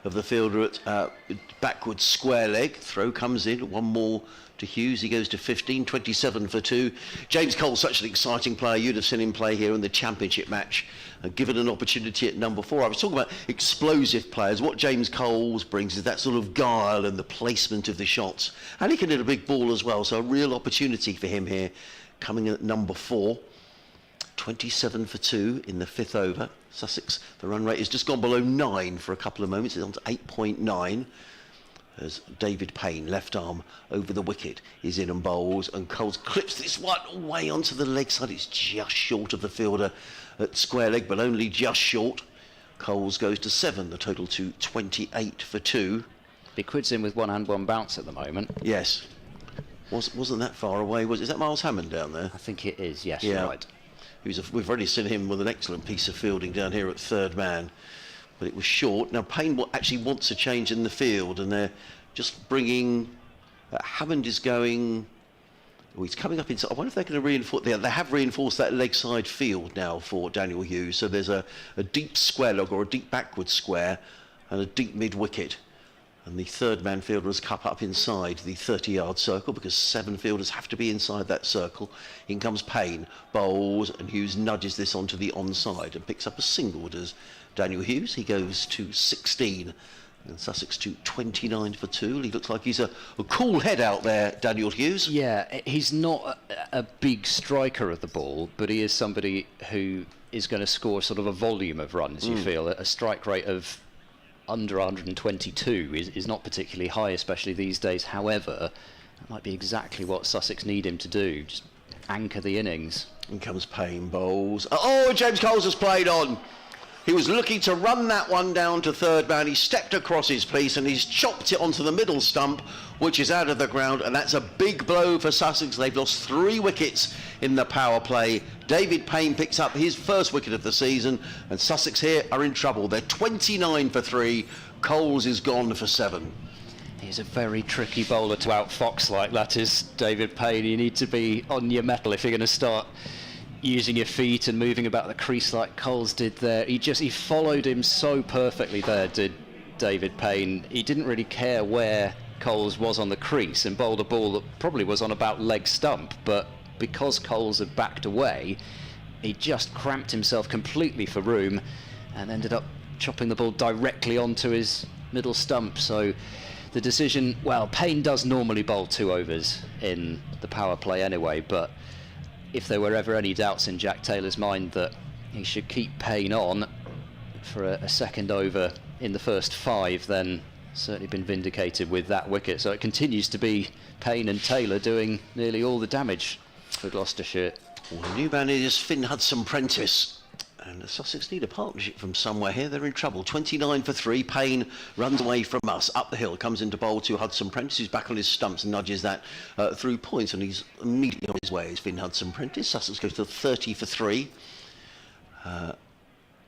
Speaker 2: of the fielder at backward square leg. Throw comes in, 1 more to Hughes. He goes to 15, 27 for 2. James Cole's such an exciting player. You'd have seen him play here in the championship match, given an opportunity at number 4. I was talking about explosive players. What James Coles brings is that sort of guile and the placement of the shots, and he can hit a big ball as well, so a real opportunity for him here coming in at number 4. 27 for 2 in the 5th over. Sussex, the run rate has just gone below 9 for a couple of moments. It's on to 8.9. as David Payne, left arm over the wicket, is in and bowls, and Coles clips this one away onto the leg side. It's just short of the fielder at square leg, but only just short. Coles goes to 7, the total to 28 for 2.
Speaker 3: He quits in with one hand, one bounce at the moment.
Speaker 2: Yes. Wasn't that far away? Is that Miles Hammond down there?
Speaker 3: I think it is, yes,
Speaker 2: Yeah.
Speaker 3: right.
Speaker 2: We've already seen him with an excellent piece of fielding down here at third man, but it was short. Now Payne actually wants a change in the field, and they're just bringing... Hammond is going... Oh, he's coming up inside. I wonder if they're going to reinforce... They have reinforced that leg side field now for Daniel Hughes, so there's a deep square log, or a deep backward square, and a deep mid-wicket. And the third man fielder has come up inside the 30-yard circle, because 7 fielders have to be inside that circle. In comes Payne, bowls, and Hughes nudges this onto the onside and picks up a single. Does Daniel Hughes? He goes to 16, and Sussex to 29 for 2. He looks like he's a cool head out there, Daniel Hughes.
Speaker 3: Yeah, he's not a big striker of the ball, but he is somebody who is going to score sort of a volume of runs, you feel. A strike rate of under 122 is not particularly high, especially these days. However, that might be exactly what Sussex need him to do, just anchor the innings.
Speaker 2: In comes Payne, bowls. Oh, James Coles has played on. He was looking to run that one down to third man. He stepped across his piece and he's chopped it onto the middle stump, which is out of the ground, and that's a big blow for Sussex. They've lost 3 wickets in the power play. David Payne picks up his first wicket of the season, and Sussex here are in trouble. They're 29 for 3. Coles is gone for 7.
Speaker 3: He's a very tricky bowler to outfox like that, is David Payne. You need to be on your mettle if you're going to start using your feet and moving about the crease like Coles did there. He followed him so perfectly there, did David Payne. He didn't really care where Coles was on the crease and bowled a ball that probably was on about leg stump, but because Coles had backed away, he just cramped himself completely for room and ended up chopping the ball directly onto his middle stump. So the decision, well, Payne does normally bowl 2 overs in the power play anyway, but if there were ever any doubts in Jack Taylor's mind that he should keep Payne on for a second over in the first 5, then certainly been vindicated with that wicket. So it continues to be Payne and Taylor doing nearly all the damage for Gloucestershire.
Speaker 2: Well, the new man is Finn Hudson-Prentice, and Sussex need a partnership from somewhere here. They're in trouble. 29 for 3. Payne runs away from us up the hill, comes into bowl to Hudson-Prentice, who's back on his stumps and nudges that through points, and he's immediately on his way. Is Finn Hudson-Prentice. Sussex goes to 30 for 3.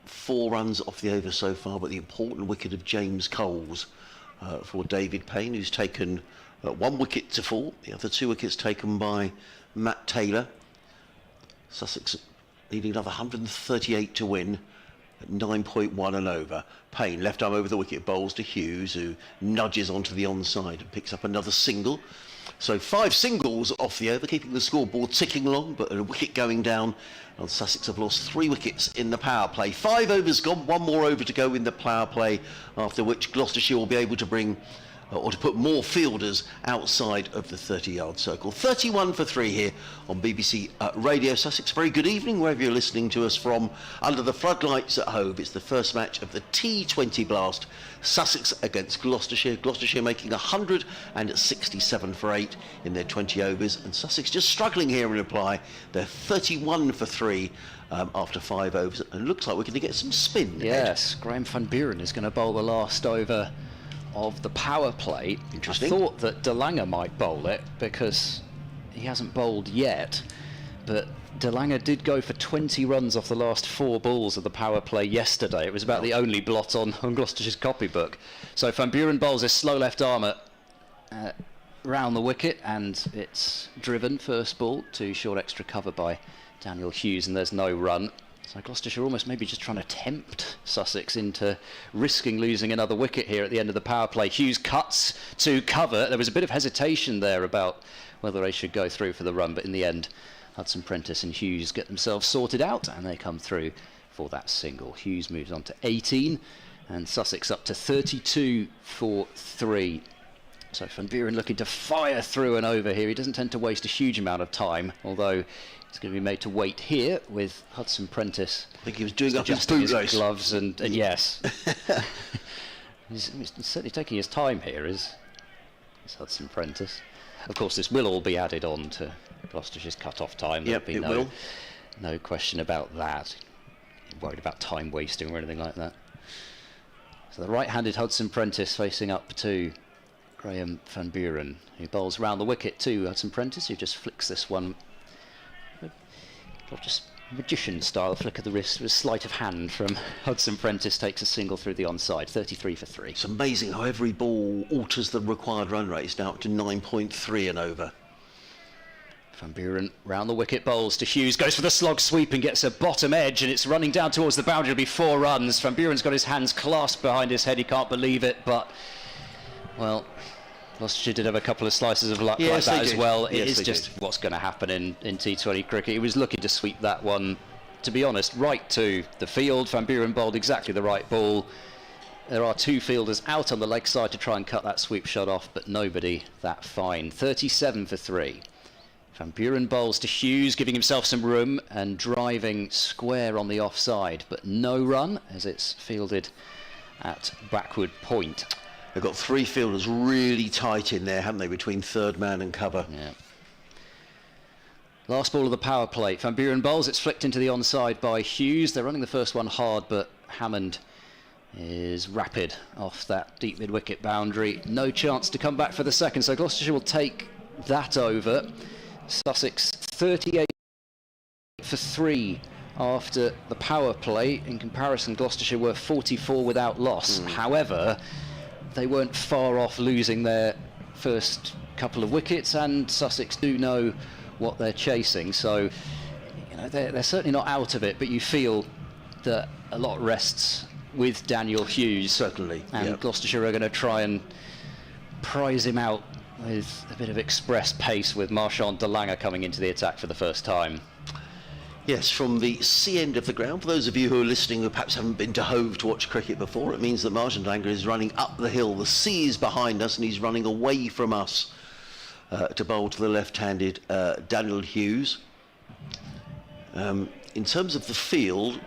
Speaker 2: 4 runs off the over so far, but the important wicket of James Coles for David Payne, who's taken 1 wicket to fall. The other 2 wickets taken by Matt Taylor. Sussex needing another 138 to win at 9.1 and over. Payne, left arm over the wicket, bowls to Hughes, who nudges onto the onside and picks up another single. So 5 singles off the over, keeping the scoreboard ticking along, but a wicket going down, and Sussex have lost 3 wickets in the power play. 5 overs gone, 1 more over to go in the power play, after which Gloucestershire will be able to bring or to put more fielders outside of the 30-yard circle. 31 for 3 here on BBC Radio Sussex. Very good evening wherever you're listening to us from under the floodlights at home. It's the first match of the T20 Blast. Sussex against Gloucestershire. Gloucestershire making 167 for 8 in their 20 overs, and Sussex just struggling here in reply. They're 31 for 3 after 5 overs, and looks like we're going to get some spin.
Speaker 3: Yes, Graham van Buren is going to bowl the last over of the power play.
Speaker 2: Interesting.
Speaker 3: I thought that De Lange might bowl it because he hasn't bowled yet, but De Lange did go for 20 runs off the last 4 balls of the power play yesterday. It was about the only blot on Gloucestershire's copybook. So Van Buren bowls his slow left armour round the wicket, and it's driven first ball to short extra cover by Daniel Hughes, and there's no run. So Gloucestershire almost maybe just trying to tempt Sussex into risking losing another wicket here at the end of the power play. Hughes cuts to cover. There was a bit of hesitation there about whether they should go through for the run, but in the end Hudson-Prentice and Hughes get themselves sorted out, and they come through for that single. Hughes moves on to 18, and Sussex up to 32 for 3. So Van Buren looking to fire through and over here. He doesn't tend to waste a huge amount of time, although he's going to be made to wait here with Hudson-Prentice.
Speaker 2: I think he was doing up his
Speaker 3: adjusting his
Speaker 2: bootlace.
Speaker 3: gloves and yes. he's certainly taking his time here, is It's Hudson Prentice. Of course, this will all be added on to Gloucestershire's cut-off time.
Speaker 2: Yep,
Speaker 3: There'll be
Speaker 2: it will.
Speaker 3: No question about that. Worried about time wasting or anything like that. So the right-handed Hudson Prentice facing up to Graham van Buren, who bowls round the wicket to Hudson Prentice, who just flicks this one. Just magician style flick of the wrist with sleight of hand from Hudson Prentice, takes a single through the onside, 33 for 3.
Speaker 2: It's amazing how every ball alters the required run rate. It's now up to 9.3 and over.
Speaker 3: Van Buren round the wicket, bowls to Hughes, goes for the slog sweep and gets a bottom edge, and it's running down towards the boundary. It'll be 4 runs. Van Buren's got his hands clasped behind his head. He can't believe it, but, well, Gloucestershire did have a couple of slices of luck like that as well. It is just what's going to happen in T20 cricket. He was looking to sweep that one, to be honest, right to the field. Van Buren bowled exactly the right ball. There are 2 fielders out on the leg side to try and cut that sweep shot off, but nobody that fine. 37 for 3. Van Buren bowls to Hughes, giving himself some room and driving square on the offside, but no run as it's fielded at backward point.
Speaker 2: They've got 3 fielders really tight in there, haven't they, between third man and cover.
Speaker 3: Yeah. Last ball of the power play. Van Buren bowls, it's flicked into the onside by Hughes. They're running the first one hard, but Hammond is rapid off that deep mid-wicket boundary. No chance to come back for the second, so Gloucestershire will take that over. Sussex 38 for 3 after the power play. In comparison, Gloucestershire were 44 without loss. However, they weren't far off losing their first couple of wickets, and Sussex do know what they're chasing, so you know they're certainly not out of it, but you feel that a lot rests with Daniel Hughes.
Speaker 2: Certainly.
Speaker 3: And Gloucestershire are going to try and prize him out with a bit of express pace, with Marchand de Lange coming into the attack for the first time.
Speaker 2: Yes, from the sea end of the ground. For those of you who are listening who perhaps haven't been to Hove to watch cricket before, it means that Marchand de Lange is running up the hill. The sea is behind us and he's running away from us to bowl to the left-handed Daniel Hughes. In terms of the field,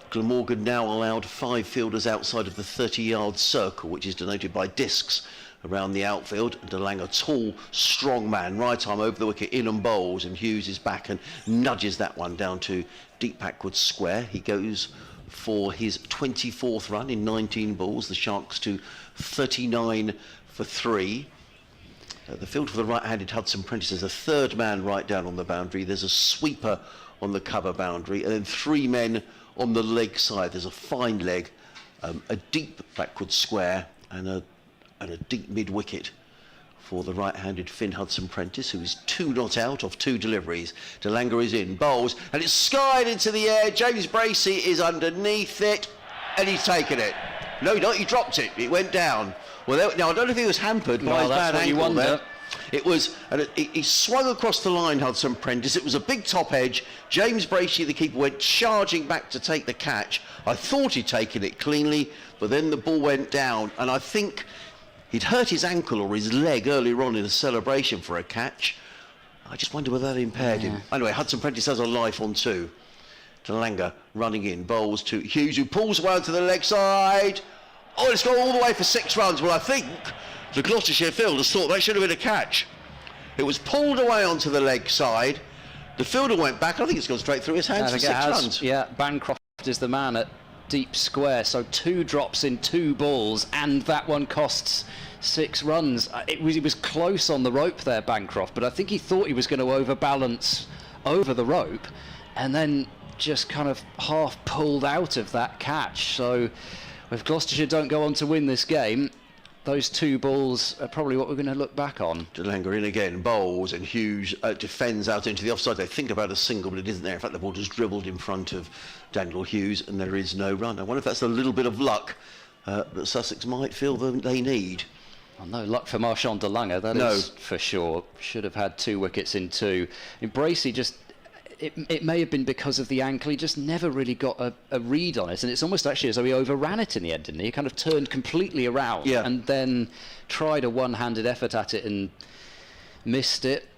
Speaker 2: Glamorgan now allowed 5 fielders outside of the 30-yard circle, which is denoted by discs around the outfield. De Lange, a tall, strong man, right arm over the wicket, in and bowls, and Hughes is back and nudges that one down to deep backward square. He goes for his 24th run in 19 balls, the Sharks to 39 for 3. The field for the right-handed Hudson Prentice is a third man right down on the boundary. There's a sweeper on the cover boundary, and then 3 men on the leg side. There's a fine leg, a deep backward square, and a deep mid-wicket for the right-handed Finn Hudson Prentice, who is 2 not out off 2 deliveries. De Lange is in, bowls, and it's skied into the air. James Bracey is underneath it, and he's taken it. No, not, he dropped it. It went down. Well, now I don't know if he was hampered by his bad ankle there. It was, and he swung across the line, Hudson Prentice. It was a big top edge. James Bracey, the keeper, went charging back to take the catch. I thought he'd taken it cleanly, but then the ball went down, and I think he'd hurt his ankle or his leg earlier on in a celebration for a catch. I just wonder whether that impaired him. Anyway, Hudson Prentice has a life on 2. De Lange running in, bowls to Hughes, who pulls away to the leg side. Oh, it's gone all the way for 6 runs. Well, I think the Gloucestershire fielders thought that should have been a catch. It was pulled away onto the leg side. The fielder went back. I think it's gone straight through his hands for 6 runs.
Speaker 3: Yeah, Bancroft is the man at deep square, so 2 drops in 2 balls, and that one costs 6 runs. It was close on the rope there, Bancroft, but I think he thought he was going to overbalance over the rope, and then just kind of half pulled out of that catch. So if Gloucestershire don't go on to win this game, those 2 balls are probably what we're going to look back on.
Speaker 2: De Lange in again, bowls, and Hughes defends out into the offside. They think about a single, but it isn't there. In fact, the ball just dribbled in front of Daniel Hughes, and there is no run. I wonder if that's a little bit of luck that Sussex might feel that they need.
Speaker 3: Well, no luck for Marchand de Lange, that is for sure. Should have had 2 wickets in 2. And Bracey just... It may have been because of the ankle, he just never really got a read on it, and it's almost actually as though he overran it in the end, didn't he? He kind of turned completely around and then tried a one-handed effort at it and missed it.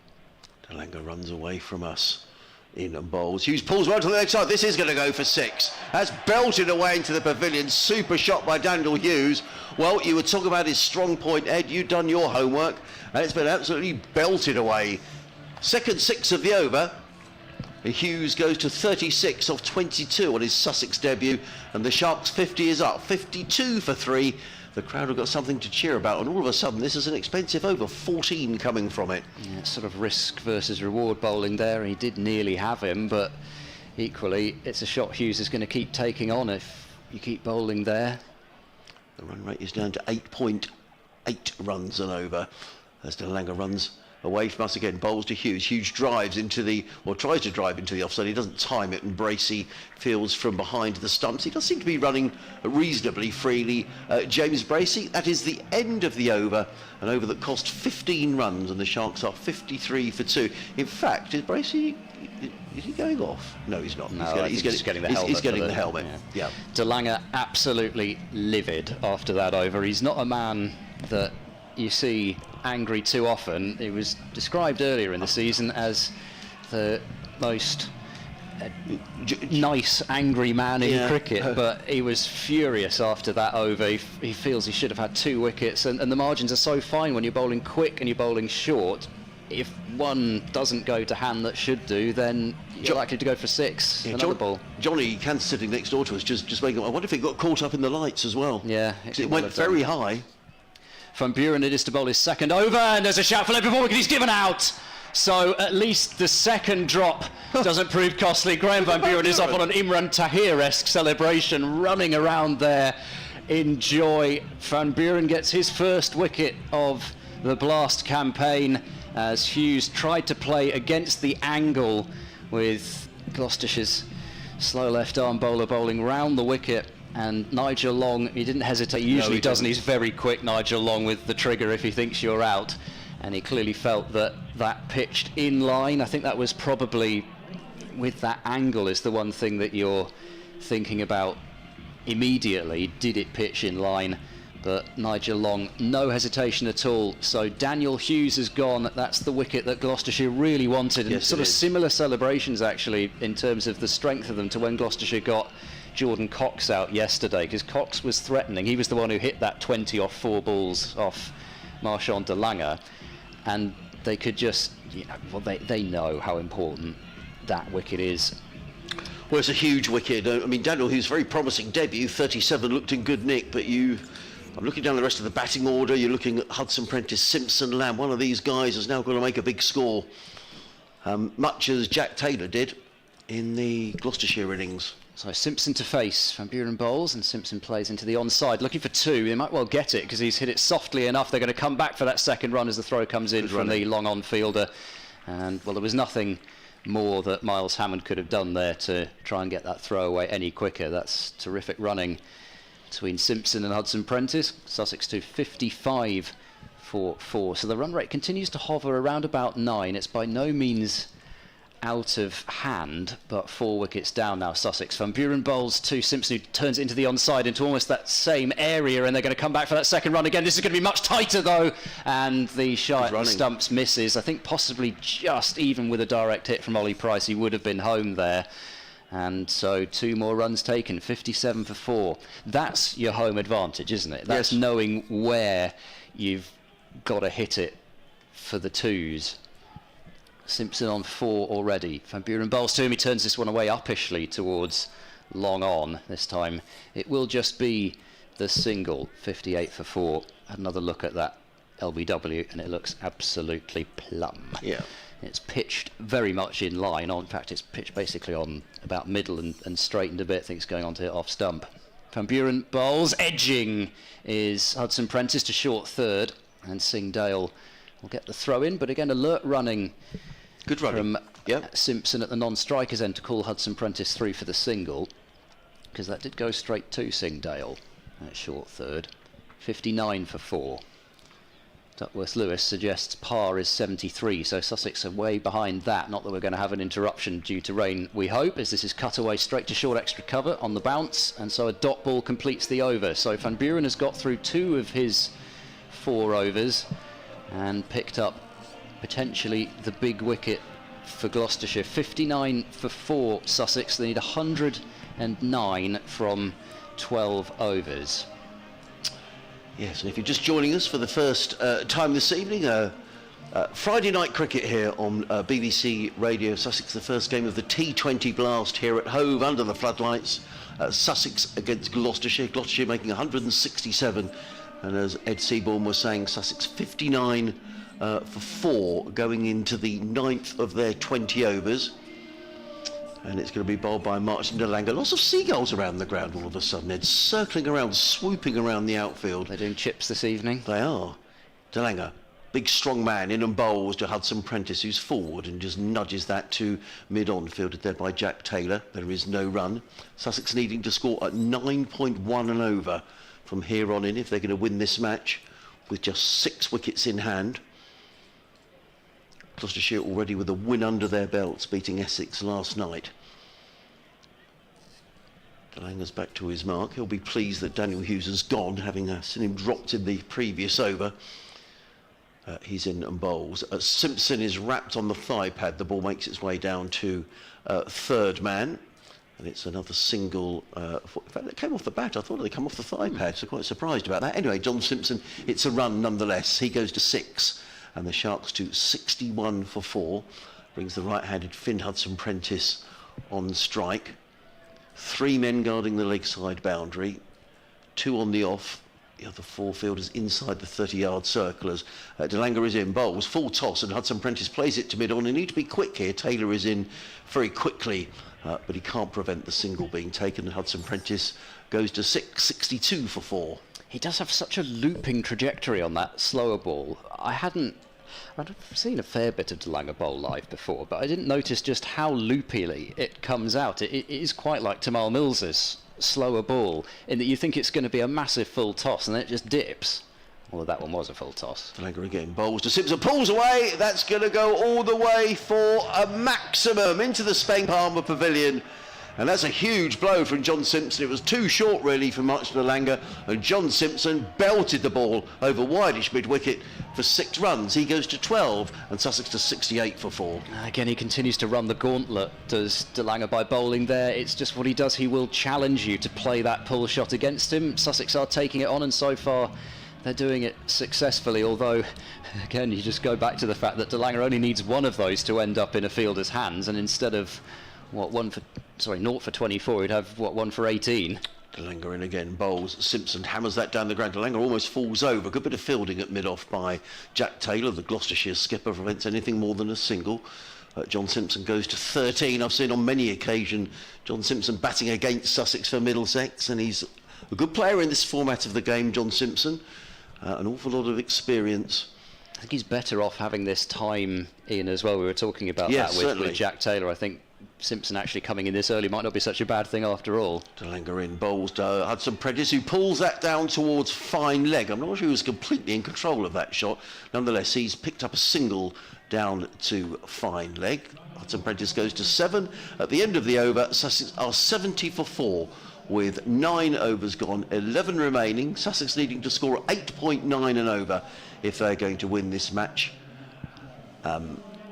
Speaker 2: De Lange runs away from us in and bowls. Hughes pulls right to the next side. This is going to go for 6. That's belted away into the pavilion. Super shot by Daniel Hughes. Well, you were talking about his strong point, Ed. You've done your homework, and it's been absolutely belted away. Second 6 of the over. Hughes goes to 36 off 22 on his Sussex debut, and the Sharks' 50 is up. 52 for 3. The crowd have got something to cheer about, and all of a sudden this is an expensive over, 14 coming from it.
Speaker 3: Yeah, sort of risk versus reward bowling there. He did nearly have him, but equally it's a shot Hughes is going to keep taking on if you keep bowling there.
Speaker 2: The run rate is down to 8.8 runs and over as Delanga runs away from us again, bowls to Hughes. Hughes drives into the, or tries to drive into the offside. He doesn't time it, and Bracey fields from behind the stumps. He does seem to be running reasonably freely. James Bracey, that is the end of the over, an over that cost 15 runs, and the Sharks are 53 for 2. In fact, is Bracey, is he going off? No, he's not.
Speaker 3: No, he's getting the helmet.
Speaker 2: He's getting the helmet, yeah.
Speaker 3: Delanga absolutely livid after that over. He's not a man that you see angry too often. He was described earlier in the season as the most nice, angry man in cricket, but he was furious after that over. He feels he should have had 2 wickets, and the margins are so fine when you're bowling quick and you're bowling short. If one doesn't go to hand that should do, then you're likely to go for 6. Another ball.
Speaker 2: Johnny Kant sitting next door to us just making. I wonder if it got caught up in the lights as well.
Speaker 3: Yeah,
Speaker 2: it went very high.
Speaker 3: Van Buren, it is to bowl his second over, and there's a shout for leg before wicket. He's given out. So at least the second drop doesn't prove costly. Graham Van Buren is off on an Imran Tahir-esque celebration, running around there in joy. Van Buren gets his first wicket of the Blast campaign as Hughes tried to play against the angle with Gloucestershire's slow left-arm bowler bowling round the wicket. And Nigel Long, he didn't hesitate. Usually doesn't. He's very quick, Nigel Long, with the trigger if he thinks you're out. And he clearly felt that pitched in line. I think that was probably, with that angle, is the one thing that you're thinking about immediately. Did it pitch in line? But Nigel Long, no hesitation at all. So Daniel Hughes has gone. That's the wicket that Gloucestershire really wanted. And
Speaker 2: yes,
Speaker 3: sort of similar celebrations, actually, in terms of the strength of them to when Gloucestershire got Jordan Cox out yesterday, because Cox was threatening. He was the one who hit that 20 off 4 balls off Marchand Delanga, and they could just, they know how important that wicket is.
Speaker 2: Well, it's a huge wicket. I mean, Daniel Hughes, very promising debut, 37, looked in good nick, but I'm looking down the rest of the batting order. You're looking at Hudson Prentice, Simpson, Lamb. One of these guys is now going to make a big score, much as Jack Taylor did in the Gloucestershire innings.
Speaker 3: So Simpson to face. Van Buren bowls, and Simpson plays into the onside, looking for 2. They might well get it because he's hit it softly enough. They're going to come back for that second run as the throw comes in from the long on fielder. And well, there was nothing more that Miles Hammond could have done there to try and get that throw away any quicker. That's terrific running between Simpson and Hudson Prentice. Sussex to 55 for 4. So the run rate continues to hover around about 9. It's by no means out of hand, but 4 wickets down now, Sussex. Van Buren bowls to Simpson, who turns it into the onside, into almost that same area, and they're going to come back for that second run again. This is going to be much tighter, though, and the shot stumps misses. I think possibly just even with a direct hit from Ollie Price, he would have been home there. And so 2 more runs taken, 57 for 4. That's your home advantage, isn't it? That's knowing where you've got to hit it for the 2s. Simpson on 4 already. Van Buren bowls to him. He turns this one away uppishly towards long on. This time it will just be the single. 58 for 4. Had another look at that LBW, and it looks absolutely plumb.
Speaker 2: Yeah.
Speaker 3: It's pitched very much in line. In fact, it's pitched basically on about middle and straightened a bit. I think it's going on to hit off stump. Van Buren bowls. Edging is Hudson Prentice to short third, and Singh Dale will get the throw in. But again, alert running.
Speaker 2: Good running
Speaker 3: from Simpson at the non-strikers end to call Hudson Prentice through for the single, because that did go straight to Singh Dale at short third. 59 for 4. Duckworth Lewis suggests par is 73, so Sussex are way behind that. Not that we're going to have an interruption due to rain, we hope, as this is cut away straight to short extra cover on the bounce, and so a dot ball completes the over. So Van Buren has got through 2 of his 4 overs and picked up potentially the big wicket for Gloucestershire, 59 for 4 Sussex. They need 109 from 12 overs.
Speaker 2: Yes, and if you're just joining us for the first time this evening, Friday night cricket here on BBC Radio Sussex, the first game of the T20 blast here at Hove under the floodlights. Sussex against Gloucestershire, Gloucestershire making 167, and as Ed Seaborn was saying, Sussex 59 for 4 going into the 9th of their 20 overs. And it's going to be bowled by Martin de Lange. Lots of seagulls around the ground all of a sudden. It's circling around, swooping around the outfield.
Speaker 3: They're doing chips this evening.
Speaker 2: They are. De Lange, big strong man, in and bowls to Hudson Prentice, who's forward and just nudges that to mid-on, fielded there by Jack Taylor. There is no run. Sussex needing to score at 9.1 and over from here on in if they're going to win this match, with just 6 wickets in hand. Gloucestershire already with a win under their belts, beating Essex last night. De Lange's back to his mark. He'll be pleased that Daniel Hughes has gone, having seen him dropped in the previous over. He's in and bowls. Simpson is wrapped on the thigh pad. The ball makes its way down to third man. And it's another single. In fact, it came off the bat. I thought they'd come off the thigh pad, so quite surprised about that. Anyway, John Simpson, it's a run nonetheless. He goes to 6. And the Sharks to 61 for 4. Brings the right-handed Finn Hudson Prentice on strike. 3 men guarding the leg side boundary. 2 on the off. The other 4 fielders inside the 30-yard circle as De Lange is in, bowls, full toss, and Hudson Prentice plays it to mid-on. They need to be quick here. Taylor is in very quickly, but he can't prevent the single being taken. Hudson Prentice goes to 6, 62 for 4.
Speaker 3: He does have such a looping trajectory on that slower ball. I've seen a fair bit of De Lange bowl live before, but I didn't notice just how loopily it comes out. It is quite like Tamal Mills's slower ball, in that you think it's going to be a massive full toss and then it just dips. Although that one was a full toss.
Speaker 2: De Lange again bowls to Simpson, pulls away. That's going to go all the way for a maximum into the Spain Palmer Pavilion. And that's a huge blow from John Simpson. It was too short, really, for Martin de Lange. And John Simpson belted the ball over wideish mid-wicket for 6 runs. He goes to 12, and Sussex to 68 for 4.
Speaker 3: Again, he continues to run the gauntlet, does de Lange, by bowling there. It's just what he does. He will challenge you to play that pull shot against him. Sussex are taking it on, and so far they're doing it successfully. Although, again, you just go back to the fact that de Lange only needs one of those to end up in a fielder's hands, and instead of 0 for 24, he'd have 1 for 18.
Speaker 2: De Lange in again, bowls. Simpson hammers that down the ground. De Lange almost falls over. Good bit of fielding at mid-off by Jack Taylor. The Gloucestershire skipper prevents anything more than a single. John Simpson goes to 13. I've seen on many occasions John Simpson batting against Sussex for Middlesex, and he's a good player in this format of the game, John Simpson. An awful lot of experience.
Speaker 3: I think he's better off having this time in as well. We were talking about
Speaker 2: Yes,
Speaker 3: that with Jack Taylor. I think Simpson actually coming in this early might not be such a bad thing after all.
Speaker 2: De Lange in, bowls to Hudson Prentice, who pulls that down towards fine leg. I'm not sure he was completely in control of that shot. Nonetheless, he's picked up a single down to fine leg. Hudson Prentice goes to 7. At the end of the over, Sussex are 70 for 4 with 9 overs gone, 11 remaining. Sussex needing to score 8.9 and over if they're going to win this match.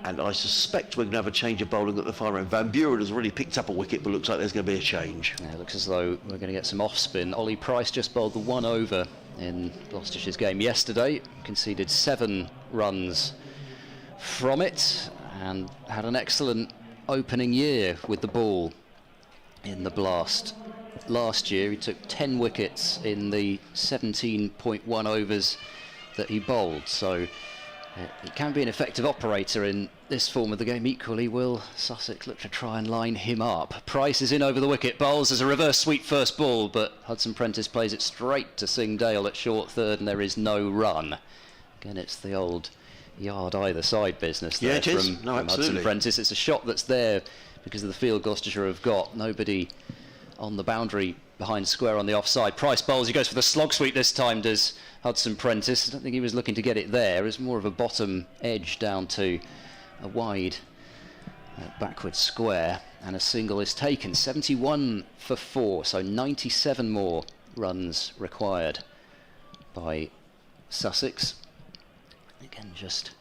Speaker 2: And I suspect we're going to have a change of bowling at the far end. Van Buren has already picked up a wicket, but looks like there's going to be a change.
Speaker 3: Yeah, it looks as though we're going to get some off-spin. Ollie Price just bowled the 1 over in Gloucestershire's game yesterday. Conceded 7 runs from it and had an excellent opening year with the ball in the blast. Last year he took 10 wickets in the 17.1 overs that he bowled. So he can be an effective operator in this form of the game. Equally, will Sussex look to try and line him up? Price is in over the wicket, bowls as a reverse sweep first ball, but Hudson Prentice plays it straight to Sing Dale at short third, and there is no run. Again, it's the old yard either side business there from Hudson Prentice. It's a shot that's there because of the field Gloucestershire have got. Nobody on the boundary behind square on the offside. Price bowls, he goes for the slog sweep this time, does Hudson Prentice. I don't think he was looking to get it there. It's more of a bottom edge down to a wide backward square, and a single is taken. 71 for 4, so 97 more runs required by Sussex. Again, just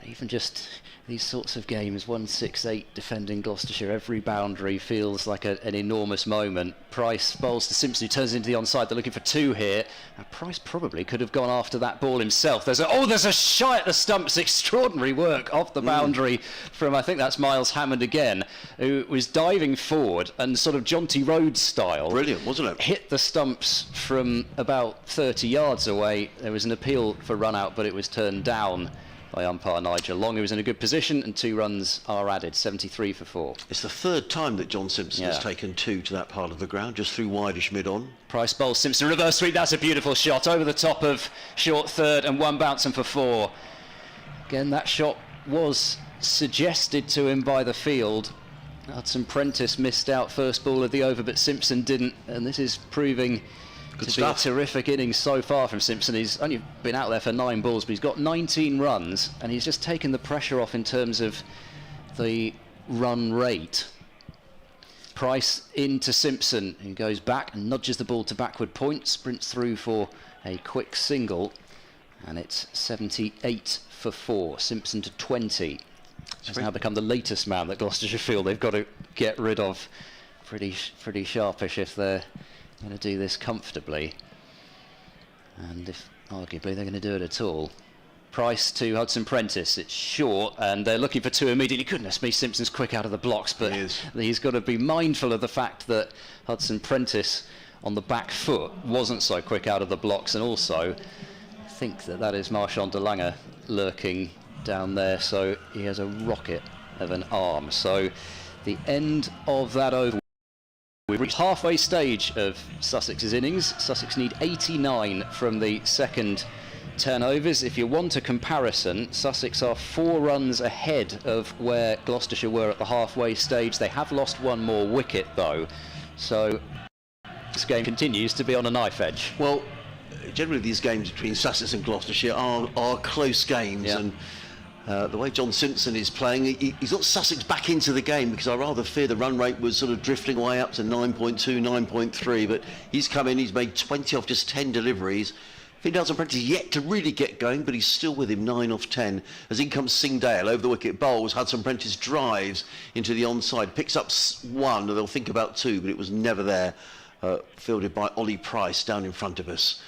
Speaker 3: even just these sorts of games, 168 defending Gloucestershire, every boundary feels like an enormous moment. Price bowls to Simpson, who turns into the onside. They're looking for 2 here. Now, Price probably could have gone after that ball himself. There's a shy at the stumps. Extraordinary work off the boundary from, I think that's Miles Hammond again, who was diving forward and sort of Jonty Rhodes style.
Speaker 2: Brilliant, wasn't it?
Speaker 3: Hit the stumps from about 30 yards away. There was an appeal for run out, but it was turned down by umpire Nigel Long, who was in a good position, and 2 runs are added, 73 for 4.
Speaker 2: It's the 3rd time that John Simpson has taken 2 to that part of the ground, just through wideish mid-on.
Speaker 3: Price bowls Simpson, reverse sweep, that's a beautiful shot, over the top of short third, and 1 bouncing for 4. Again, that shot was suggested to him by the field. Hudson Prentice missed out first ball of the over, but Simpson didn't, and this is proving
Speaker 2: Good
Speaker 3: to
Speaker 2: stuff.
Speaker 3: be a terrific innings so far from Simpson. He's only been out there for 9 balls, but he's got 19 runs, and he's just taken the pressure off in terms of the run rate. Price into Simpson, who goes back and nudges the ball to backward point, sprints through for a quick single, and it's 78 for 4. Simpson to 20. Has now become the latest man that Gloucestershire feel they've got to get rid of. Pretty sharpish if they're going to do this comfortably, and if arguably they're going to do it at all. Price to Hudson Prentice, it's short, and they're looking for 2 immediately. Goodness me, Simpson's quick out of the blocks, but he's got to be mindful of the fact that Hudson Prentice on the back foot wasn't so quick out of the blocks, and also I think that is Marchand de Lange lurking down there, so he has a rocket of an arm. So the end of that over. We've reached halfway stage of Sussex's innings. Sussex need 89 from the second 10 overs. If you want a comparison, Sussex are 4 runs ahead of where Gloucestershire were at the halfway stage. They have lost 1 more wicket though, so this game continues to be on a knife edge.
Speaker 2: Well, generally these games between Sussex and Gloucestershire are close games, and the way John Simpson is playing, he's got Sussex back into the game, because I rather fear the run rate was sort of drifting away up to 9.2, 9.3, but he's come in, he's made 20 off just 10 deliveries. Hudson Prentice yet to really get going, but he's still with him, 9 off 10. As in comes Singdale over the wicket, bowls. Hudson Prentice drives into the onside, picks up 1, and they'll think about 2, but it was never there. Fielded by Ollie Price down in front of us.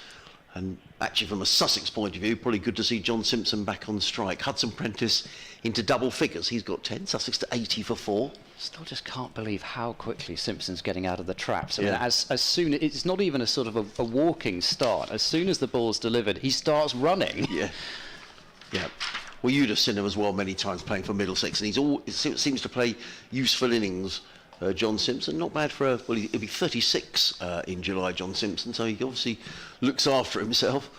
Speaker 2: And actually, from a Sussex point of view, probably good to see John Simpson back on strike. Hudson Prentice into double figures. He's got 10. Sussex to 80 for 4.
Speaker 3: Still just can't believe how quickly Simpson's getting out of the traps. I mean, as soon, it's not even a sort of a walking start. As soon as the ball's delivered, he starts running.
Speaker 2: Yeah. Well, you'd have seen him as well many times playing for Middlesex, and it seems to play useful innings. John Simpson, not bad for he'll be 36 in July, John Simpson, so he obviously looks after himself.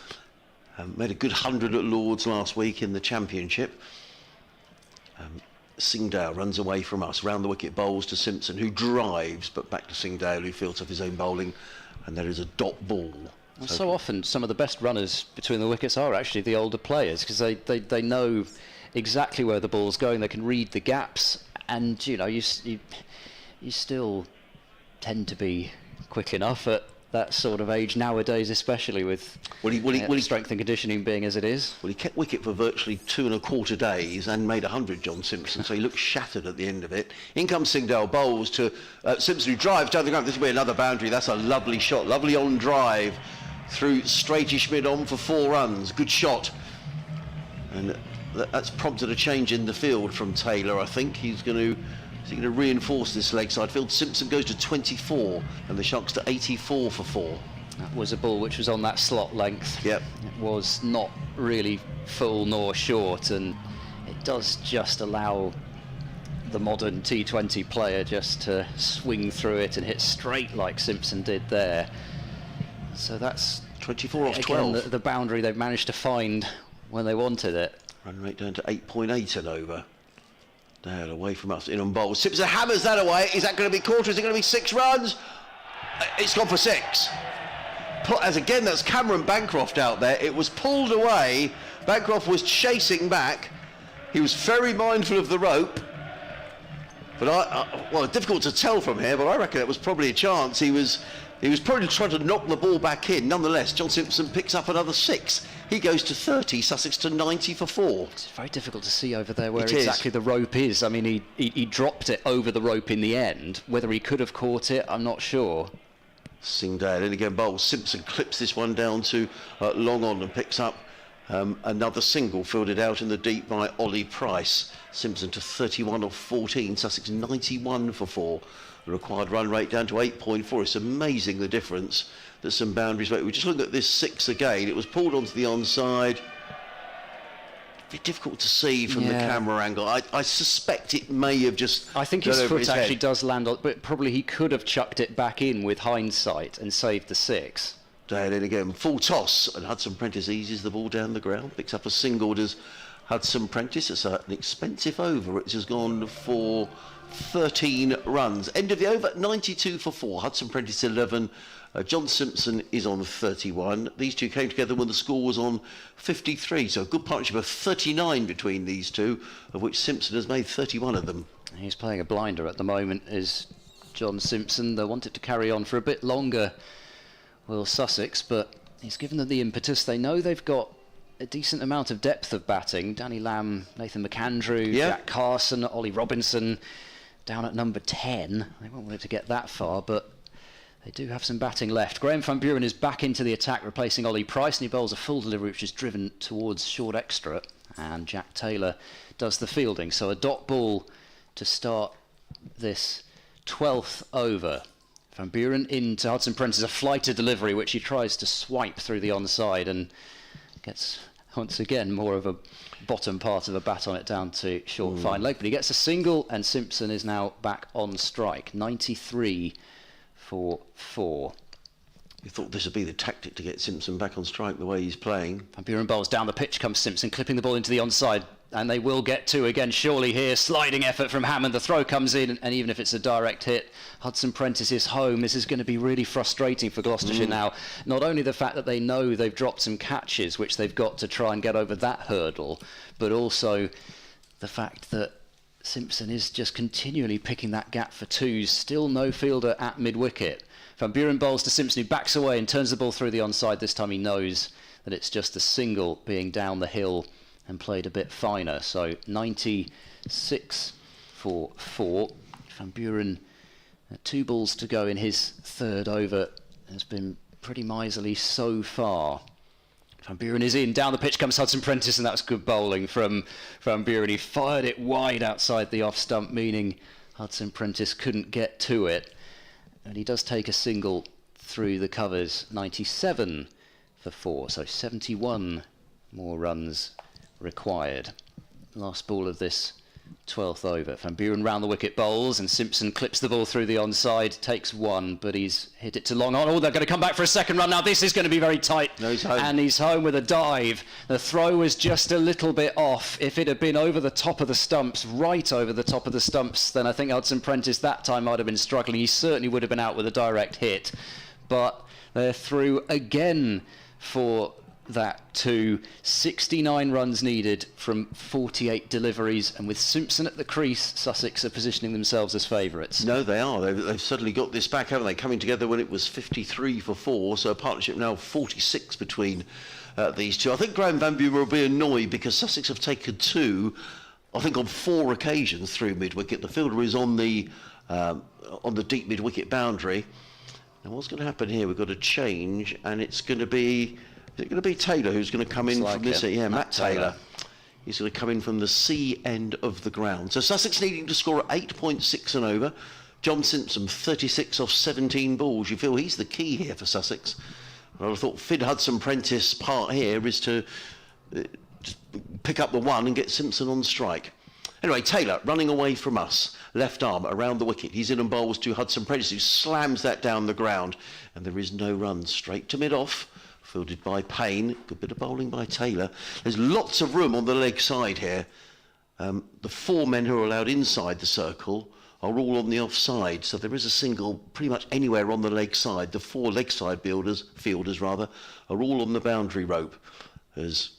Speaker 2: Made a good 100 at Lords last week in the Championship. Singdale runs away from us, round the wicket, bowls to Simpson, who drives, but back to Singdale, who fields off his own bowling, and there is a dot ball.
Speaker 3: So often some of the best runners between the wickets are actually the older players, because they know exactly where the ball's going, they can read the gaps, and you still tend to be quick enough at that sort of age nowadays, especially with strength and conditioning being as it is.
Speaker 2: Well, he kept wicket for virtually 2¼ days and made 100, John Simpson, so he looked shattered at the end of it. In comes Singdale, bowls to Simpson, who drives down the ground. This will be another boundary. That's a lovely shot, lovely on drive through straightish mid-on for 4 runs. Good shot. And that's prompted a change in the field from Taylor, I think. He's going to reinforce this leg side field. Simpson goes to 24 and the Sharks to 84 for 4.
Speaker 3: That was a ball which was on that slot length.
Speaker 2: Yep.
Speaker 3: It was not really full nor short, and it does just allow the modern T20 player just to swing through it and hit straight like Simpson did there. So that's
Speaker 2: 24 off
Speaker 3: again
Speaker 2: 12.
Speaker 3: the boundary they've managed to find when they wanted it.
Speaker 2: Run rate down to 8.8 and over. Dale away from us, in on bowl. Simpson hammers that away. Is that going to be quarter? Is it going to be 6 runs? It's gone for 6. As again, that's Cameron Bancroft out there. It was pulled away. Bancroft was chasing back. He was very mindful of the rope. But well, difficult to tell from here, but I reckon it was probably a chance. He was He was probably trying to knock the ball back in. Nonetheless, John Simpson picks up another 6. He goes to 30, Sussex to 90 for 4.
Speaker 3: It's very difficult to see over there where
Speaker 2: It
Speaker 3: exactly
Speaker 2: is.
Speaker 3: the rope is. I mean, he dropped it over the rope in the end. Whether he could have caught it, I'm not sure.
Speaker 2: Singdale in again bowls. Simpson clips this one down to long on and picks up another single fielded out in the deep by Ollie Price. Simpson to 31 off 14, Sussex 91 for 4. The required run rate down to 8.4. It's amazing the difference that some boundaries make. We just look at this 6 again. It was pulled onto the onside. Bit difficult to see from the camera angle. I suspect it may have just.
Speaker 3: I think
Speaker 2: gone
Speaker 3: his
Speaker 2: over
Speaker 3: foot actually
Speaker 2: head.
Speaker 3: does land on, but probably he could have chucked it back in with hindsight and saved the 6.
Speaker 2: Dale in again, full toss, and Hudson Prentice eases the ball down the ground, picks up a single. Does Hudson Prentice? It's an expensive over. It has gone for 13 runs. End of the over, 92 for 4. Hudson Prentice 11. John Simpson is on 31. These two came together when the score was on 53. So a good partnership of 39 between these two, of which Simpson has made 31 of them.
Speaker 3: He's playing a blinder at the moment, is John Simpson. They wanted to carry on for a bit longer, Will Sussex, but he's given them the impetus. They know they've got a decent amount of depth of batting. Danny Lamb, Nathan McAndrew, Jack Carson, Ollie Robinson down at number 10. They won't want it to get that far, but they do have some batting left. Graham van Buren is back into the attack, replacing Ollie Price, and he bowls a full delivery which is driven towards short extra, and Jack Taylor does the fielding. So a dot ball to start this 12th over. Van Buren into Hudson Prentice, a flighted delivery which he tries to swipe through the onside and gets once again more of a bottom part of a bat on it down to short fine leg, but he gets a single and Simpson is now back on strike. 93 for 4.
Speaker 2: You thought this would be the tactic to get Simpson back on strike the way he's playing.
Speaker 3: Van Buren bowls down the pitch, comes Simpson, clipping the ball into the onside, and they will get 2 again surely here. Sliding effort from Hammond, the throw comes in, and even if it's a direct hit, Hudson Prentice is home. This is going to be really frustrating for Gloucestershire now. Not only the fact that they know they've dropped some catches, which they've got to try and get over that hurdle, but also the fact that Simpson is just continually picking that gap for 2s. Still no fielder at mid-wicket. Van Buren bowls to Simpson, who backs away and turns the ball through the onside. This time he knows that it's just a single being down the hill and played a bit finer. So 96 for 4. Van Buren, 2 balls to go in his 3rd over, has been pretty miserly so far. Van Buren is in, down the pitch comes Hudson Prentice, and that's good bowling from Van Buren. He fired it wide outside the off stump, meaning Hudson Prentice couldn't get to it. And he does take a single through the covers. 97 for 4, so 71 more runs required. Last ball of this 12th over. Van Buren round the wicket bowls, and Simpson clips the ball through the onside, takes 1, but he's hit it to long on. Oh, they're going to come back for a second run now. This is going to be very tight.
Speaker 2: No, he's home.
Speaker 3: And he's home with a dive. The throw was just a little bit off. If it had been over the top of the stumps, right over the top of the stumps, then I think Hudson Prentice that time might have been struggling. He certainly would have been out with a direct hit. But they're through again for that to 69 runs needed from 48 deliveries, and with Simpson at the crease, Sussex are positioning themselves as favourites.
Speaker 2: No, they are. They've suddenly got this back, haven't they? Coming together when it was 53 for 4, so a partnership now 46 between these two. I think Graham van Buren will be annoyed because Sussex have taken 2, I think on 4 occasions through mid-wicket. The fielder is on the deep mid-wicket boundary. Now what's going to happen here? We've got a change, and it's going to be... Is it going to be Taylor who's going to come in from this? Yeah, Matt Taylor. He's going to come in from the C end of the ground. So Sussex needing to score at 8.6 and over. John Simpson, 36 off 17 balls. You feel he's the key here for Sussex. Well, I thought Finn Hudson Prentice part here is to just pick up the 1 and get Simpson on strike. Anyway, Taylor running away from us. Left arm around the wicket. He's in and bowls to Hudson Prentice, who slams that down the ground. And there is no run. Straight to mid-off. Fielded by Payne. Good bit of bowling by Taylor. There's lots of room on the leg side here. The 4 men who are allowed inside the circle are all on the offside, so there is a single pretty much anywhere on the leg side. The 4 leg side fielders are all on the boundary rope as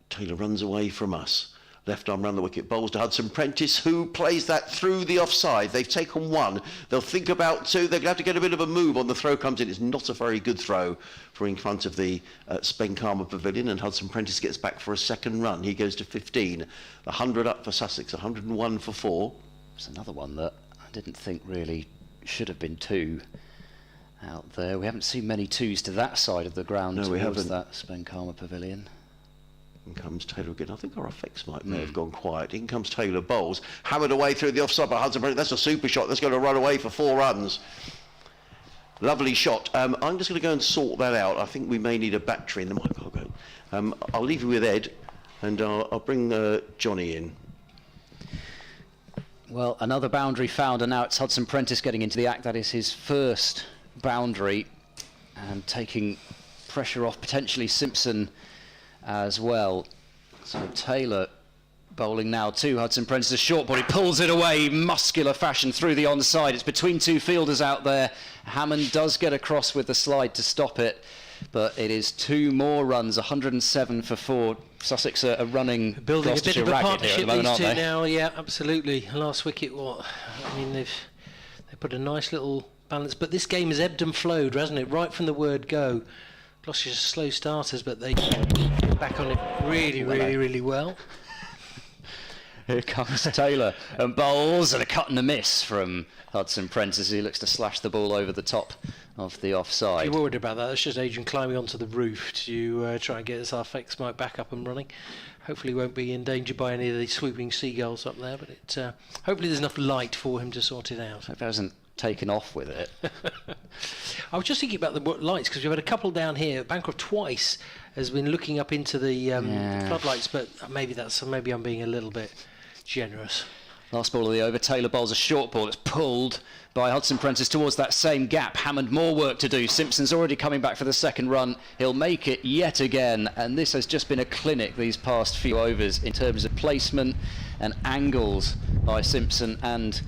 Speaker 2: Taylor runs away from us. Left arm round the wicket, bowls to Hudson Prentice, who plays that through the offside. They've taken one. They'll think about two. They're going to have to get a bit of a move on the throw comes in. It's not a very good throw for in front of the Spenkarma Pavilion, and Hudson Prentice gets back for a second run. He goes to 15. 100 up for Sussex, 101 for 4.
Speaker 3: It's another one that I didn't think really should have been two out there. We haven't seen many twos to that side of the ground.
Speaker 2: No, we haven't.
Speaker 3: That Spenkarma Pavilion.
Speaker 2: In comes Taylor again. I think our effects may have gone quiet. In comes Taylor, bowls. Hammered away through the offside by Hudson Prentice. That's a super shot. That's going to run away for 4 runs. Lovely shot. I'm just going to go and sort that out. I think we may need a battery in the mic. I'll leave you with Ed, and I'll bring Johnny in.
Speaker 3: Well, another boundary found, and now it's Hudson Prentice getting into the act. That is his first boundary, and taking pressure off potentially Simpson as well. So Taylor bowling now to Hudson Prentice, a short ball. He pulls it away, muscular fashion through the onside. It's between two fielders out there. Hammond does get across with the slide to stop it, but it is 2 more runs, 107 for 4. Sussex are running
Speaker 1: building a bit of a partnership,
Speaker 3: the moment,
Speaker 1: these two
Speaker 3: they?
Speaker 1: now. Yeah, absolutely. Last wicket, what? I mean, they put a nice little balance, but this game has ebbed and flowed, hasn't it? Right from the word go. Gloucestershire slow starters, but they get back on it really well.
Speaker 3: Here comes Taylor and bowls, and a cut and a miss from Hudson Prentice. He looks to slash the ball over the top of the offside.
Speaker 1: You're worried about that? That's just Adrian climbing onto the roof to try and get his FX mic back up and running. Hopefully he won't be endangered by any of these swooping seagulls up there, but hopefully there's enough light for him to sort it out.
Speaker 3: I hope he hasn't taken off with it.
Speaker 1: I was just thinking about the lights, because we've had a couple down here. Bancroft twice has been looking up into the floodlights, but maybe I'm being a little bit generous.
Speaker 3: Last ball of the over, Taylor bowls a short ball. It's pulled by Hudson Prentice towards that same gap. Hammond, more work to do. Simpson's already coming back for the second run. He'll make it yet again, and this has just been a clinic these past few overs in terms of placement and angles by Simpson and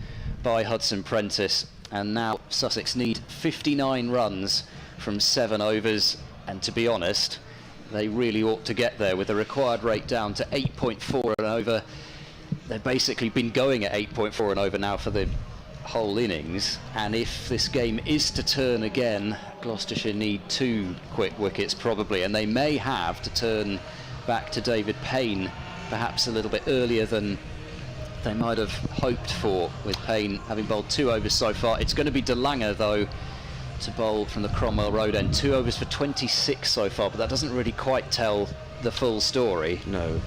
Speaker 3: by Hudson Prentice. And now Sussex need 59 runs from 7 overs, and to be honest, they really ought to get there with the required rate down to 8.4 and over. They've basically been going at 8.4 and over now for the whole innings, and if this game is to turn again, Gloucestershire need 2 quick wickets probably, and they may have to turn back to David Payne perhaps a little bit earlier than they might have hoped for, with Payne having bowled 2 overs so far. It's going to be De Lange though to bowl from the Cromwell Road end. 2 overs for 26 so far, but that doesn't really quite tell the full story.
Speaker 2: No.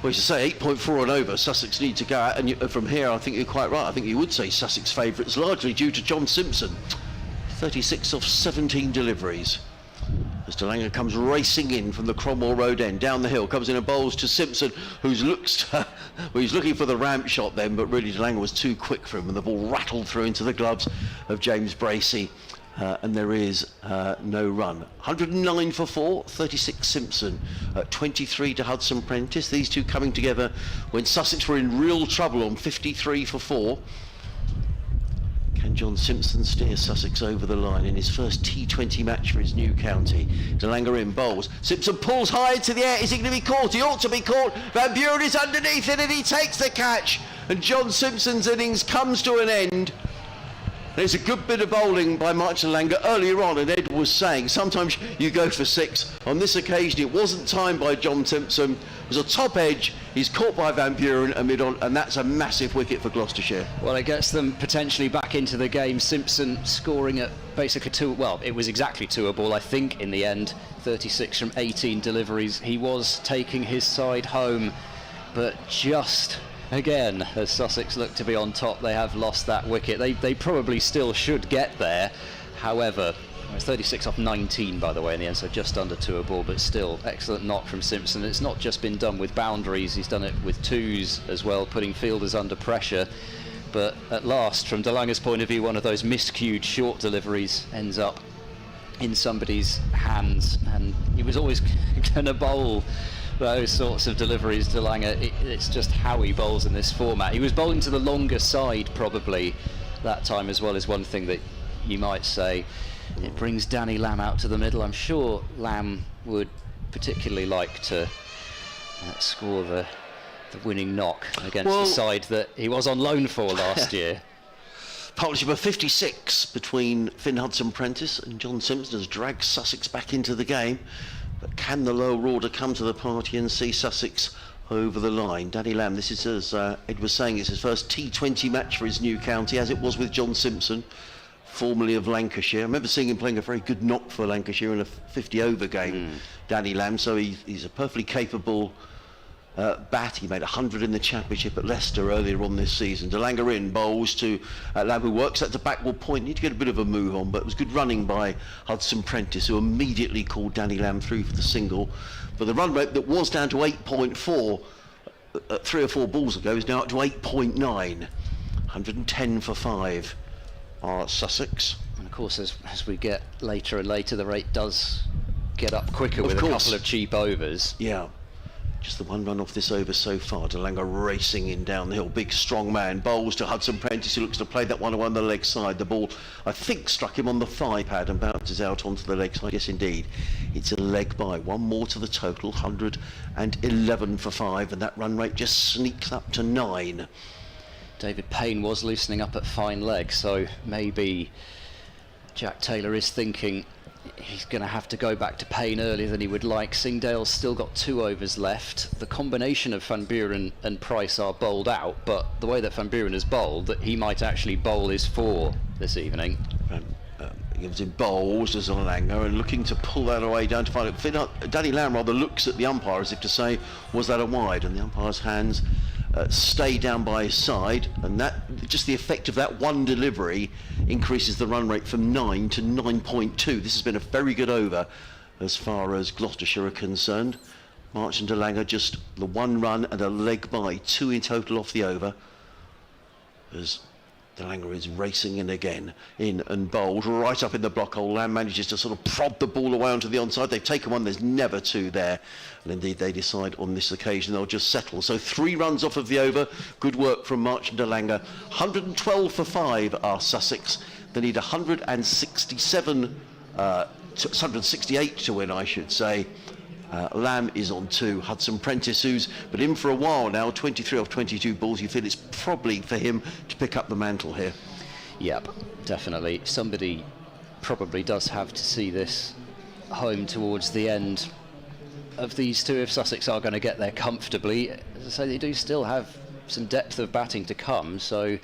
Speaker 2: Well, as you say, 8.4 and over, Sussex need to go out, and from here I think you're quite right. I think you would say Sussex favourites, largely due to John Simpson. 36 off 17 deliveries. As De Lange comes racing in from the Cromwell Road end, down the hill, comes in and bowls to Simpson, who's looking for the ramp shot then, but really De Lange was too quick for him, and the ball rattled through into the gloves of James Bracey. And there is no run. 109 for 4, 36 Simpson, 23 to Hudson Prentice. These two coming together when Sussex were in real trouble on 53 for 4. Can John Simpson steer Sussex over the line in his first T20 match for his new county? De Lange in bowls. Simpson pulls high into the air. Is he going to be caught? He ought to be caught. Van Buren is underneath it, and he takes the catch. And John Simpson's innings comes to an end. There's a good bit of bowling by Mark De Lange earlier on, and Ed was saying sometimes you go for 6. On this occasion it wasn't timed by John Simpson. It was a top edge. He's caught by Van Buren and mid-on, and that's a massive wicket for Gloucestershire.
Speaker 3: Well, it gets them potentially back into the game. Simpson scoring at basically 2, well, it was exactly 2 a ball I think in the end. 36 from 18 deliveries. He was taking his side home, but just again, as Sussex look to be on top, they have lost that wicket. They probably still should get there. However, it was 36 off 19 by the way in the end, so just under 2 a ball, but still excellent knock from Simpson. It's not just been done with boundaries, he's done it with 2s as well, putting fielders under pressure. But at last, from De Lange's point of view, one of those miscued short deliveries ends up in somebody's hands, and he was always going to bowl those sorts of deliveries, De Lange. It's just how he bowls in this format. He was bowling to the longer side probably that time as well, is one thing that you might say. It brings Danny Lamb out to the middle. I'm sure Lamb would particularly like to score the the winning knock against the side that he was on loan for last year.
Speaker 2: Partnership of 56 between Finn Hudson-Prentice and John Simpson has dragged Sussex back into the game. But can the lower order come to the party and see Sussex over the line? Danny Lamb, this is, as Ed was saying, it's his first T20 match for his new county, as it was with John Simpson, formerly of Lancashire. I remember seeing him playing a very good knock for Lancashire in a 50-over game, Danny Lamb, so he's a perfectly capable bat. He made 100 in the Championship at Leicester earlier on this season. De Lange in, bowls to Lamb, who works at the backward point. Need to get a bit of a move on, but it was good running by Hudson-Prentice, who immediately called Danny Lamb through for the single. But the run rate that was down to 8.4 3 or 4 balls ago is now up to 8.9. 110 for 5 are Sussex.
Speaker 3: And of course, as we get later and later, the rate does get up quicker
Speaker 2: Of
Speaker 3: with
Speaker 2: course.
Speaker 3: a couple of cheap overs.
Speaker 2: Yeah. Just the one run off this over so far. De Lange racing in down the hill. Big strong man. Bowls to Hudson-Prentice, who looks to play that one away on the leg side. The ball, I think, struck him on the thigh pad and bounces out onto the leg side. Yes, indeed. It's a leg by. One more to the total. 111 for 5. And that run rate just sneaks up to 9.
Speaker 3: David Payne was loosening up at fine leg, so maybe Jack Taylor is thinking he's going to have to go back to Payne earlier than he would like. Singdale's still got 2 overs left. The combination of Van Buren and Price are bowled out, but the way that Van Buren has bowled, that he might actually bowl his 4 this evening.
Speaker 2: He gives him bowls as De Lange and looking to pull that away down to find it. Danny Lamb rather looks at the umpire as if to say, was that a wide? And the umpire's hands stay down by his side, and that just the effect of that one delivery increases the run rate from 9 to 9.2. This has been a very good over as far as Gloucestershire are concerned. March and De Lange just the 1 run and a leg by, 2 in total off the over, as De Lange is racing in again, in and bowled right up in the block hole. Lamb manages to sort of prod the ball away onto the onside. They've taken one, there's never 2 there, and indeed they decide on this occasion they'll just settle. So 3 runs off of the over. Good work from March and De Lange. 112 for 5 are Sussex. They need 167 168 to win, I should say. Lamb is on 2. Hudson-Prentice, who's been in for a while now, 23 off 22 balls. You feel it's probably for him to pick up the mantle here.
Speaker 3: Yep, definitely. Somebody probably does have to see this home towards the end of these 2 if Sussex are going to get there comfortably. As I say, they do still have some depth of batting to come, so you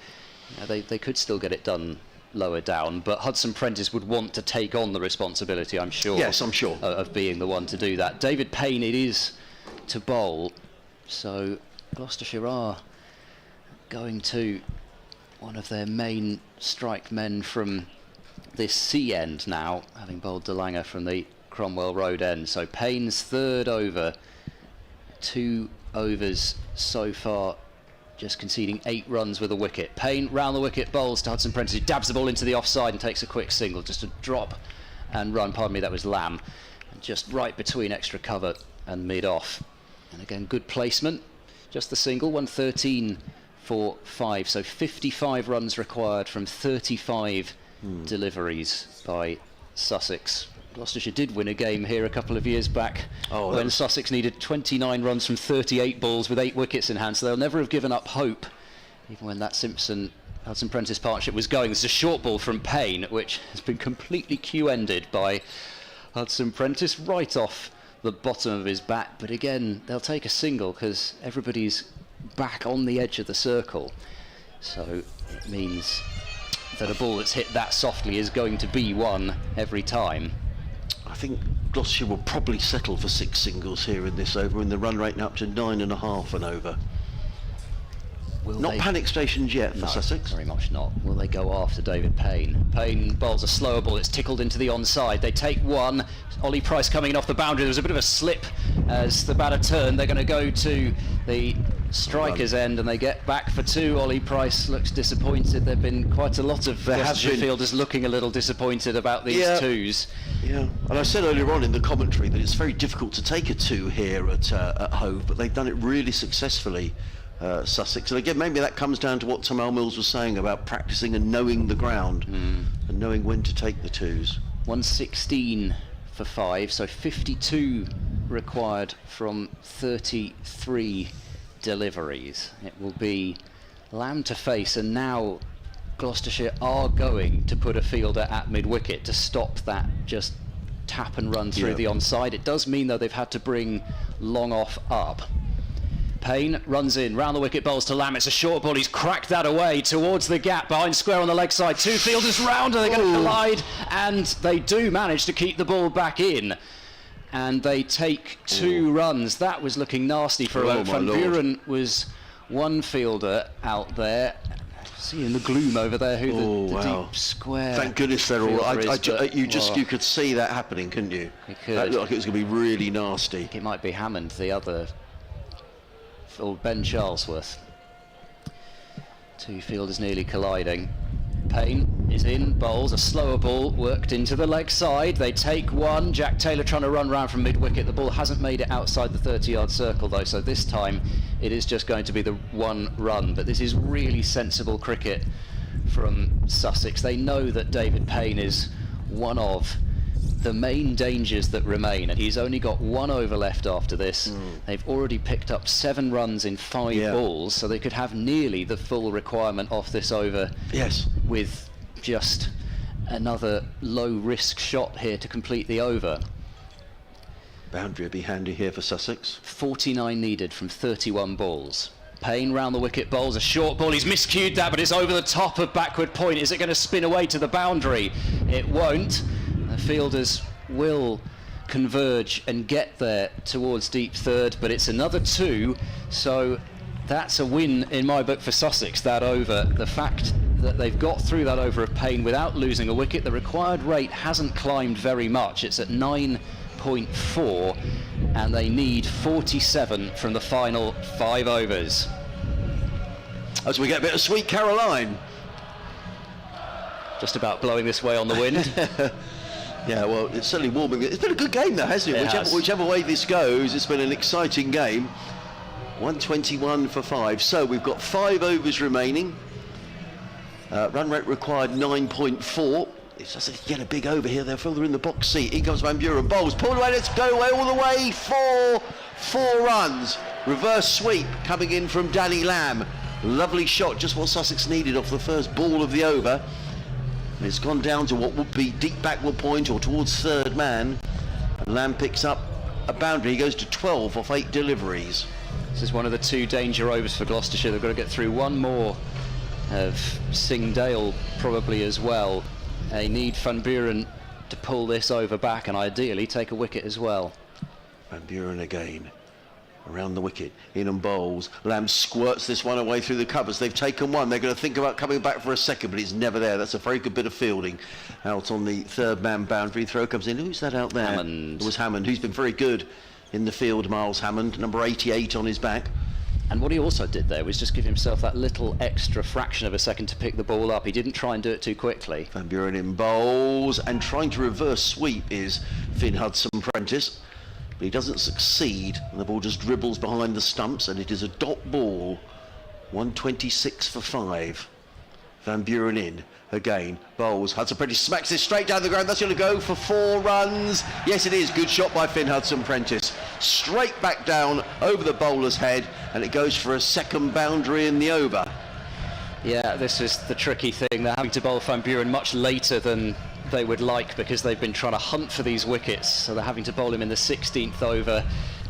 Speaker 3: know, they could still get it done lower down, but Hudson-Prentice would want to take on the responsibility, I'm sure.
Speaker 2: Yes, I'm sure.
Speaker 3: Of being the one to do that. David Payne it is to bowl, so Gloucestershire are going to one of their main strike men from this sea end now, having bowled De Lange from the Cromwell Road end. So Payne's 3rd over, 2 overs so far, just conceding 8 runs with a wicket. Payne round the wicket, bowls to Hudson-Prentice, who dabs the ball into the offside and takes a quick single, just a drop and run. Pardon me, that was Lamb, just right between extra cover and mid-off. And again, good placement, just the single. 113 for 5, so 55 runs required from 35 deliveries by Sussex. Gloucestershire did win a game here a couple of years back when Sussex needed 29 runs from 38 balls with 8 wickets in hand, so they'll never have given up hope, even when that Hudson-Prentice partnership was going. There's a short ball from Payne, which has been completely cue-ended by Hudson-Prentice right off the bottom of his bat, but again, they'll take a single because everybody's back on the edge of the circle, so it means that a ball that's hit that softly is going to be one every time.
Speaker 2: I think Gloucestershire will probably settle for 6 singles here in this over, and the run rate now up to 9.5 and over. Not panic stations yet for Sussex.
Speaker 3: Very much not. Will they go after David Payne? Payne bowls a slower ball. It's tickled into the onside. They take 1. Ollie Price coming in off the boundary. There was a bit of a slip as the batter turned. They're going to go to the striker's end and they get back for 2. Ollie Price looks disappointed. There have been quite a lot of Gloucestershire fielders looking a little disappointed about these 2s.
Speaker 2: Yeah, and I said earlier on in the commentary that it's very difficult to take a 2 here at Hove, but they've done it really successfully. Sussex, and again maybe that comes down to what Tom Mills was saying about practicing and knowing the ground and knowing when to take the 2s.
Speaker 3: 116 for 5, so 52 required from 33 deliveries. It will be Lamb to face, and now Gloucestershire are going to put a fielder at mid-wicket to stop that just tap and run through the onside. It does mean, though, they've had to bring Long off up. Payne runs in, round the wicket, bowls to Lamb. It's a short ball. He's cracked that away towards the gap behind square on the leg side. Two fielders round, and they're going to collide, and they do manage to keep the ball back in. And they take 2 runs. That was looking nasty for Van Buren. Was one fielder out there. See in the gloom over there who the deep square.
Speaker 2: Thank goodness they're all. You could see that happening, couldn't you?
Speaker 3: You could.
Speaker 2: That looked like it was going to be really nasty.
Speaker 3: It might be Hammond, the other, or Ben Charlesworth. 2 fielders nearly colliding. Payne is in, bowls a slower ball, worked into the leg side. They take 1. Jack Taylor trying to run round from mid-wicket. The ball hasn't made it outside the 30-yard circle, though, so this time it is just going to be the 1 run. But this is really sensible cricket from Sussex. They know that David Payne is one of the main dangers that remain, and he's only got 1 over left after this. They've already picked up 7 runs in 5 balls, so they could have nearly the full requirement off this over.
Speaker 2: Yes,
Speaker 3: with just another low risk shot here to complete the over.
Speaker 2: Boundary would be handy here for Sussex.
Speaker 3: 49 needed from 31 balls. Payne round the wicket, bowls a short ball. He's miscued that, but it's over the top of backward point. Is it going to spin away to the boundary? It won't. The fielders will converge and get there towards deep third, but it's another 2, so that's a win in my book for Sussex, that over. The fact that they've got through that over of Payne without losing a wicket, the required rate hasn't climbed very much. It's at 9.4, and they need 47 from the final 5 overs.
Speaker 2: As we get a bit of Sweet Caroline.
Speaker 3: Just about blowing this way on the wind.
Speaker 2: Yeah, well, it's certainly warming. It's been a good game, though, hasn't it? Whichever way this goes, it's been an exciting game. 121 for 5. So we've got 5 overs remaining. Run rate required 9.4. If Sussex get a big over here, they're further in the box seat. In comes Van Buren. Bowls. Pulled away. Let's go away all the way. 4 runs. Reverse sweep coming in from Danny Lamb. Lovely shot, just what Sussex needed off the first ball of the over. It's gone down to what would be deep backward point or towards third man. And Lamb picks up a boundary. He goes to 12 off 8 deliveries.
Speaker 3: This is one of the 2 danger overs for Gloucestershire. They've got to get through 1 more of Singdale probably as well. They need Van Buren to pull this over back and ideally take a wicket as well.
Speaker 2: Van Buren again. Around the wicket, in and bowls. Lamb squirts this one away through the covers. They've taken 1. They're going to think about coming back for a second, but it's never there. That's a very good bit of fielding. Out on the third man boundary. Throw comes in. Who's that out there?
Speaker 3: Hammond.
Speaker 2: It was Hammond, who's been very good in the field. Miles Hammond, number 88 on his back.
Speaker 3: And what he also did there was just give himself that little extra fraction of a second to pick the ball up. He didn't try and do it too quickly.
Speaker 2: Van Buren in bowls, and trying to reverse sweep is Finn Hudson-Prentice. But he doesn't succeed, and the ball just dribbles behind the stumps, and it is a dot ball. 126 for 5. Van Buren in again, bowls. Hudson-Prentice smacks this straight down the ground. That's going to go for 4 runs. Yes, it is. Good shot by Finn Hudson-Prentice. Straight back down over the bowler's head, and it goes for a second boundary in the over.
Speaker 3: Yeah, this is the tricky thing. They're having to bowl Van Buren much later than they would like because they've been trying to hunt for these wickets, so they're having to bowl him in the 16th over.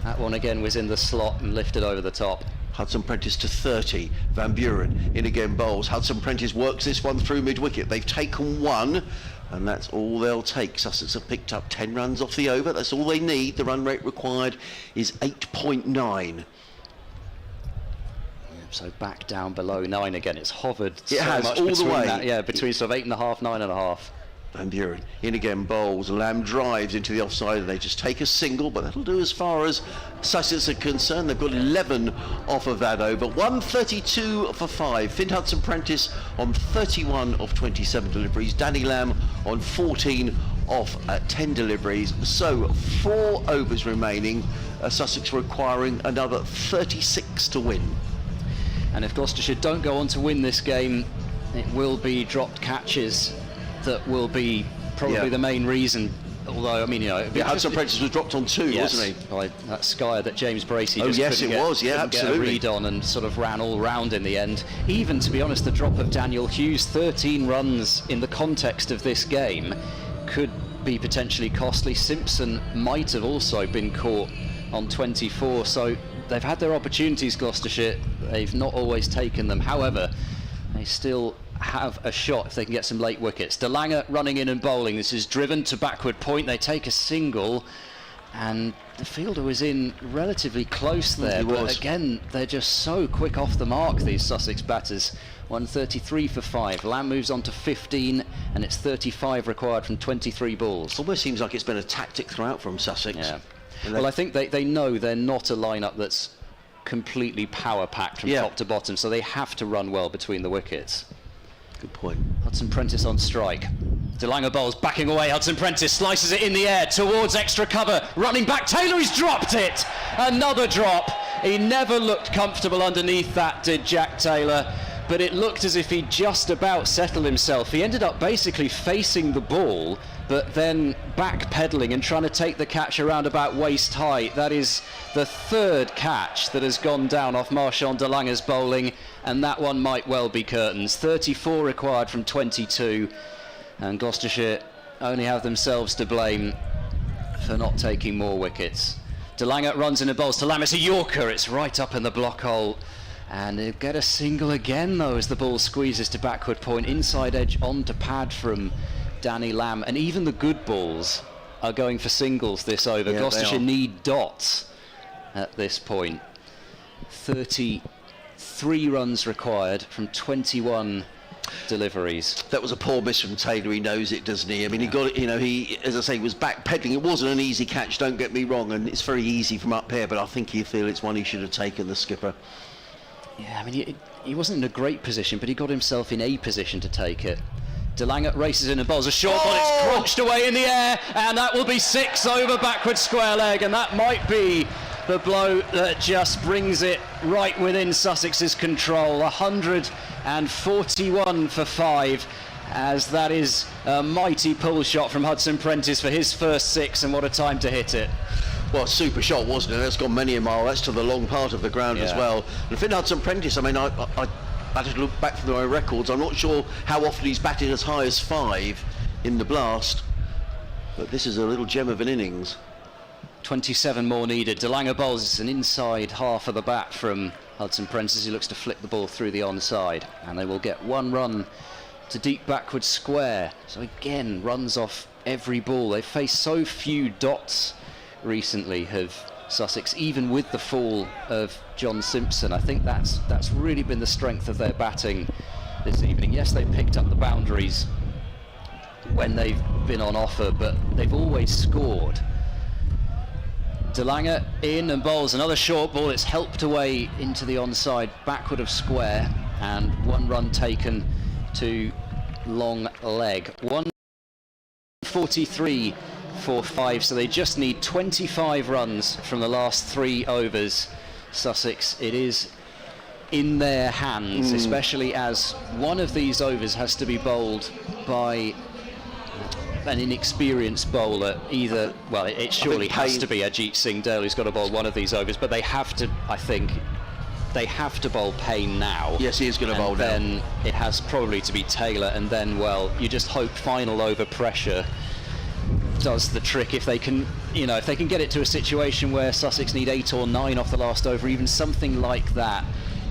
Speaker 3: That one again was in the slot and lifted over the top.
Speaker 2: Hudson-Prentice to 30. Van Buren in again, bowls. Hudson-Prentice works this one through mid-wicket. They've taken 1, and that's all they'll take. Sussex have picked up 10 runs off the over. That's all they need. The run rate required is 8.9.
Speaker 3: So back down below 9 again. It's hovered
Speaker 2: it
Speaker 3: so
Speaker 2: has,
Speaker 3: much
Speaker 2: all
Speaker 3: between
Speaker 2: the way.
Speaker 3: that, yeah, between sort of 8.5, 9.5.
Speaker 2: Van Buren in again, bowls. Lamb drives into the offside, and they just take a single, but that'll do as far as Sussex are concerned. They've got 11 off of that over. 132 for 5. Finn Hudson-Prentice on 31 of 27 deliveries. Danny Lamb on 14 off 10 deliveries. So 4 overs remaining. Sussex requiring another 36 to win.
Speaker 3: And if Gloucestershire don't go on to win this game, it will be dropped catches that will be probably the main reason Although, I mean, you know,
Speaker 2: Hudson Prentice was dropped on 2,
Speaker 3: yes,
Speaker 2: wasn't he?
Speaker 3: by that Skyer that James Bracey just
Speaker 2: yes,
Speaker 3: couldn't
Speaker 2: it was. Yeah,
Speaker 3: couldn't
Speaker 2: absolutely.
Speaker 3: get a read on, and sort of ran all round in the end. Even, to be honest, the drop of Daniel Hughes, 13 runs in the context of this game, could be potentially costly. Simpson might have also been caught on 24, so they've had their opportunities, Gloucestershire. They've not always taken them. However, they still have a shot if they can get some late wickets. De Lange running in and bowling. This is driven to backward point. They take a single, and the fielder was in relatively close there. But again, they're just so quick off the mark, these Sussex batters. 133 for 5. Lamb moves on to 15, and it's 35 required from 23 balls.
Speaker 2: Almost seems like it's been a tactic throughout from Sussex.
Speaker 3: Yeah. Well, I think they know they're not a lineup that's completely power-packed from top to bottom, so they have to run well between the wickets.
Speaker 2: Good point.
Speaker 3: Hudson Prentice on strike. De Lange bowls, backing away. Hudson Prentice slices it in the air towards extra cover. Running back, Taylor, he's dropped it! Another drop. He never looked comfortable underneath that, did Jack Taylor. But it looked as if he just about settled himself. He ended up basically facing the ball, but then backpedaling and trying to take the catch around about waist height. That is the third catch that has gone down off Marchand de Lange's bowling, and that one might well be curtains. 34 required from 22, and Gloucestershire only have themselves to blame for not taking more wickets. De Lange runs in and bowls to Lamb. It's a Yorker. It's right up in the block hole. And they'll get a single again, though, as the ball squeezes to backward point. Inside edge on to pad from Danny Lamb. And even the good balls are going for singles this over.
Speaker 2: Yeah,
Speaker 3: Gloucestershire need dots at this point. 33 runs required from 21 deliveries.
Speaker 2: That was a poor miss from Taylor. He knows it, doesn't he? I mean, he got it, you know, he, as I say, was backpedaling. It wasn't an easy catch, don't get me wrong, and it's very easy from up here, but I think you feel it's one he should have taken, the skipper.
Speaker 3: Yeah, I mean, he wasn't in a great position, but he got himself in a position to take it. De Lange races in and bowls a short ball. It's crunched away in the air, and that will be 6 over backward square leg, and that might be the blow that just brings it right within Sussex's control. 141 for 5, as that is a mighty pull shot from Hudson Prentice for his first 6, and what a time to hit it.
Speaker 2: Well, super shot, wasn't it? That's gone many a mile. That's to the long part of the ground as well. And Finn Hudson Prentice, I mean, I had to look back through my records. I'm not sure how often he's batted as high as 5 in the blast, but this is a little gem of an innings.
Speaker 3: 27 more needed. De Lange bowls. It's an inside half of the bat from Hudson Prentice. He looks to flick the ball through the onside, and they will get 1 run to deep backward square. So again, runs off every ball. They've faced so few dots recently, have Sussex, even with the fall of John Simpson. I think that's really been the strength of their batting this evening. Yes, they've picked up the boundaries when they've been on offer, but they've always scored. De Lange in and bowls another short ball. It's helped away into the onside backward of square, and 1 run taken to long leg. 143 for 5, so they just need 25 runs from the last 3 overs. Sussex, it is in their hands, especially as one of these overs has to be bowled by an inexperienced bowler. Either, well, it surely has to be Ajit Singh Dale who's got to bowl one of these overs, but they have to, I think, they have to bowl Payne now.
Speaker 2: Yes, he is going to bowl now.
Speaker 3: Then it has probably to be Taylor, and then, well, you just hope final over pressure does the trick. If they can, you know, if they can get it to a situation where Sussex need 8 or 9 off the last over, even something like that.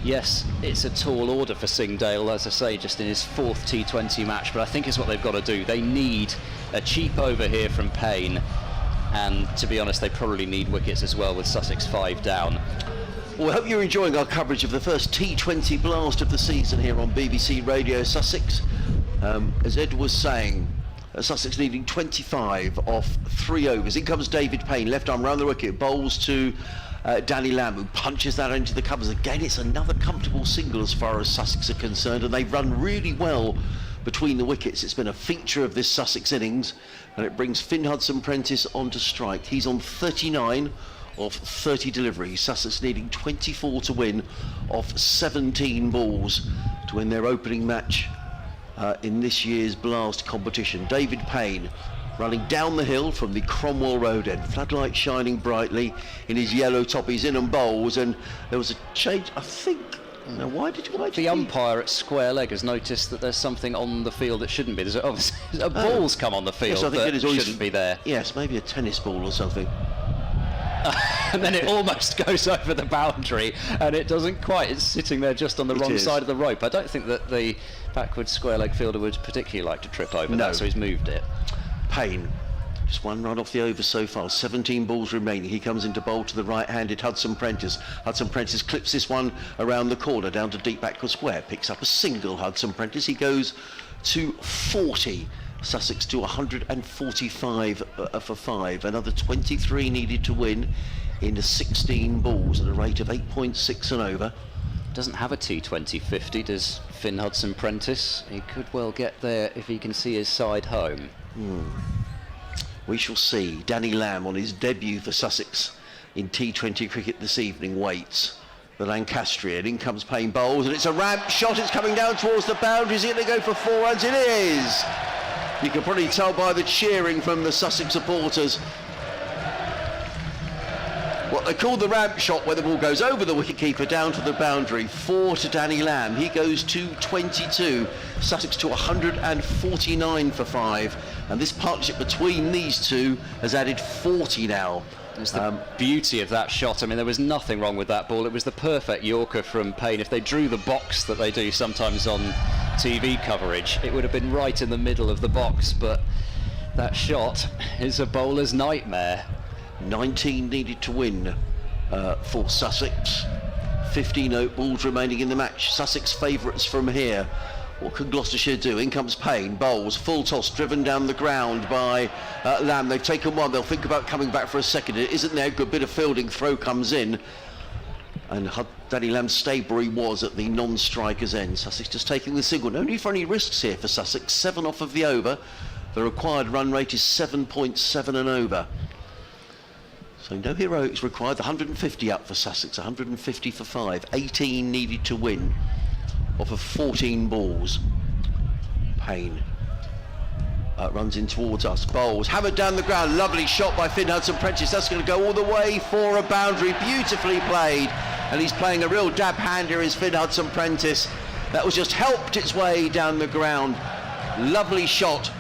Speaker 3: Yes, it's a tall order for Singh Dale, as I say, just in his 4th T20 match, but I think it's what they've got to do. They need a cheap over here from Payne, and to be honest, they probably need wickets as well with Sussex 5 down.
Speaker 2: Well, I hope you're enjoying our coverage of the first T20 blast of the season here on BBC Radio Sussex. As Ed was saying, Sussex needing 25 off 3 overs. In comes David Payne, left arm round the wicket, bowls to Danny Lamb, who punches that into the covers. Again, it's another comfortable single as far as Sussex are concerned, and they've run really well between the wickets. It's been a feature of this Sussex innings, and it brings Finn Hudson Prentice onto strike. He's on 39 of 30 deliveries. Sussex needing 24 to win off 17 balls to win their opening match in this year's blast competition. David Payne running down the hill from the Cromwell Road end. Floodlight shining brightly in his yellow top. He's in and bowls, and there was a change, I think. Now, why did
Speaker 3: the umpire at square leg has noticed that there's something on the field that shouldn't be. There's a ball's come on the field that shouldn't be there.
Speaker 2: Yes, maybe a tennis ball or something.
Speaker 3: And then it almost goes over the boundary, and it doesn't quite. It's sitting there just on the wrong side of the rope. I don't think that the backwards square leg fielder would particularly like to trip over that, so he's moved it.
Speaker 2: Payne, just one run off the over so far, 17 balls remaining. He comes into bowl to the right-handed Hudson Prentice. Hudson Prentice clips this one around the corner down to deep backward square, picks up a single. Hudson Prentice, he goes to 40. Sussex to 145 for 5. Another 23 needed to win in 16 balls at a rate of 8.6 and over.
Speaker 3: Doesn't have a T20 50, does Finn Hudson Prentice? He could well get there if he can see his side home.
Speaker 2: We shall see. Danny Lamb on his debut for Sussex in T20 cricket this evening waits. The Lancastrian, in comes Payne, bowls, and it's a ramp shot. It's coming down towards the boundaries. Is it going to go for 4 runs? It is. You can probably tell by the cheering from the Sussex supporters what they call the ramp shot, where the ball goes over the wicketkeeper down to the boundary. 4 to Danny Lamb. He goes to 22. Sussex to 149 for 5. And this partnership between these two has added 40 now.
Speaker 3: It's the beauty of that shot. I mean, there was nothing wrong with that ball. It was the perfect Yorker from Payne. If they drew the box that they do sometimes on TV coverage, it would have been right in the middle of the box. But that shot is a bowler's nightmare.
Speaker 2: 19 needed to win for Sussex. 15 8 balls remaining in the match. Sussex favourites from here. What can Gloucestershire do? In comes Payne, bowls, full toss, driven down the ground by Lamb. They've taken one. They'll think about coming back for a second. It isn't there. Good bit of fielding. Throw comes in. And Danny Lamb stayed where he was at the non-striker's end. Sussex just taking the single. No need for any risks here for Sussex. 7 off of the over. The required run rate is 7.7 and over. So no heroics required. The 150 up for Sussex, 150 for 5. 18 needed to win off of 14 balls. Payne runs in towards us. Bowls, hammered down the ground. Lovely shot by Finn Hudson Prentice. That's going to go all the way for a boundary. Beautifully played. And he's playing a real dab hand here, is Finn Hudson Prentice. That was just helped its way down the ground. Lovely shot.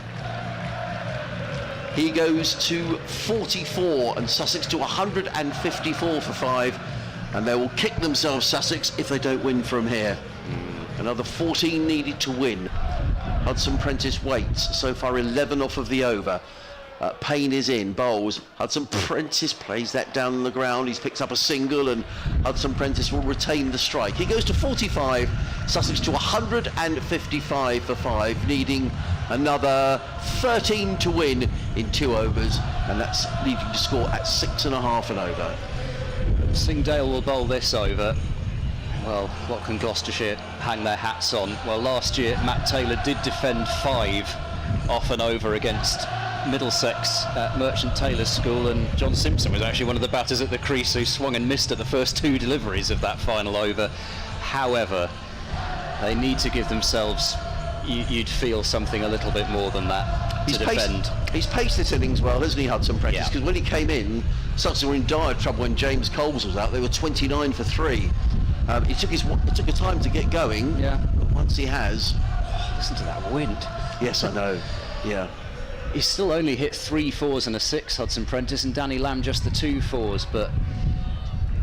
Speaker 2: He goes to 44 and Sussex to 154 for 5. And they will kick themselves, Sussex, if they don't win from here. Another 14 needed to win. Hudson Prentice waits. So far 11 off of the over. Payne is in, bowls. Hudson Prentice plays that down the ground. He's picked up a single and Hudson Prentice will retain the strike. He goes to 45. Sussex to 155 for 5, needing another 13 to win in 2 overs, and that's needing to score at 6.5 and over.
Speaker 3: Singdale will bowl this over. Well, what can Gloucestershire hang their hats on? Well, last year Matt Taylor did defend 5 off and over against Middlesex at Merchant Taylor's School, and John Simpson was actually one of the batters at the crease who swung and missed at the first 2 deliveries of that final over. However, they need to give themselves, you'd feel, something a little bit more than that to defend.
Speaker 2: He's paced this innings well, hasn't he, Hudson Prentice? Because when he came in, Sussex were in dire trouble when James Coles was out. They were 29 for 3. It took a time to get going, but once he has...
Speaker 3: Listen to that wind.
Speaker 2: Yes, I know, yeah.
Speaker 3: He's still only hit 3 4s and a 6, Hudson Prentice, and Danny Lamb just the 2 4s, but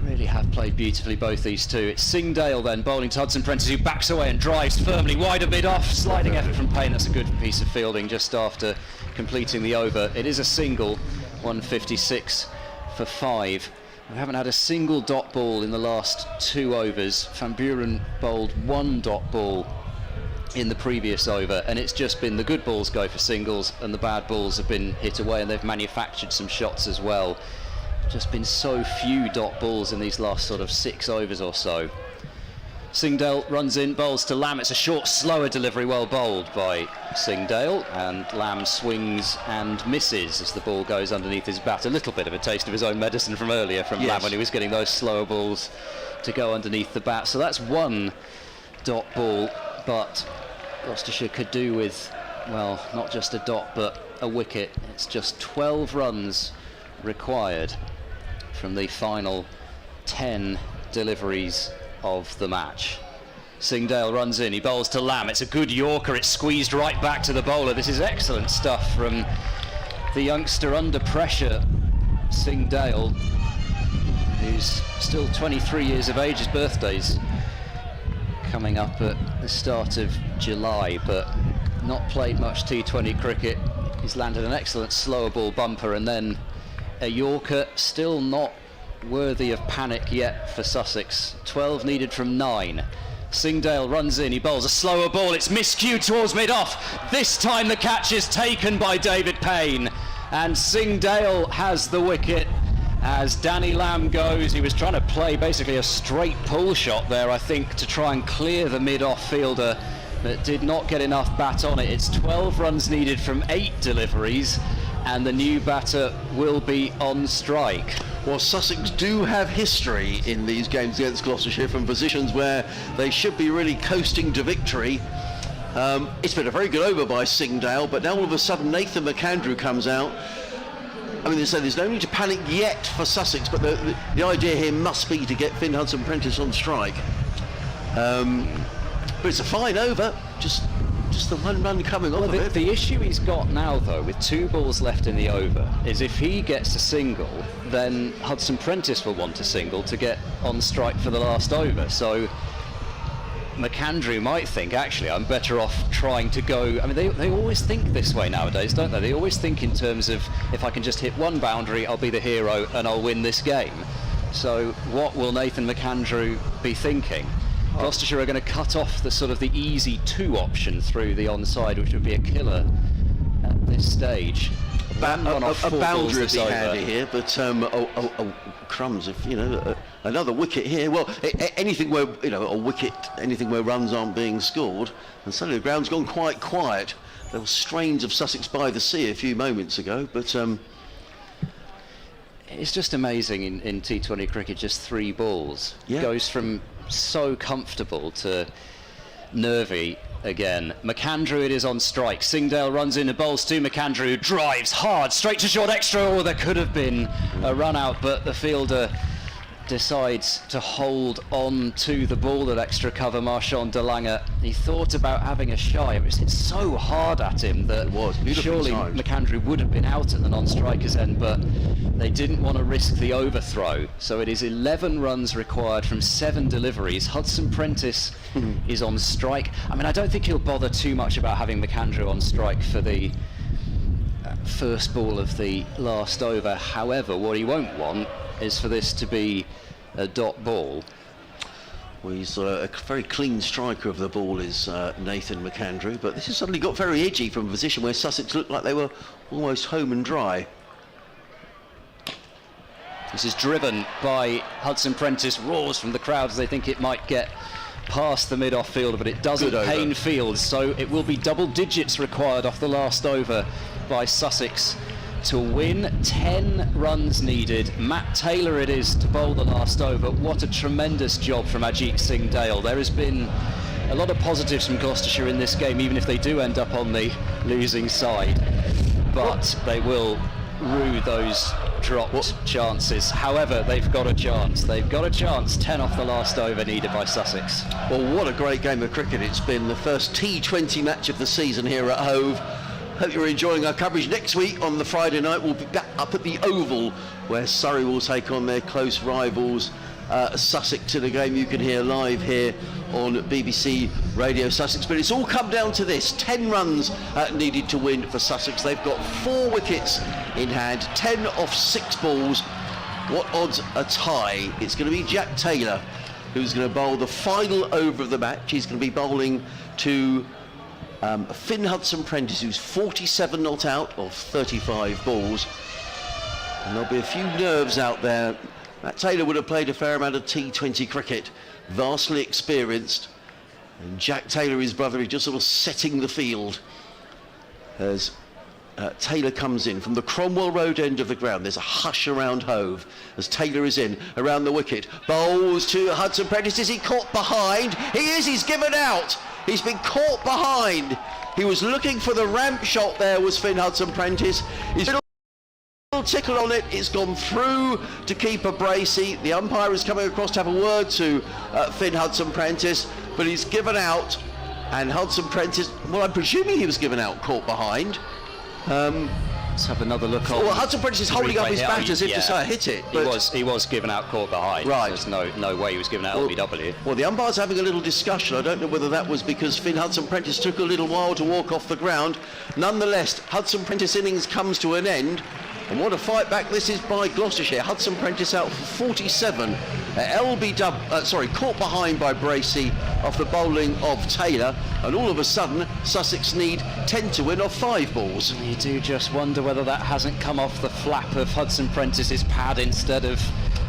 Speaker 3: they really have played beautifully, both these two. It's Singdale then bowling to Hudson Prentice, who backs away and drives firmly wide a bit off. Sliding effort from Payne. That's a good piece of fielding just after completing the over. It is a single, 156 for 5. We haven't had a single dot ball in the last 2 overs. Van Buren bowled 1 dot ball in the previous over, and it's just been the good balls go for singles and the bad balls have been hit away, and they've manufactured some shots as well. Just been so few dot balls in these last sort of 6 overs or so. Singdale runs in, bowls to Lamb. It's a short, slower delivery, well bowled by Singdale, and Lamb swings and misses as the ball goes underneath his bat. A little bit of a taste of his own medicine from earlier from Lamb when he was getting those slower balls to go underneath the bat. So that's 1 dot ball, but Gloucestershire could do with, well, not just a dot, but a wicket. It's just 12 runs required from the final 10 deliveries of the match. Singdale runs in, he bowls to Lamb. It's a good Yorker, it's squeezed right back to the bowler. This is excellent stuff from the youngster under pressure, Singdale, who's still 23 years of age. His birthday's coming up at the start of July, but not played much T20 cricket. He's landed an excellent slower ball bumper and then a Yorker. Still not worthy of panic yet for Sussex. 12 needed from 9. Singdale runs in, he bowls a slower ball, it's miscued towards mid-off. This time the catch is taken by David Payne, and Singdale has the wicket as Danny Lamb goes. He was trying to play basically a straight pull shot there, I think, to try and clear the mid-off fielder, but did not get enough bat on it. It's 12 runs needed from 8 deliveries, and the new batter will be on strike.
Speaker 2: Well, Sussex do have history in these games against Gloucestershire from positions where they should be really coasting to victory. It's been a very good over by Singdale, but now all of a sudden Nathan McAndrew comes out. I mean, they say there's no need to panic yet for Sussex, but the idea here must be to get Finn Hudson-Prentice on strike. But it's a fine over, just the one run coming off of it.
Speaker 3: The issue he's got now, though, with 2 balls left in the over, is if he gets a single, then Hudson-Prentice will want a single to get on strike for the last over. So McAndrew might think, actually, I'm better off trying to go. I mean, they always think this way nowadays, don't they? They always think in terms of, if I can just hit one boundary, I'll be the hero and I'll win this game. So what will Nathan McAndrew be thinking? Gloucestershire are going to cut off the sort of the easy 2 option through the onside, which would be a killer at this stage.
Speaker 2: A boundary would be handy here, but crumbs, if you know, another wicket here. Well, anything where, you know, a wicket, anything where runs aren't being scored, and suddenly the ground's gone quite quiet. There were strains of Sussex by the Sea a few moments ago, but
Speaker 3: it's just amazing in T20 cricket, just 3 balls.
Speaker 2: Yeah.
Speaker 3: Goes from so comfortable to nervy again. McAndrew, it is on strike. Singdale runs in and bowls to McAndrew, drives hard straight to short extra. Or there could have been a run out, but the fielder decides to hold on to the ball at extra cover. Marchand de Lange, he thought about having a shy. It was hit so hard at him that surely McAndrew would have been out at the non-strikers end, but they didn't want to risk the overthrow. So it is 11 runs required from 7 deliveries. Hudson-Prentice is on strike. I mean, I don't think he'll bother too much about having McAndrew on strike for the first ball of the last over. However, what he won't want is for this to be a dot ball.
Speaker 2: Well, he's a very clean striker of the ball, is Nathan McAndrew, but this has suddenly got very edgy from a position where Sussex looked like they were almost home and dry.
Speaker 3: This is driven by Hudson-Prentice. Roars from the crowd as they think it might get past the mid-off fielder, but it doesn't. Payne fields, so it will be double digits required off the last over by Sussex to win. 10 runs needed. Matt Taylor it is to bowl the last over. What a tremendous job from Ajit Singh Dale. There has been a lot of positives from Gloucestershire in this game, even if they do end up on the losing side, but they will rue those dropped chances. However, they've got a chance. 10 off the last over needed by Sussex.
Speaker 2: Well, what a great game of cricket it's been. The first T20 match of the season here at Hove. Hope you're enjoying our coverage. Next week on the Friday night we'll be back up at the Oval, where Surrey will take on their close rivals Sussex, in a game you can hear live here on BBC Radio Sussex. But it's all come down to this: 10 runs needed to win for Sussex. They've got 4 wickets in hand, 10 off 6 balls. What odds a tie? It's going to be Jack Taylor who's going to bowl the final over of the match. He's going to be bowling to Finn Hudson-Prentice, who's 47 not out of 35 balls. And there'll be a few nerves out there. Matt Taylor would have played a fair amount of T20 cricket, vastly experienced. And Jack Taylor, his brother, is just sort of setting the field as Taylor comes in from the Cromwell Road end of the ground. There's a hush around Hove as Taylor is in around the wicket. Bowls to Hudson-Prentice. Is he caught behind? He is. He's given out. He's been caught behind. He was looking for the ramp shot there, was Finn Hudson-Prentice. He's been a little tickle on it. It's gone through to keeper Bracey. The umpire is coming across to have a word to Finn Hudson-Prentice, but he's given out. And Hudson-Prentice, well, I'm presuming he was given out caught behind.
Speaker 3: Let's have another look on.
Speaker 2: Well, Hudson-Prentice is holding up his bat as if to say I hit it.
Speaker 3: He was given out caught behind.
Speaker 2: Right.
Speaker 3: There's no way he was given out LBW.
Speaker 2: Well, the umpire's having a little discussion. I don't know whether that was because Finn Hudson-Prentice took a little while to walk off the ground. Nonetheless, Hudson-Prentice innings comes to an end. And what a fight back this is by Gloucestershire. Hudson-Prentice out for 47. Caught behind by Bracey off the bowling of Taylor. And all of a sudden, Sussex need 10 to win off 5 balls.
Speaker 3: You do just wonder whether that hasn't come off the flap of Hudson-Prentice's pad instead of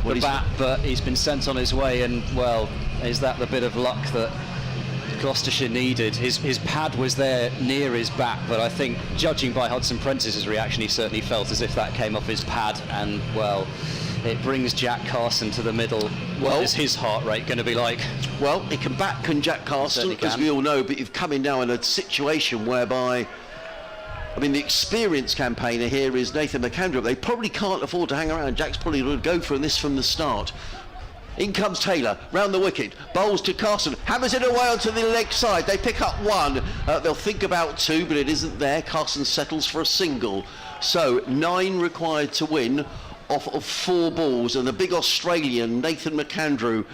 Speaker 3: the bat, but he's been sent on his way, and, well, is that the bit of luck that Gloucestershire needed? His pad was there near his bat, but I think, judging by Hudson-Prentice's reaction, he certainly felt as if that came off his pad, and, well, it brings Jack Carson to the middle. What is his heart rate going to be like?
Speaker 2: Well, he can bat, can Jack Carson, as we all know, but you've come in now in a situation whereby, I mean, the experienced campaigner here is Nathan McAndrew. They probably can't afford to hang around. Jack's probably going to go for this from the start. In comes Taylor, round the wicket, bowls to Carson, hammers it away onto the leg side. They pick up 1, they'll think about 2, but it isn't there. Carson settles for a single. So 9 required to win off of 4 balls, and the big Australian, Nathan McAndrew,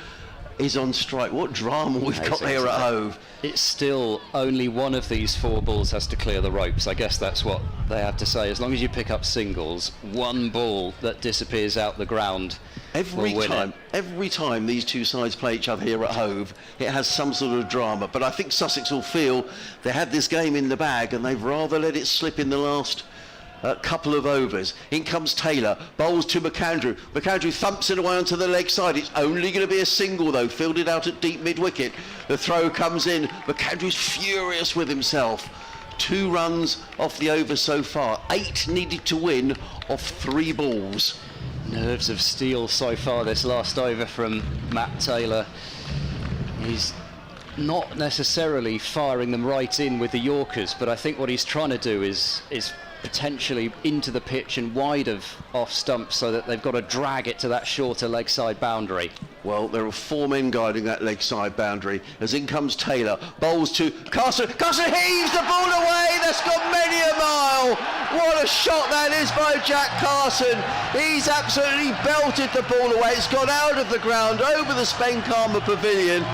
Speaker 2: is on strike. What drama we've got here at Hove.
Speaker 3: It's still only one of these 4 balls has to clear the ropes. I guess that's what they have to say. As long as you pick up singles, 1 ball that disappears out the ground
Speaker 2: Every time these two sides play each other here at Hove, it has some sort of drama. But I think Sussex will feel they had this game in the bag and they've rather let it slip in the last couple of overs. In comes Taylor, bowls to McAndrew. McAndrew thumps it away onto the leg side. It's only going to be a single though, fielded out at deep mid-wicket. The throw comes in. McAndrew's furious with himself. 2 runs off the over so far. 8 needed to win off 3 balls.
Speaker 3: Nerves of steel so far this last over from Matt Taylor. He's not necessarily firing them right in with the Yorkers, but I think what he's trying to do is potentially into the pitch and wide of off stump, so that they've got to drag it to that shorter leg side boundary.
Speaker 2: Well, there are 4 men guiding that leg side boundary as in comes Taylor, bowls to Carson. Carson heaves the ball away. That's gone many a mile. What a shot that is by Jack Carson. He's absolutely belted the ball away. It's gone out of the ground over the Spenkarma Pavilion.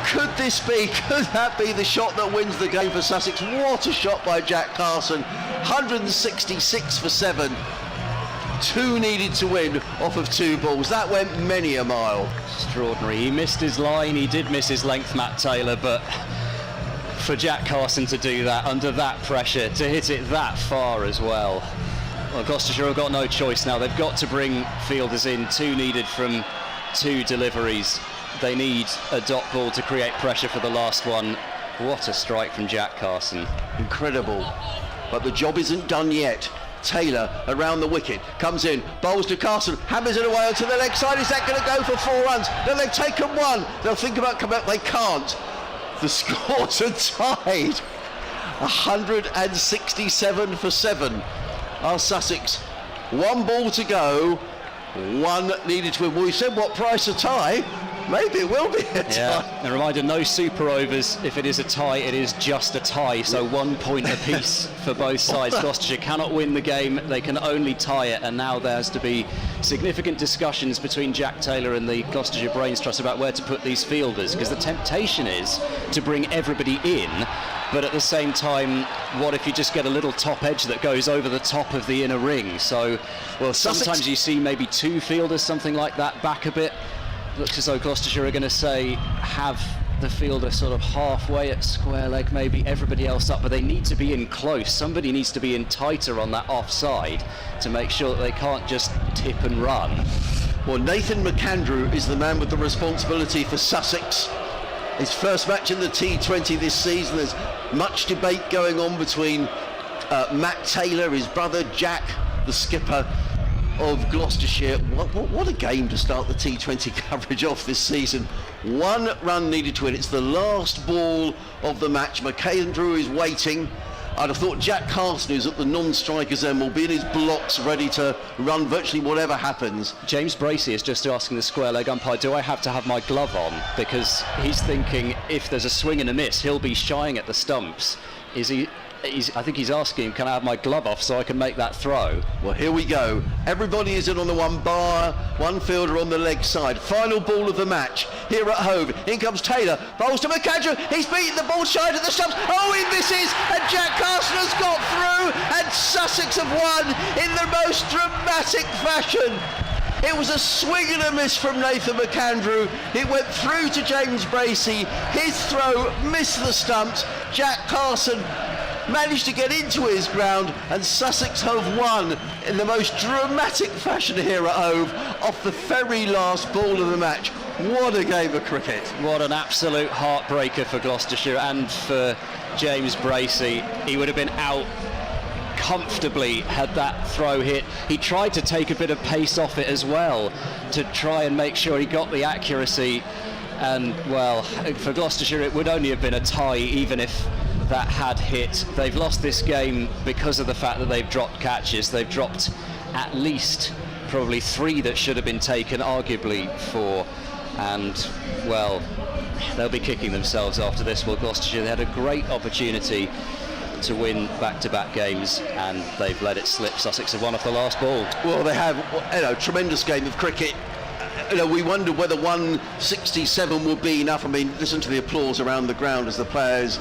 Speaker 2: Could that be the shot that wins the game for Sussex? What a shot by Jack Carson. 166 for 7. 2 needed to win off of 2 balls. That went many a mile.
Speaker 3: Extraordinary. He missed his line, he did miss his length, Matt Taylor, but for Jack Carson to do that under that pressure, to hit it that far as well. Well, Gloucestershire have got no choice now. They've got to bring fielders in. 2 needed from 2 deliveries. They need a dot ball to create pressure for the last one. What a strike from Jack Carson.
Speaker 2: Incredible. But the job isn't done yet. Taylor around the wicket, comes in, bowls to Carson, hammers it away onto the leg side. Is that going to go for 4 runs? No, they've taken 1. They'll think about coming up. They can't. The scores are tied. 167 for 7 are Sussex. 1 ball to go. 1 needed to win. Well, we said what price a tie? Maybe it will be a tie.
Speaker 3: Yeah. A reminder, no super overs. If it is a tie, it is just a tie. So 1 point apiece for both sides. Gloucestershire cannot win the game. They can only tie it. And now there has to be significant discussions between Jack Taylor and the Gloucestershire Brains Trust about where to put these fielders, because the temptation is to bring everybody in. But at the same time, what if you just get a little top edge that goes over the top of the inner ring? So, well, sometimes you see maybe 2 fielders, something like that, back a bit. Looks as though Gloucestershire are going to say have the fielder sort of halfway at square leg, maybe everybody else up, but they need to be in close. Somebody needs to be in tighter on that offside to make sure that they can't just tip and run.
Speaker 2: Well, Nathan McAndrew is the man with the responsibility for Sussex. His first match in the T20 this season. There's much debate going on between Matt Taylor, his brother Jack, the skipper of Gloucestershire. What a game to start the T20 coverage off this season. 1 run needed to win. It's the last ball of the match. McAndrew is waiting. I'd have thought Jack Carson, who's at the non-strikers end, will be in his blocks ready to run virtually whatever happens.
Speaker 3: James Bracey is just asking the square leg umpire, do I have to have my glove on? Because he's thinking if there's a swing and a miss, he'll be shying at the stumps. I think he's asking, can I have my glove off so I can make that throw?
Speaker 2: Well, here we go. Everybody is in on the one fielder on the leg side. Final ball of the match here at Hove. In comes Taylor, bowls to McAndrew. He's beaten the ball side of the stumps. Oh, he misses, and Jack Carson has got through, and Sussex have won in the most dramatic fashion. It was a swing and a miss from Nathan McAndrew. It went through to James Bracey. His throw missed the stumps. Jack Carson managed to get into his ground, and Sussex have won in the most dramatic fashion here at Hove off the very last ball of the match. What a game of cricket.
Speaker 3: What an absolute heartbreaker for Gloucestershire and for James Bracey. He would have been out comfortably had that throw hit. He tried to take a bit of pace off it as well to try and make sure he got the accuracy, and well, for Gloucestershire it would only have been a tie even if that had hit. They've lost this game because of the fact that they've dropped catches. They've dropped at least probably 3 that should have been taken, arguably 4, and well, they'll be kicking themselves after this. Well, Gloucestershire, they had a great opportunity to win back-to-back games and they've let it slip. Sussex have won off the last ball.
Speaker 2: Well, they have, tremendous game of cricket. We wondered whether 167 would be enough. I mean, listen to the applause around the ground as the players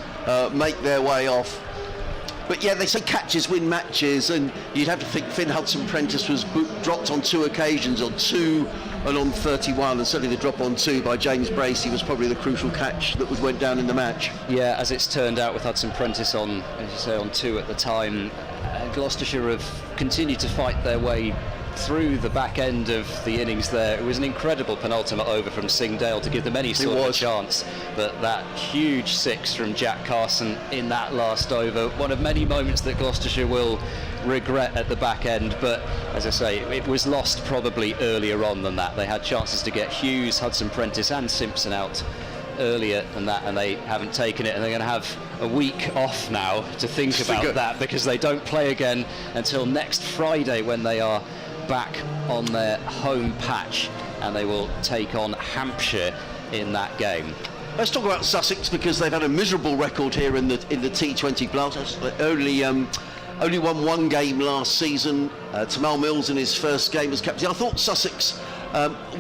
Speaker 2: make their way off. But yeah, they say catches win matches, and you'd have to think Finn Hudson-Prentice was dropped on 2 occasions, on 2 and on 31, and certainly the drop on 2 by James Bracey was probably the crucial catch that went down in the match.
Speaker 3: Yeah, as it's turned out with Hudson-Prentice on, as you say, on 2 at the time, Gloucestershire have continued to fight their way through the back end of the innings there. It was an incredible penultimate over from Singdale to give them any sort of a chance, but that huge 6 from Jack Carson in that last over, one of many moments that Gloucestershire will regret at the back end. But as I say, it was lost probably earlier on than that. They had chances to get Hughes, Hudson-Prentice and Simpson out earlier than that, and they haven't taken it, and they're going to have a week off now to think about that, because they don't play again until next Friday when they are back on their home patch, and they will take on Hampshire in that game.
Speaker 2: Let's talk about Sussex, because they've had a miserable record here in the T20 Blast. Only won 1 game last season. Tamal Mills in his first game as captain. I thought Sussex,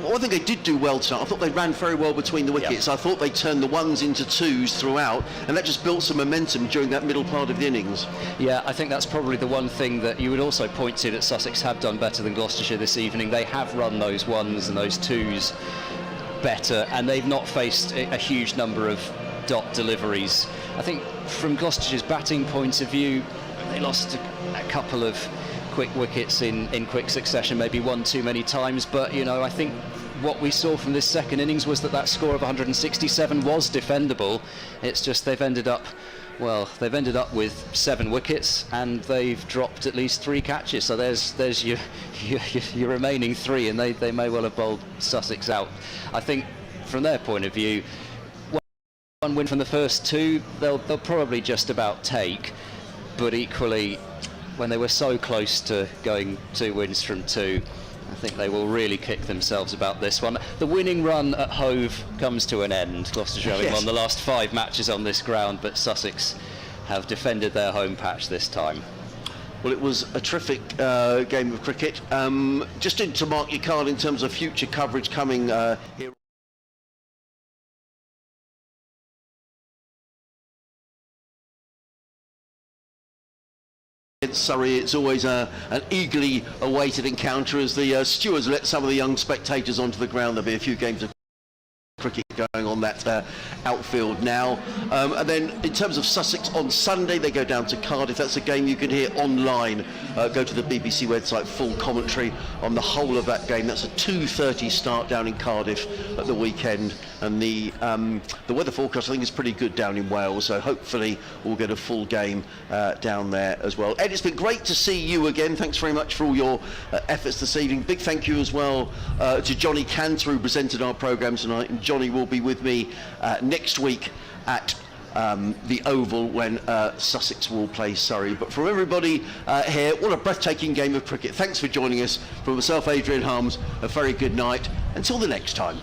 Speaker 2: one thing they did do well tonight, I thought they ran very well between the wickets. Yep. I thought they turned the 1s into 2s throughout, and that just built some momentum during that middle part of the innings.
Speaker 3: Yeah, I think that's probably the one thing that you would also point to that Sussex have done better than Gloucestershire this evening. They have run those 1s and those 2s better, and they've not faced a huge number of dot deliveries. I think from Gloucestershire's batting point of view, they lost a couple of quick wickets in quick succession, maybe 1 too many times, but I think what we saw from this second innings was that score of 167 was defendable. It's just they've ended up with 7 wickets and they've dropped at least 3 catches, so there's your remaining 3, and they may well have bowled Sussex out. I think from their point of view, 1 win from the first 2 they'll probably just about take, but equally, when they were so close to going 2 wins from 2, I think they will really kick themselves about this one. The winning run at Hove comes to an end. Gloucestershire having won the last 5 matches on this ground, but Sussex have defended their home patch this time.
Speaker 2: Well, it was a terrific game of cricket. Just to mark your card in terms of future coverage coming here. Surrey, it's always an eagerly awaited encounter as the stewards let some of the young spectators onto the ground. There'll be a few games of cricket going on that outfield now. And then in terms of Sussex on Sunday, they go down to Cardiff. That's a game you can hear online. Go to the BBC website, full commentary on the whole of that game. That's a 2:30 start down in Cardiff at the weekend, and the weather forecast I think is pretty good down in Wales, so hopefully we'll get a full game down there as well. Ed, it's been great to see you again. Thanks very much for all your efforts this evening. Big thank you as well to Johnny Cantor, who presented our programme tonight, and Johnny will be with me next week at the Oval when Sussex will play Surrey. But from everybody here, what a breathtaking game of cricket. Thanks for joining us. From myself, Adrian Harms, a very good night. Until the next time.